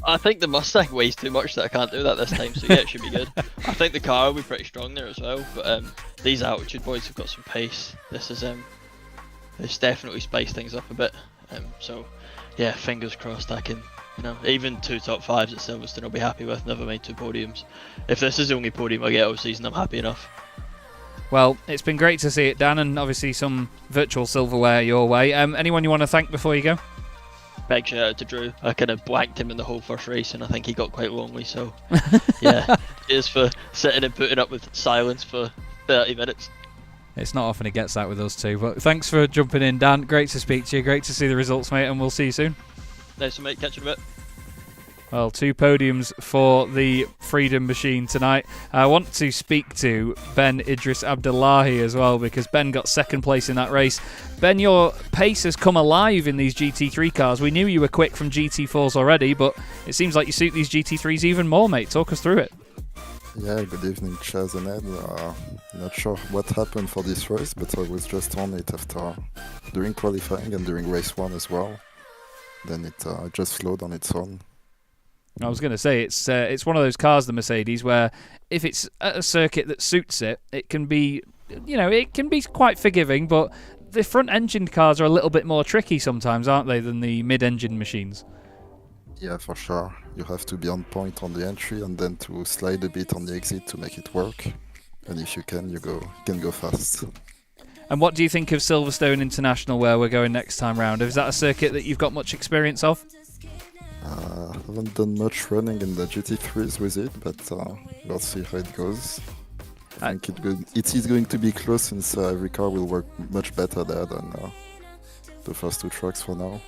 I think the Mustang weighs too much that I can't do that this time, so yeah, it should be good. I think the car will be pretty strong there as well, but these Altitude boys have got some pace. This is it's definitely spiced things up a bit. So yeah, fingers crossed I can, even 2 top 5s at Silverstone I'll be happy with, never mind 2 podiums. If this is the only podium I get all season, I'm happy enough. Well, it's been great to see it, Dan, and obviously some virtual silverware your way. Anyone you want to thank before you go? Big shout out to Drew. I kind of blanked him in the whole first race and I think he got quite lonely, so yeah, cheers for sitting and putting up with silence for 30 minutes. It's not often it gets that with us too, but thanks for jumping in, Dan. Great to speak to you, great to see the results, mate, and we'll see you soon. Nice to mate, catch you in a bit. Well, 2 podiums for the Freedom Machine tonight. I want to speak to Ben Idris Abdullahi as well, because Ben got 2nd place in that race. Ben, your pace has come alive in these GT3 cars. We knew you were quick from GT4s already, but it seems like you suit these GT3s even more, mate. Talk us through it. Yeah, good evening, Chaz and Ed. Not sure what happened for this race, but I was just on it during qualifying and during race 1 as well. Then it just flowed on its own. I was going to say, it's one of those cars, the Mercedes, where if it's at a circuit that suits it, it can be, it can be quite forgiving, but the front-engined cars are a little bit more tricky sometimes, aren't they, than the mid-engine machines? Yeah, for sure. You have to be on point on the entry and then to slide a bit on the exit to make it work. And if you can, you can go fast. And what do you think of Silverstone International, where we're going next time round? Is that a circuit that you've got much experience of? I haven't done much running in the GT3s with it, but we'll see how it goes. I think it is going to be close, since every car will work much better there than the first 2 trucks for now.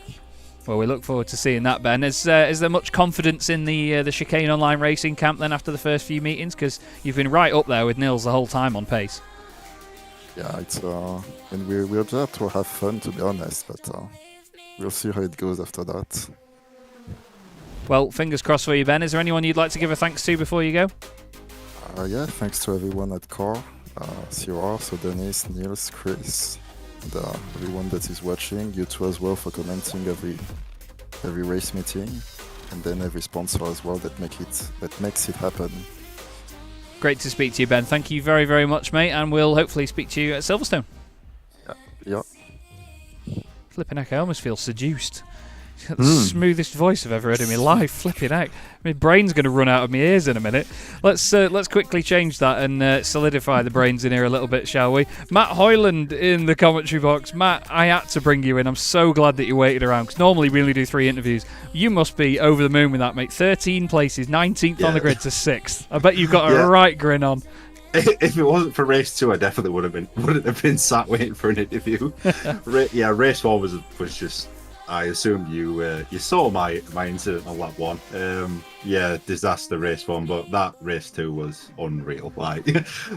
Well, we look forward to seeing that, Ben. Is there much confidence in the Chicane Online Racing camp then after the first few meetings? Because you've been right up there with Nils the whole time on pace. Yeah, it's and we're there to have fun, to be honest, but we'll see how it goes after that. Well, fingers crossed for you, Ben. Is there anyone you'd like to give a thanks to before you go? Yeah, thanks to everyone at Core, COR, so Dennis, Niels, Chris, and everyone that is watching. You too as well for commenting every race meeting, and then every sponsor as well that makes it happen. great to speak to you, Ben. Thank you very, very much, mate, and we'll hopefully speak to you at Silverstone. Yeah. Flipping heck, I almost feel seduced. He's got the smoothest voice I've ever heard in my life. Flipping heck. My brain's going to run out of my ears in a minute. Let's quickly change that and solidify the brains in here a little bit, shall we? Matt Hoyland in the commentary box. Matt, I had to bring you in. I'm so glad that you waited around, because normally we only do 3 interviews. You must be over the moon with that, mate. 13 places, 19th on the grid to 6th. I bet you've got a right grin on. If it wasn't for race 2, I definitely wouldn't have been sat waiting for an interview. Race 1 was just. I assumed you saw my incident on lap 1. Disaster race 1, but that race 2 was unreal. Like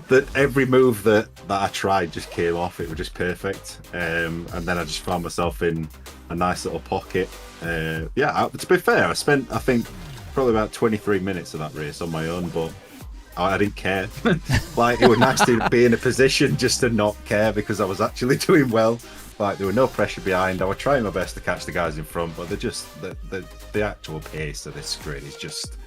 that, every move that I tried just came off. It was just perfect. And then I just found myself in a nice little pocket. To be fair, I spent, I think, probably about 23 minutes of that race on my own, but I didn't care. Like, it was nice to be in a position just to not care, because I was actually doing well. Like, there was no pressure behind. I was trying my best to catch the guys in front, but they're just the actual pace of this grid is just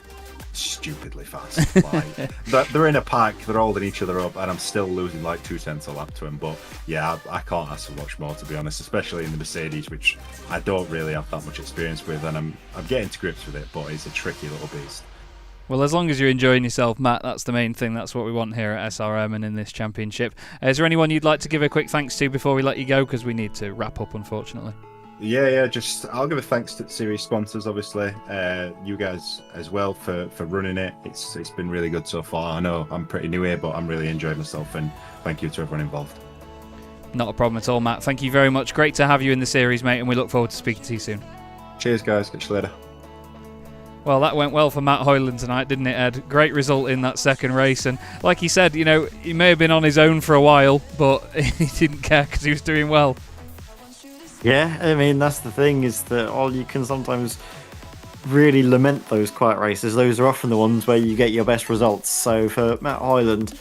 stupidly fast. Like, they're in a pack, they're holding each other up, and I'm still losing like 2 cents a lap to them. But yeah, I can't ask for much more, to be honest, especially in the Mercedes, which I don't really have that much experience with, and I'm getting to grips with it, but it's a tricky little beast. Well, as long as you're enjoying yourself, Matt, that's the main thing. That's what we want here at SRM and in this championship. Is there anyone you'd like to give a quick thanks to before we let you go? Because we need to wrap up, unfortunately. I'll give a thanks to the series sponsors, obviously. You guys as well for running it. It's been really good so far. I know I'm pretty new here, but I'm really enjoying myself, and thank you to everyone involved. Not a problem at all, Matt. Thank you very much. Great to have you in the series, mate, and we look forward to speaking to you soon. Cheers, guys. Catch you later. Well, that went well for Matt Hoyland tonight, didn't it, Ed? Great result in that second race. And like he said, you know, he may have been on his own for a while, but he didn't care because he was doing well. Yeah, I mean, that's the thing, is that all you can sometimes really lament those quiet races. Those are often the ones where you get your best results. So for Matt Hoyland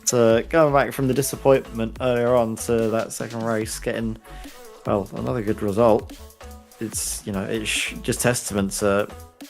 to go back from the disappointment earlier on to that second race, getting, well, another good result, it's, you know, it's just testament to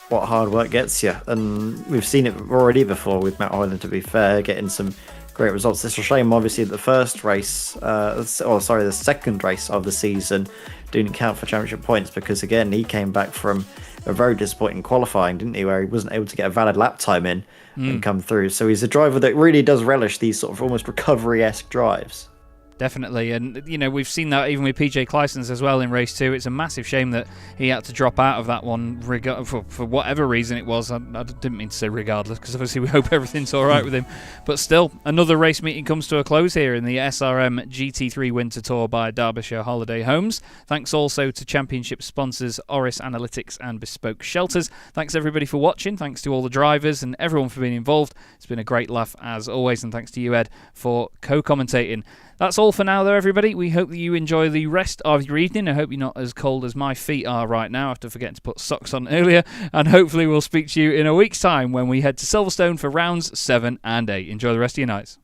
what hard work gets you. And we've seen it already before with Matt Hoyland, to be fair, getting some great results. It's a shame, obviously, that the second race of the season didn't count for championship points, because, again, he came back from a very disappointing qualifying, didn't he, where he wasn't able to get a valid lap time in and come through. So he's a driver that really does relish these sort of almost recovery-esque drives. Definitely, and you know, we've seen that even with PJ Clijstens as well in race 2. It's a massive shame that he had to drop out of that one for whatever reason it was. I didn't mean to say regardless, because obviously we hope everything's all right with him. But still, another race meeting comes to a close here in the SRM GT3 Winter Tour by Derbyshire Holiday Homes. Thanks also to championship sponsors Oris Analytics and Bespoke Shelters. Thanks everybody for watching. Thanks to all the drivers and everyone for being involved. It's been a great laugh as always, and thanks to you, Ed, for co-commentating. That's all for now, though, everybody. We hope that you enjoy the rest of your evening. I hope you're not as cold as my feet are right now after forgetting to put socks on earlier. And hopefully we'll speak to you in a week's time when we head to Silverstone for rounds 7 and 8. Enjoy the rest of your nights.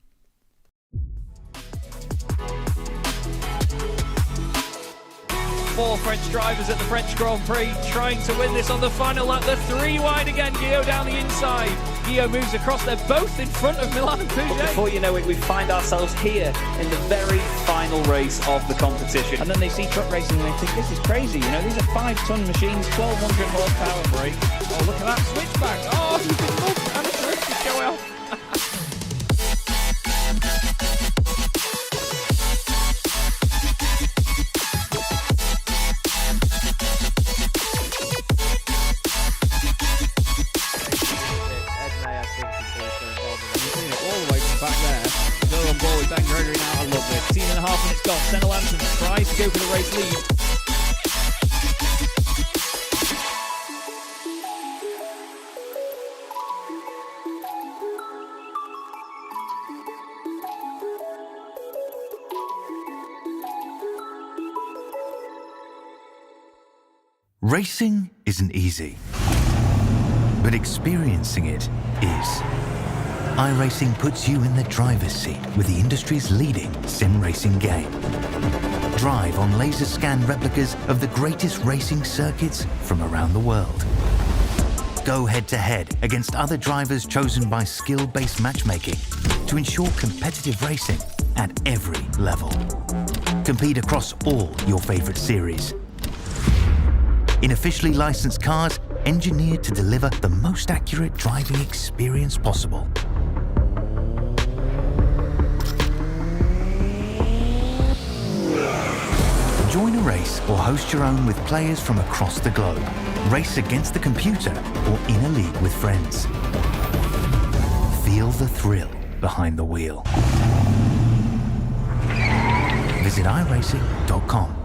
4 French drivers at the French Grand Prix trying to win this on the final lap. The 3 wide again, Guillaume down the inside. Guillaume moves across, they're both in front of Milan and Pouget. Before you know it, we find ourselves here in the very final race of the competition. And then they see truck racing and they think, this is crazy, you know, these are 5-ton machines, 1200 horsepower brake. Oh, look at that switchback. Oh, you can look, and the drift is going off. Ben Gregory now, I love this. 10.5 minutes gone. Senna Lanson tries to go for the race lead. Racing isn't easy, but experiencing it is. iRacing puts you in the driver's seat with the industry's leading sim racing game. Drive on laser scan replicas of the greatest racing circuits from around the world. Go head-to-head against other drivers chosen by skill-based matchmaking to ensure competitive racing at every level. Compete across all your favorite series. In officially licensed cars, engineered to deliver the most accurate driving experience possible. Join a race or host your own with players from across the globe. Race against the computer or in a league with friends. Feel the thrill behind the wheel. Visit iRacing.com.